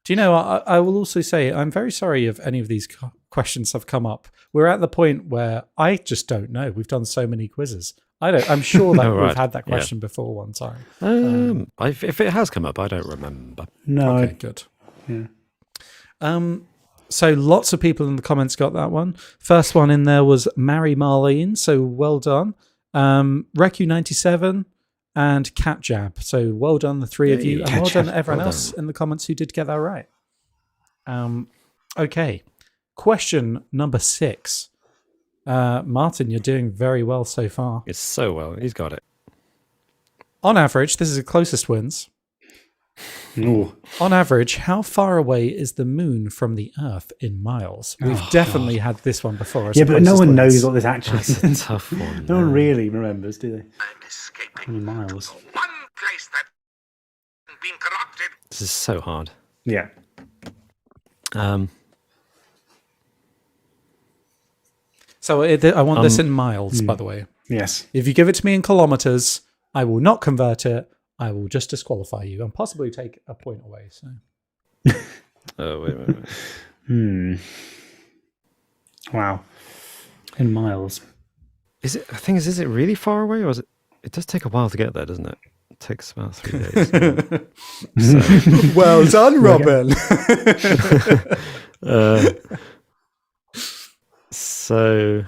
Do you know? I will also say I'm very sorry if any of these questions have come up. We're at the point where I just don't know. We've done so many quizzes. I'm sure that Right. we've had that question before one time. If it has come up, I don't remember. No. Okay, good. Yeah. So lots of people in the comments got that one. First one in there was Mary Marlene, so well done. Recu97 and Cat Jab, so well done the 3 of you, and well done to everyone Well else done. in the comments who did get that right. Okay, question number 6. Martin, you're doing very well so far. It's so well. He's got it. On average, this is the closest wins. Ooh. On average, how far away is the moon from the Earth in miles? We've definitely had this one before. as Yeah, the but no closest one wins. knows what this actually That's a is. tough one. No one really remembers, do they? And escaping How many miles? to the one place that hasn't been corrupted. This is so hard. Yeah. So I want this in miles, by the way. Yes. If you give it to me in kilometers, I will not convert it. I will just disqualify you and possibly take a point away. So Oh, wait. Wow. In miles. Is it? The thing is it really far away, or is it? It does take a while to get there, doesn't it? It takes about 3 days. well done, Robin. So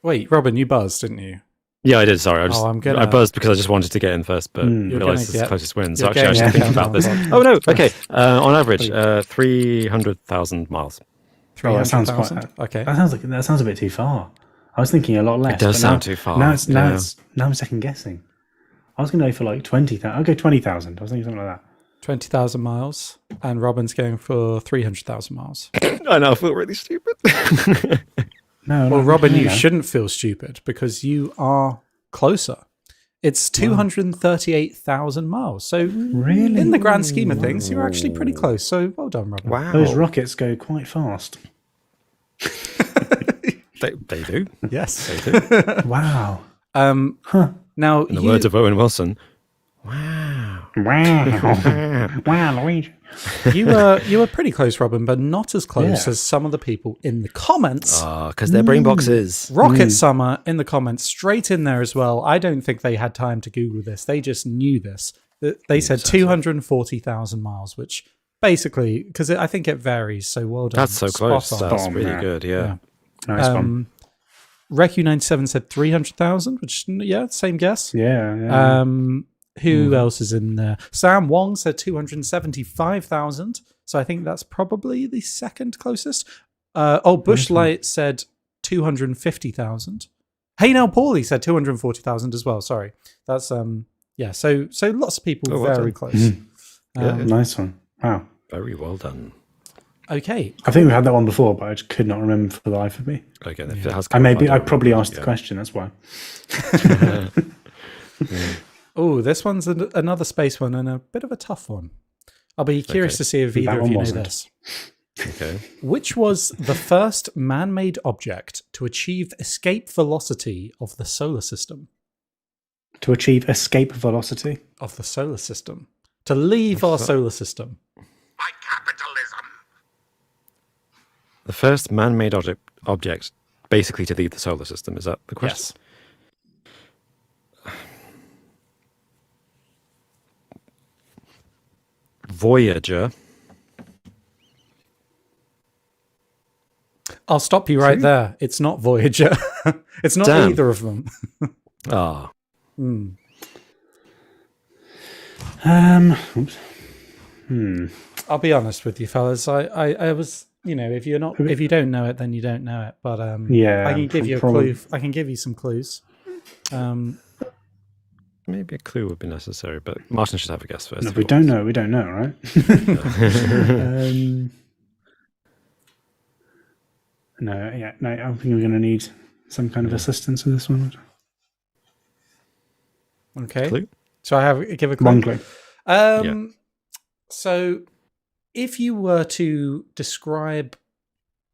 Wait, Robin, you buzzed, didn't you? yeah, I did. Sorry, I buzzed because I just wanted to get in first, but realised it's the closest win. So you're actually, I should getting think about this. countdown. Oh no. Okay. On average, 300,000 miles. Oh, that sounds quite. 300,000? Okay. That sounds a bit too far. I was thinking a lot less. It does but sound too far. Now I'm second guessing. I was going to go for like 20,000. I'll go 20,000. I was thinking something like that. 20,000 miles, and Robin's going for 300,000 miles. I know, I feel really stupid. Well, Robin, you shouldn't feel stupid because you are closer. It's 238,000 miles. So, Really? in the grand scheme of things, you're actually pretty close. So, well done, Robin. Wow. Those rockets go quite fast. They do. Yes. They do. Wow. Now, In the words of Owen Wilson, wow. Wow, Luigi. you were pretty close, Robin, but not as close as some of the people in the comments. Because they're brain boxes. Rocket Summer in the comments, straight in there as well. I don't think they had time to Google this. They just knew this. They said 240,000 miles, which basically, because I think it varies. So well done. That's so close. Spot on. That's really good, yeah. Nice one. Recu97 said 300,000, which, same guess. Yeah. Who else is in there? Sam Wong said 275,000. So I think that's probably the second closest. Bushlight said 250,000. Hey now, Paulie said 240,000 as well. Sorry. That's, So lots of people very close. Nice one. Wow. Very well done. Okay. I think we had that one before, but I just could not remember for the life of me. Okay, if it has I probably asked the question, that's why. Oh, this one's another space one and a bit of a tough one. I'll be curious to see if either of you know this. Okay. Which was the first man-made object to achieve escape velocity of the solar system? To achieve escape velocity? Of the solar system. To leave our solar system. By capitalism. The first man-made object basically to leave the solar system. Is that the question? Yes. Voyager. I'll stop you right there. It's not Voyager. It's not either of them. Oops. I'll be honest with you, fellas. I was, if you don't know it, then you don't know it. But I can give you a clue. I can give you some clues. Maybe a clue would be necessary, but Martin should have a guess first. No, if we don't know, we don't know, right? No, I think we're going to need some kind of assistance with this one. Okay. Clue? So give a clue. One clue. So if you were to describe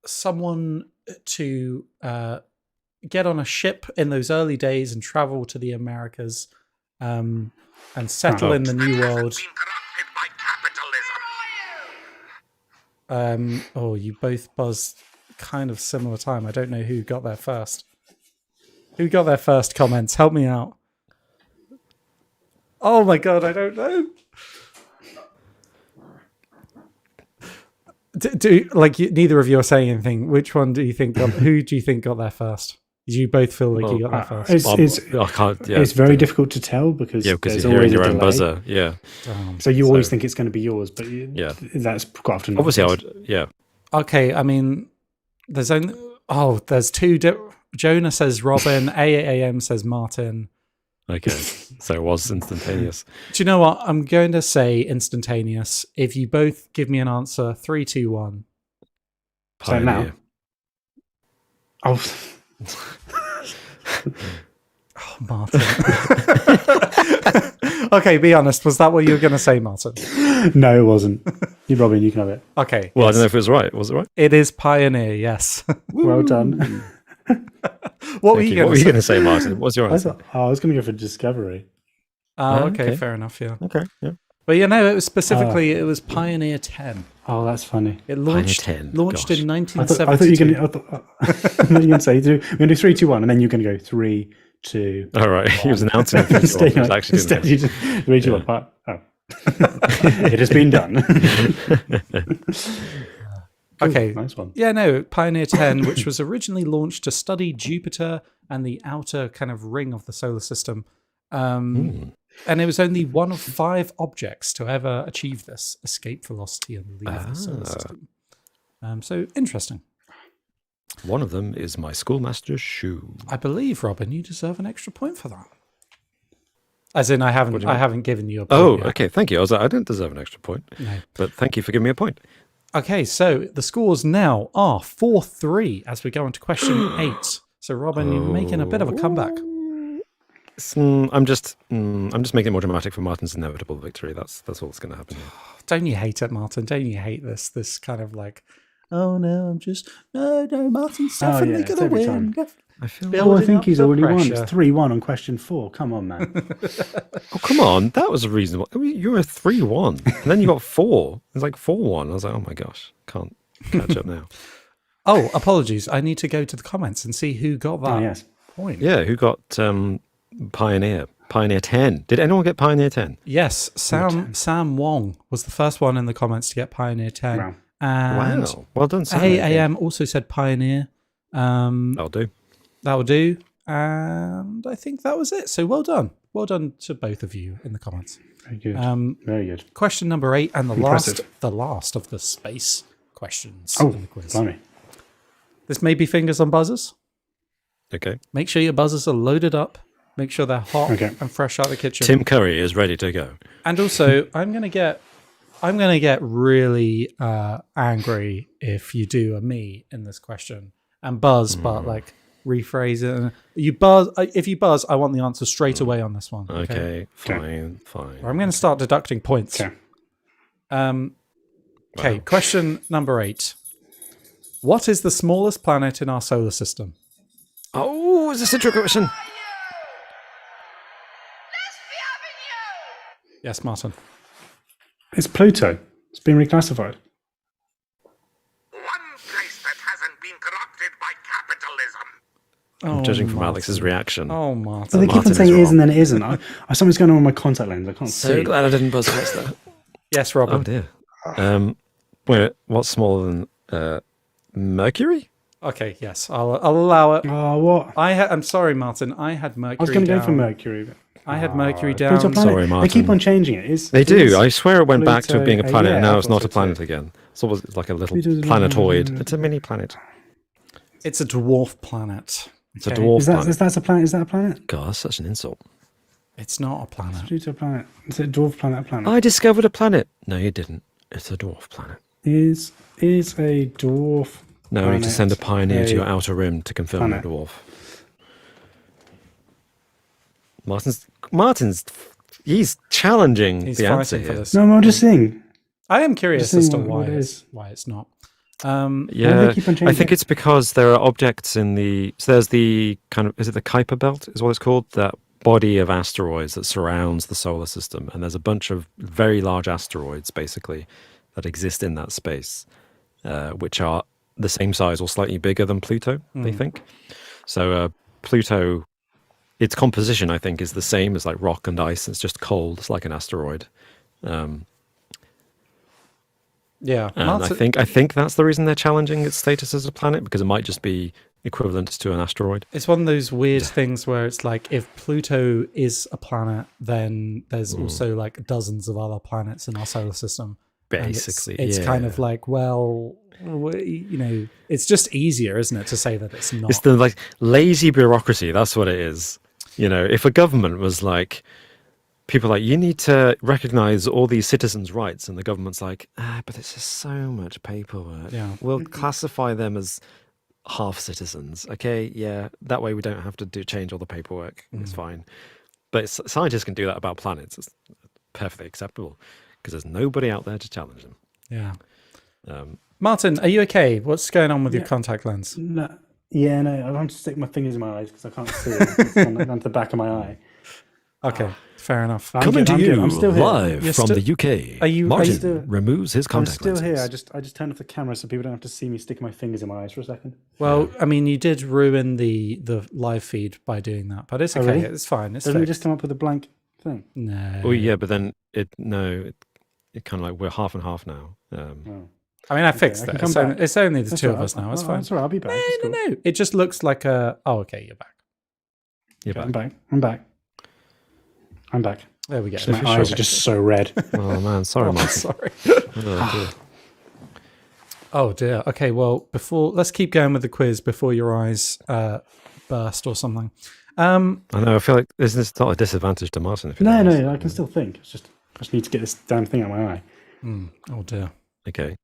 someone to get on a ship in those early days and travel to the Americas and settle in the New World. Been corrupted by capitalism. You both buzzed kind of similar time. I don't know who got there first. Who got their first comments? Help me out. Oh my god, I don't know. Neither of you are saying anything. Which one do you think who do you think got there first? Did you both feel like you got there first? I can't. Yeah, it's very difficult to tell because you're there's hearing always your a own delay. buzzer. Yeah. So you always think it's going to be yours, but that's quite often not Obviously, the I case. would. Yeah. Okay, I mean, there's two. Jonah says Robin. AAM says Martin. Okay. So it was instantaneous. Do you know what? I'm going to say instantaneous. If you both give me an answer, 3, 2, 1. So now. Oh. Oh, Martin. Okay, be honest. Was that what you were going to say, Martin? No, it wasn't. Robin, you can have it. Okay. Well, I don't know if it was right. Was it right? It is Pioneer, yes. Well done. What were you going to say, Martin? What's your answer? I was going to go for Discovery. Okay, fair enough, yeah. Okay, yeah. But it was specifically, it was Pioneer 10. Oh, that's funny. It launched Pioneer 10, launched in I 1972. thought you were going to say, we're going to do 3, 2, 1, and then you're going to go 3, 2. All right. He was announcing it. Instead, you just 3, 2, 1. Oh. It has been done. Okay. Nice one. Yeah, no, Pioneer 10, which was originally launched to study Jupiter and the outer kind of ring of the solar system. And it was only one of 5 objects to ever achieve this escape velocity and leave the solar system. So interesting. One of them is my schoolmaster's shoe. I believe, Robin, you deserve an extra point for that. As in, I haven't given you a point. Oh, yet. okay. Thank you. I was like, I didn't deserve an extra point. No. But thank you for giving me a point. Okay, so the scores now are 4-3 as we go into question 8. So, Robin, you're making a bit of a comeback. I'm just making it more dramatic for Martin's inevitable victory. That's all that's going to happen here. Don't you hate it, Martin? Don't you hate this kind of like, oh no, no, Martin's definitely it's going to every win. time. I feel Oh, I think he's already won. pressure. It's 3-1 on question 4. Come on, man. Oh, come on. That was a reasonable. I mean, you were 3-1. And then you got 4. It's like 4-1. I was like, oh my gosh. Can't catch up now. Oh, apologies. I need to go to the comments and see who got that yes. point. Yeah, who got Pioneer 10? Did anyone get Pioneer 10? Yes, Sam Wong was the first one in the comments to get Pioneer 10. Wow. And Wow. Well done, Sam. AAM also said Pioneer. That'll do. That will do. And I think that was it. So well done. Well done to both of you in the comments. Very good. Very good. Question number 8 and Impressive. the last of the space questions Oh, in the quiz. blimey. This may be fingers on buzzers. Okay. Make sure your buzzers are loaded up. Make sure they're hot and fresh out of the kitchen. Tim Curry is ready to go. And also, I'm gonna get really angry if you do a me in this question and buzz, but like rephrase it. And you buzz. If you buzz, I want the answer straight away on this one. Okay, fine. Or I'm going to start deducting points. Okay. Okay. Question number 8. What is the smallest planet in our solar system? Oh, is this a trick question? Yes, Martin. It's Pluto. It's been reclassified. One place that hasn't been corrupted by capitalism. Oh, Judging from Martin. Alex's reaction. Oh, But Martin. they keep Martin on saying is it is wrong. and then it isn't. Something's going on with my contact lens. I can't see. glad I didn't buzz first there. Yes, Robin. Oh dear. Wait, what's smaller than Mercury? Okay, yes, I'll allow it. Oh, what? I'm sorry, Martin. I had Mercury I was going to down. go for Mercury. But... I had Mercury Pluto down. planet. Sorry, Martin. They keep on changing it. They do. I swear it went back to Pluto, being a planet, and yeah, now I it's thought not so a planet too. again. So it's like a little Pluto's- planetoid. It's a mini planet. It's a dwarf planet. It's a Okay. dwarf Is that planet. a planet? Is that a planet? God, that's such an insult. It's not a planet. Pluto planet. Is it a dwarf planet? A planet? I discovered a planet. No, you didn't. It's a dwarf planet. Is a dwarf? No, we need to send a planet pioneer to a your outer rim to confirm you're a planet? dwarf. Martin's he's challenging He's the answer fighting for here. this. No, I'm just saying. I am curious Just as to seeing why what it is. why it's not. Yeah, they keep on I changing think it. it's because there are objects in the. So there's the kind of. Is it the Kuiper Belt? Is what it's called? That body of asteroids that surrounds the solar system, and there's a bunch of very large asteroids, basically, that exist in that space, which are the same size or slightly bigger than Pluto. They think. So Pluto, its composition, I think, is the same as like rock and ice. It's just cold. It's like an asteroid. Yeah, And Martin, I think that's the reason they're challenging its status as a planet, because it might just be equivalent to an asteroid. it's one of those weird things where it's like if Pluto is a planet, then there's also like dozens of other planets in our solar system. And Basically, it's yeah. kind of like, well, you know, it's just easier, isn't it, to say that it's not. It's the like lazy bureaucracy. That's what it is. You know, if a government was like, people are like, you need to recognize all these citizens' rights, and the government's like, but it's just so much paperwork. Yeah. We'll classify them as half citizens. Okay, yeah, that way we don't have to change all the paperwork. It's fine. But scientists can do that about planets. It's perfectly acceptable because there's nobody out there to challenge them. Yeah. Martin, are you okay? What's going on with your Yeah. contact lens? No. Yeah, no. I want to stick my fingers in my eyes because I can't see it. It's on the back of my eye. Okay, fair enough. I'm Coming good, to I'm you good, I'm still here. live You're from still- the UK. Are you- Martin still- removes his I'm contact still here. lenses. I just turned off the camera so people don't have to see me sticking my fingers in my eyes for a second. Well, I mean, you did ruin the live feed by doing that, but it's Oh, okay. really? It's fine. It's Doesn't it fixed. just come up with a blank thing? No. Oh yeah, but then it kind of like we're half and half now. Oh. I mean, I fixed I can it. come It's only, back. it's only the That's two all of right. us now. It's Oh, fine. That's all right. I'll be back. That's cool. No. It just looks like a. Oh, okay. You're back. You're I'm back. back. I'm back. I'm back. There we go. My eyes are just so red. Oh man, sorry, Oh, Martin. sorry. Oh, dear. Oh dear. Okay, well, let's keep going with the quiz before your eyes burst or something. I know. I feel like this is not a disadvantage to Martin. If No, I can still think. I just need to get this damn thing out of my eye. Oh dear. Okay.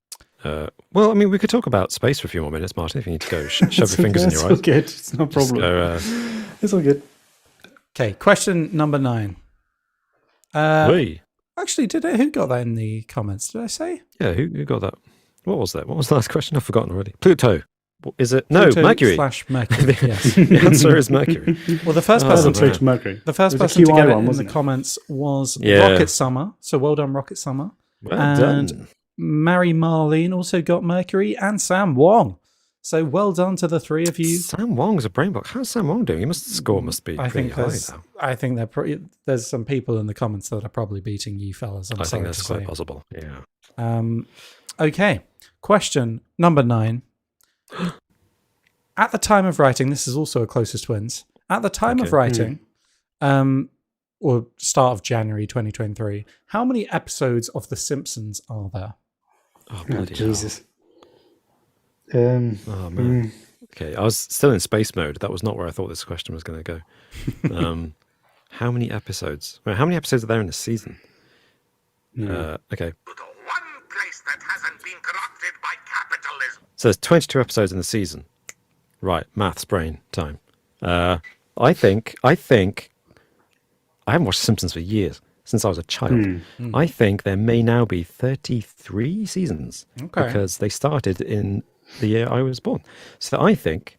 Well, I mean, we could talk about space for a few more minutes, Martin. If you need to go shove your fingers in your It's eyes. all good. It's no problem. Go, It's all good. Okay, question number 9. wait. Actually, who got that in the comments? Did I say? Yeah, who got that? What was that? What was the last question? I've forgotten already. Pluto. Is it? No, Pluto Mercury. / Mercury. Yes. The answer is Mercury. Well, the first Oh, person man. Pluto Mercury. The first It was a person to QI get it one, in the wasn't it? comments was Yeah. Rocket Summer. So well done, Rocket Summer. Well And done. Mary Marlene also got Mercury, and Sam Wong. So well done to the three of you. Sam Wong's a brain box. How's Sam Wong doing? Score must be I pretty think high now. there's some people in the comments that are probably beating you fellas. I think that's to quite say. possible. Yeah. Okay. Question number 9. At the time of writing, this is also a closest twins. At the time of Okay. writing, or start of January 2023, how many episodes of The Simpsons are there? Oh, Oh, bloody hell. Jesus. Oh, man. Okay, I was still in space mode. That was not where I thought this question was going to go. How many episodes? Well, how many episodes are there in a season? Okay. To the one place that hasn't been corrupted by capitalism. So there's 22 episodes in the season. Right, maths brain time. I think I haven't watched Simpsons for years, since I was a child. I think there may now be 33 seasons Okay. because they started in the year I was born. So I think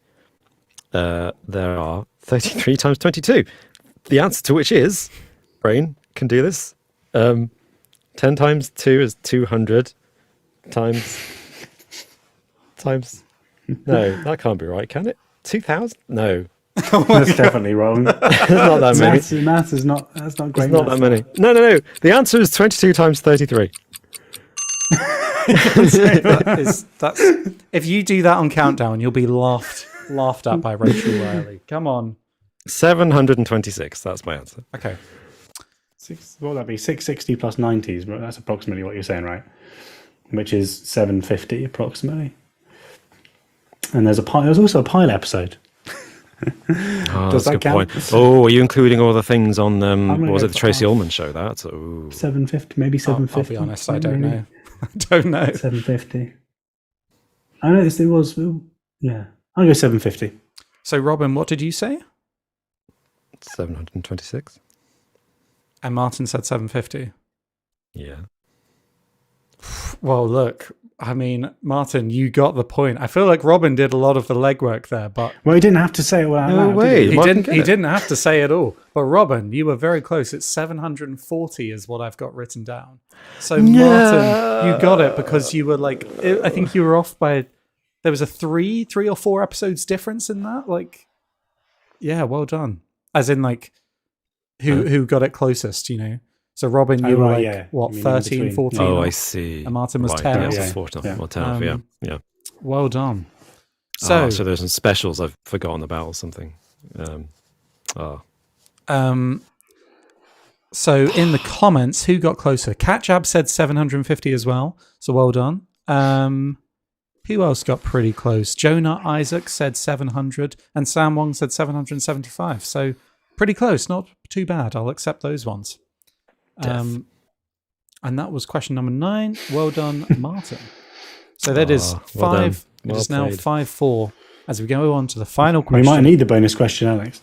there are 33 times 22. The answer to which is, brain can do this. 10 times 2 is 200 times. No, that can't be right, can it? 2,000? No, That's definitely wrong. there's not that many. Maths is not. That's not great. It's not that many. No. The answer is 22 times 33. That's if you do that on Countdown, you'll be laughed at by Rachel Riley. Come on. 726. That's my answer. Okay. What would that be? 660 plus 90s. But that's approximately what you're saying, right? Which is 750 approximately. And there's also a pilot episode. Oh, Does that's a that good count? point. Oh, are you including all the things on what was go it, the for Tracy half. Ullman show? That's 750, maybe I'll 750. be honest, I don't maybe. know. I don't know. 750. I noticed it was. Yeah, I'll go 750. So, Robin, what did you say? 726. And Martin said 750. Yeah. Well, look, I mean, Martin, you got the point. I feel like Robin did a lot of the legwork there, but Well, he didn't have to say it all out No loud. way. Did he Martin didn't. get He it. didn't have to say it all. But Robin, you were very close. It's 740 is what I've got written down. So Martin, you got it because you were like, I think you were off by. There was a three or four episodes difference in that. Like, yeah, well done. As in, like, who got it closest? You know. So Robin, you Oh, were right, like yeah. what, You mean in 13, between. 14? Oh, off? I see. And Martin was Right, 10 yeah, off. I was Yeah. 14 off. Yeah. Well, 10 off, yeah. Well done. So So, there's some specials I've forgotten about or something. So in the comments, who got closer? Catjab said 750 as well. So well done. Who else got pretty close? Jonah Isaac said 700 and Sam Wong said 775. So pretty close. Not too bad. I'll accept those ones. And that was question number 9. Well done, Martin. So that is well done. 5. It Well is now played. 5-4 as we go on to the final We question. might need the bonus question, Alex.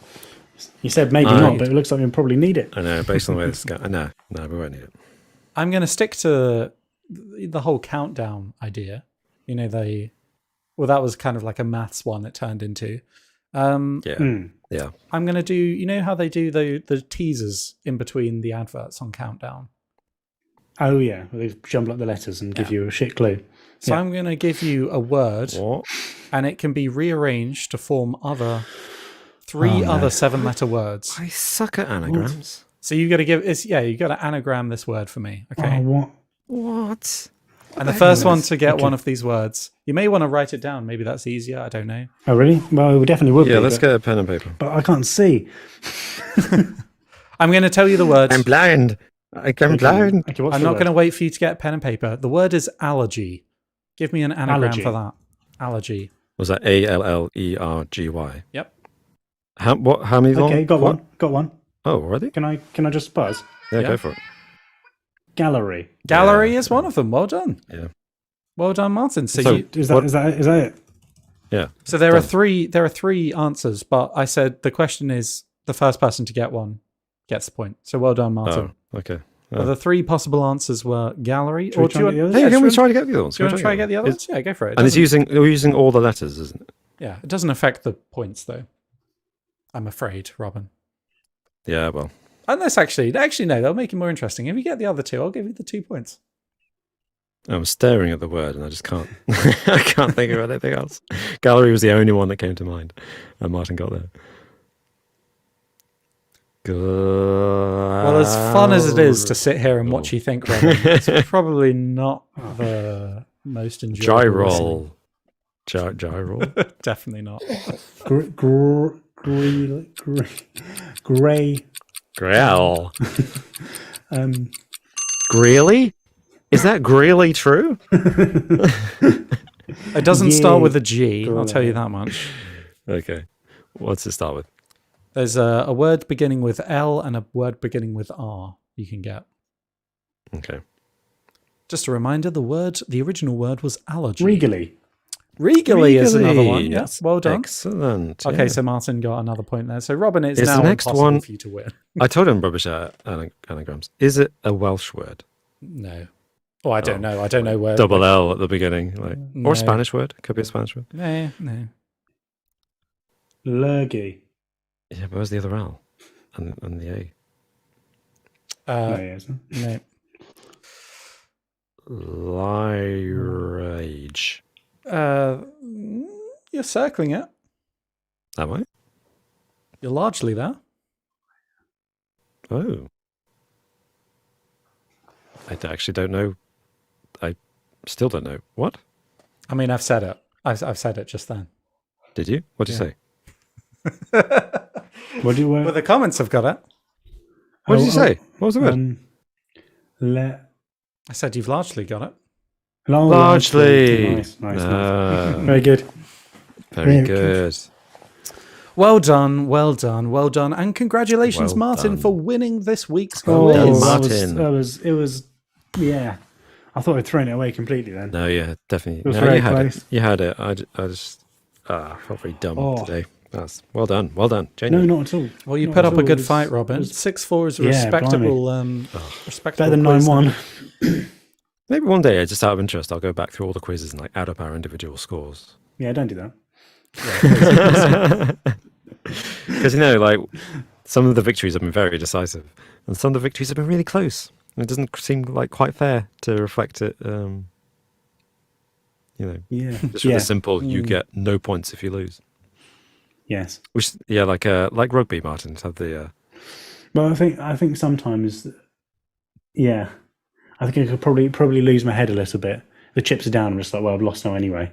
You said maybe I- not, but it looks like we probably need it. I know, based on the way this is going. No, we won't need it. I'm going to stick to the whole countdown idea. You know, that was kind of like a maths one it turned into. Yeah. I'm going to do, you know how they do the teasers in between the adverts on Countdown? Oh, yeah. Well, they jumble up the letters and give you a shit clue. So Yeah. I'm going to give you a word What? and it can be rearranged to form three Oh, no. other 7-letter words. I suck at anagrams. So you got to you got to anagram this word for me. Okay. Oh, what? What? And the first one to get one of these words, you may want to write it down. Maybe that's easier. I don't know. Oh, really? Well, we definitely would Yeah, be. let's but, get a pen and paper. but I can't see. I'm going to tell you the word. I'm blind. I'm blind. Okay, what's I'm the not word? going to wait for you to get pen and paper. The word is allergy. Give me an anagram Allergy. for that. Allergy. Was that Allergy? Yep. How many long? Okay, got what? one. Got one. Oh, already? Can I just buzz? Yeah, Yeah. go for it. Gallery. Gallery Yeah. is one of them. Well done. Yeah. Well done, Martin. So, So- Is that it? Yeah. so there are done. three answers, but I said the question is the first person to get one gets the point. So well done, Martin. Oh, okay. Well, the three possible answers were gallery. Should we Or do try you and get want, the Hey, others? can we try to get the other ones? do you want to try and get the other It's- ones? Yeah, go for it. And it's Doesn't- we're using all the letters, isn't it? Yeah, it doesn't affect the points though. I'm afraid, Robin. Yeah, well. Unless actually no, they'll make it more interesting. If you get the other two, I'll give you the 2 points. I'm staring at the word and I just can't I can't think of anything else. Gallery was the only one that came to mind. And Martin got there. Well, as fun as it is to sit here and watch you think, Robin, it's probably not the most enjoyable. Gyrol. Gyrol? Definitely not. Grey. Grail. Um, Greeley? Is that Greeley true? It doesn't start with a G, I'll tell you that much. Okay. What's it start with? There's a word beginning with L and a word beginning with R you can get. Okay. Just a reminder, the original word was allergy. regally. Regally is another one. Regally. Yes, well done. Excellent. Okay, yeah. so Martin got another point there. So Robin, it's Is now the next impossible one- for you to win. I told him rubbish anagrams. Is it a Welsh word? No. Oh, I don't know. I don't know where. Double L at the beginning, like, No. or a Spanish word? Could be a Spanish word. No. Lurgy. Yeah, but where's the other L and the A? Oh, yeah, isn't it? No. Lyrage. You're circling it. Am I? You're largely there. Oh. Actually don't know. I still don't know. What? I mean, I've said it. I've said it just then. Did you? What did you say? What do you Well, the comments have got it. What did you say? What was the word? Le- I said you've largely got it. Largely. Nice. Ah, Very good. very Yeah, good. Well done, and congratulations, Well Martin, done. for winning this week's Oh, quiz. done, that Martin. was, yeah. I thought I'd thrown it away completely then. No, yeah, definitely. It was No, very you had close. it. You had it. I just felt very dumb Oh. today. That's well done. Well done. No, Genuine. not at all. Well, you Not put at up a all. good It was- fight, Robin. it was 6-4 is a Yeah, respectable, respectable better than quiz. 9-1. Maybe one day, just out of interest, I'll go back through all the quizzes and like add up our individual scores. Yeah, don't do that. Because like some of the victories have been very decisive, and some of the victories have been really close. And it doesn't seem like quite fair to reflect it. Yeah. Just with a simple, you get no points if you lose. Yes. Which, like rugby, Martin have the. Well, I think sometimes, yeah, I think I could probably lose my head a little bit. The chips are down. I'm just like, well, I've lost now anyway.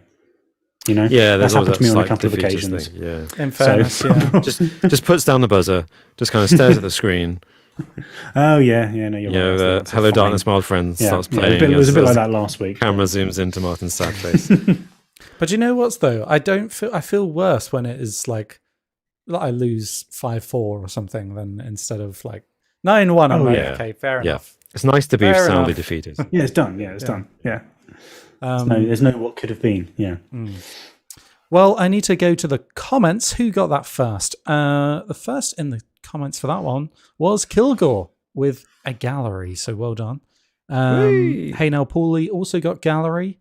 You know, Yeah, there's that's always happened to that me on a slight couple of defeatist occasions. thing. Yeah, In fairness, yeah. just puts down the buzzer, just kind of stares at the screen. Oh yeah, no, you're You know, right. That's Hello fine. Darkness, my old friend Yeah, starts yeah, playing. it was a bit as like that last week. Camera zooms into Martin's sad face. But you know what's though? I feel worse when it is like I lose 5-4 or something than instead of like 9-1. I'm Oh, like, yeah. okay, fair Yeah. enough. It's nice to be Fair soundly enough. defeated. Yeah, it's done. Yeah, it's done. Yeah, Um, there's no what could have been. Yeah. Well, I need to go to the comments. Who got that first? The first in the comments for that one was Kilgore with a gallery. So well done. Whee! Hey Now Paulie also got gallery.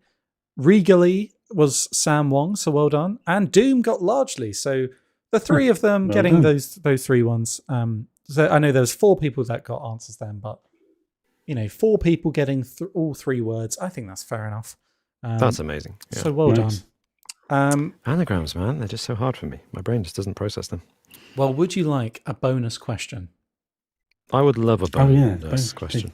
Regally was Sam Wong. So well done. And Doom got largely. So the three of them Well getting done. those three ones. So I know there's 4 people that got answers then, but 4 people getting all 3 words. I think that's fair enough. That's amazing. Yeah. So well Nice. done. Anagrams, man, they're just so hard for me. My brain just doesn't process them. Well, would you like a bonus question? I would love a Oh, yeah. bonus question.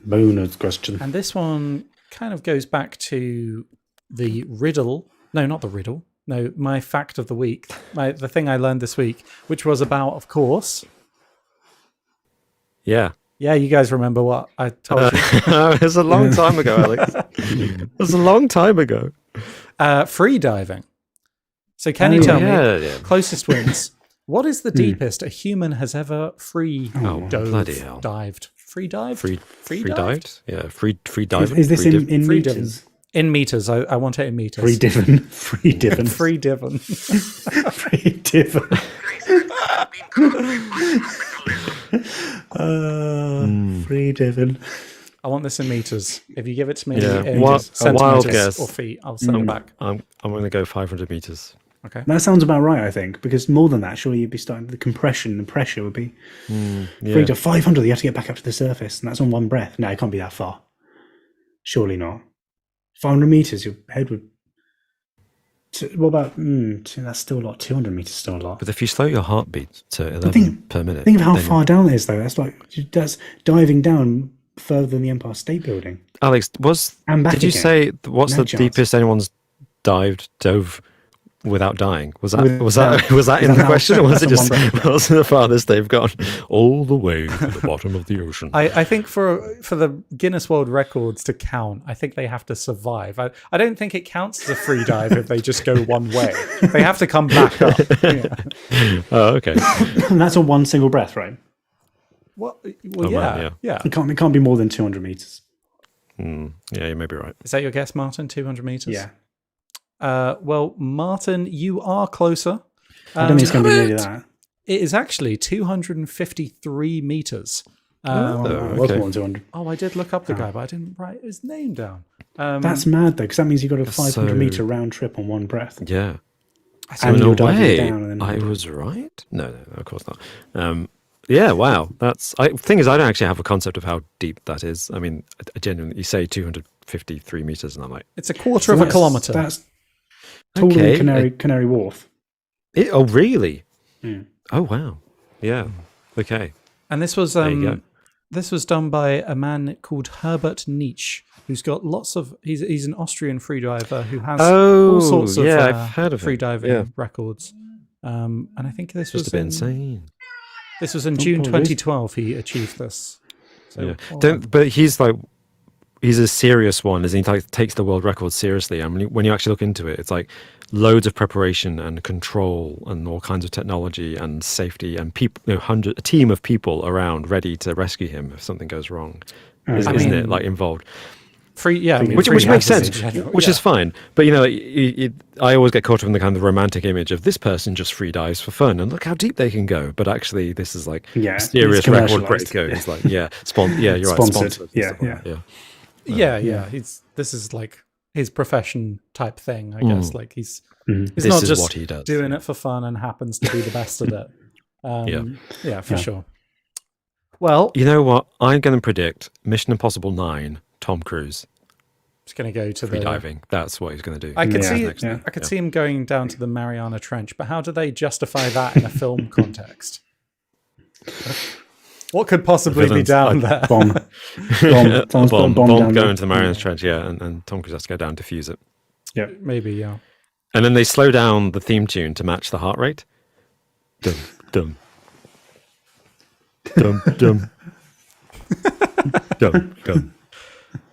Bonus question. And this one kind of goes back to the riddle. No, not the riddle. No, my fact of the week. The thing I learned this week, which was about, of course. Yeah. Yeah, you guys remember what I told you? It was a long time ago, Alex. It was a long time ago. Free diving. So can you tell me, Yeah. closest wins, what is the deepest a human has ever free bloody hell. dived? Free dived? Free dived? Yeah, free diving. Is this Free in free meters? In meters. I want it in meters. Free divin. Free divin. Free divin. Free divin. Places that have been corrupted by capitalism. Free divin. I want this in meters. If you give it to me Yeah, in a centimeters wild guess. or feet, I'll send it back. I'm going to go 500 meters. Okay. That sounds about right, I think, because more than that, surely you'd be starting the compression and pressure would be Yeah. 3 to 500. You have to get back up to the surface, and that's on one breath. No, it can't be that far. Surely not. 500 meters, your head would. What about? That's still a lot. 200 meters is still a lot. But if you slow your heartbeat to 11 per minute, Think of how then- far down it is, though. That's diving down further than the Empire State Building. Alex, And back did you again. say what's No the chance. deepest anyone's dove without dying? Was that Without- was that in the without- question, or was it that's just on one was it the farthest they've gone all the way to the bottom of the ocean? I think for the Guinness World Records to count, I think they have to survive. I don't think it counts as a free dive if they just go one way. They have to come back up. Oh, okay. And that's on one single breath, right? Well, Oh, yeah, man, yeah. It can't be more than 200 meters. Yeah, you may be right. Is that your guess, Martin? 200 meters? Yeah. Well, Martin, you are closer. I don't think it's going to be nearly that. It is actually 253 meters. It was okay. more than 200. Oh, I did look up the guy, but I didn't write his name down. That's mad, though, because that means you've got a 500 so- meter round trip on one breath. Yeah. So And in a you're diving way, down and then- I was right. No, of course not. Yeah, wow. Thing is, I don't actually have a concept of how deep that is. I mean, I genuinely, you say 253 meters, and I'm like, It's a quarter of a kilometer. That's taller Okay, than Canary Wharf. oh, really? Yeah. Oh, wow. Yeah. Okay. And this was you go. this was done by a man called Herbert Nietzsche, who's got lots of. He's an Austrian freediver who has all sorts of yeah, I've heard of him. freediving Yeah. records. And I think this Just was a bit insane. This was in June probably is. 2012. He achieved this. So, Yeah. But he's a serious one, as he takes the world record seriously. I mean, when you actually look into it, it's like loads of preparation and control and all kinds of technology and safety and people, a team of people around ready to rescue him if something goes wrong. Isn't it like involved? free, yeah, I mean, Which free makes diving sense, in general, which yeah. is fine. But I always get caught up in the kind of romantic image of this person just free dives for fun and look how deep they can go. But actually, this is like mysterious it's record commercialised. breaker. It's like you're right. Sponsored. Sponsored. Yeah. Yeah. This is like his profession type thing, I guess. Like he's This not is just what he does. doing it for fun and happens to be the best at it. Yeah, for sure. Well, You know what? I'm going to predict Mission Impossible 9, Tom Cruise, just going to go to free the. diving. That's what he's going to do. I could Yeah, see. yeah. I could see him going down to the Mariana Trench, but how do they justify that in a film context? What could possibly be Villains, down like there? Bomb. A Someone's put a bomb bomb down going there. into the Marianas Trench, yeah, and Tom Cruise has to go down, defuse it. Yeah. Maybe, yeah. And then they slow down the theme tune to match the heart rate. Dum, dum. Dum, dum. Dum, dum,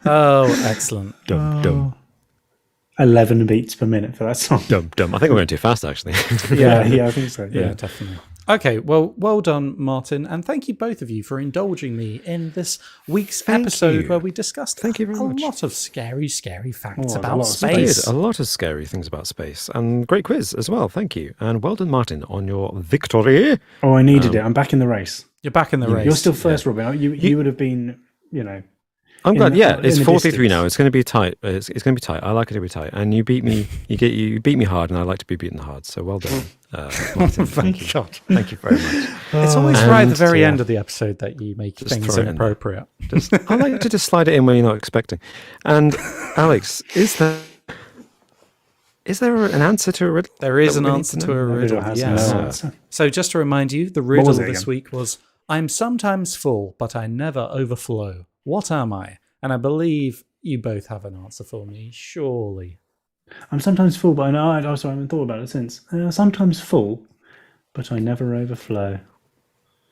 Oh, excellent. dum, dum, 11 beats per minute for that song. dum, dum. I think we're going too fast, actually. Yeah, I think so. Yeah, definitely. Okay, well done, Martin, and thank you both of you for indulging me in this week's episode you. where we discussed Thank you very a much. lot of scary facts a about lot of We did space. a lot of scary things about space, and great quiz as well. Thank you, and well done, Martin, on your victory. Oh, I needed it. I'm back in the race. You're back in the race. You're still first, Robin. You would have been, I'm In glad. the- Yeah, in it's the 4-3 distance. now. It's going to be tight. It's going to be tight. I like it to be tight. And you beat me. You beat me hard, and I like to be beaten hard. So well done, Martin. Thank you. God. Thank you very much. It's always right at the And, very yeah. end of the episode that you make Just things throw it in there. inappropriate. I like to just slide it in when you're not expecting. And Alex, is there an answer to a riddle? There is that an we need answer to to know? a riddle. has Yes. no answer. So just to remind you, the was riddle it this again? week was, I'm sometimes full, but I never overflow. What am I? And I believe you both have an answer for me, surely. I'm sometimes full, but I haven't thought about it since. Sometimes full, but I never overflow.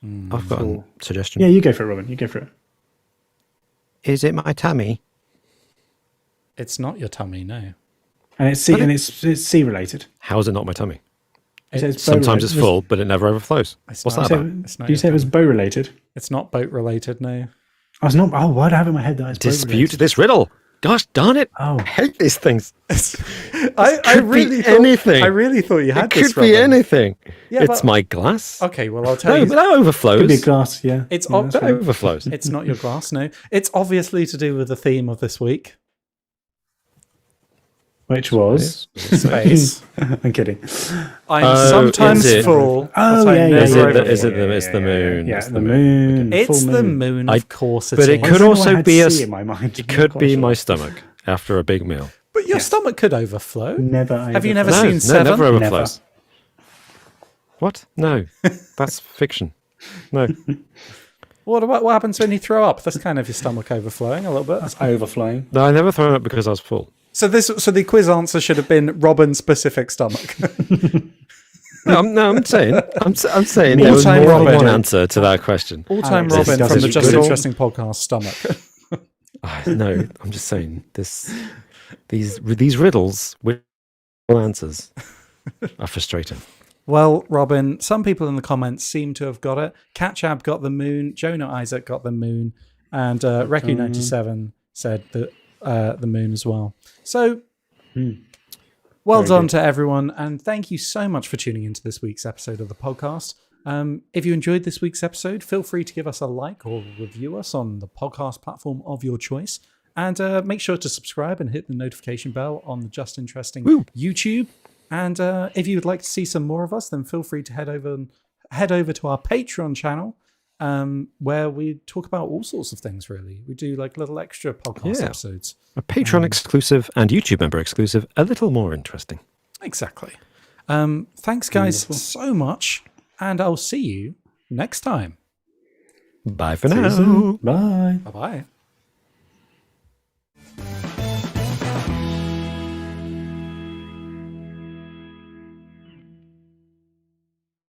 I've got a suggestion. Yeah, you go for it, Robin. You go for it. Is it my tummy? It's not your tummy, no. And it's it's C related. How is it not my tummy? You said it's Sometimes it's bow-related. full, but it never overflows. It's What's not- that So, about? It's not do you your say it was bow related? It's not boat related, no. I was not. Oh, why do I have in my head that it's bow Dispute related? this riddle. Gosh darn it. Oh. I hate these things. I could really be thought, anything. I really thought you had It this, could be Robin. anything. Yeah, It's but- my glass. Okay, well, I'll tell No, you. but that overflows. Could be a glass. Yeah, It's yeah, ob- that's That right. overflows. It's not your glass, no. It's obviously to do with the theme of this week. Which was. Space. I'm kidding. I'm Oh, sometimes is it? full. Oh, but yeah, I'm yeah, Is never it the- over is full. it the- it's the moon, Yeah, it's the the moon. It's full the moon, I- of course. but it is. could I also had be a C s- in my mind. It I'm could not quite be sure. my stomach after a big meal. But your stomach could overflow. Never. Have you never overflows. seen Seven? never overflows. What? No, that's fiction. No. What happens when you throw up? That's kind of your stomach overflowing a little bit. That's overflowing. No, I never thrown up because I was full. So the quiz answer should have been Robin's specific stomach. No, I'm saying there was All-time more than Robin. one answer to that question. All-time Alex, Robin this from is the Just good. Interesting podcast stomach. No, I'm just saying these riddles with answers are frustrating. Well, Robin, some people in the comments seem to have got it. Catchab got the moon. Jonah Isaac got the moon. And Reku97 said that the moon as well. So, well Very done good. to everyone. And thank you so much for tuning into this week's episode of the podcast. If you enjoyed this week's episode, feel free to give us a like or review us on the podcast platform of your choice. And make sure to subscribe and hit the notification bell on the Just Interesting YouTube. And if you would like to see some more of us, then feel free to head over to our Patreon channel, where we talk about all sorts of things, really. We do like little extra podcast episodes. A Patreon exclusive and YouTube member exclusive, a little more interesting. Exactly. Thanks, guys, so much. And I'll see you next time. Bye for See you now. soon. Bye. Bye-bye.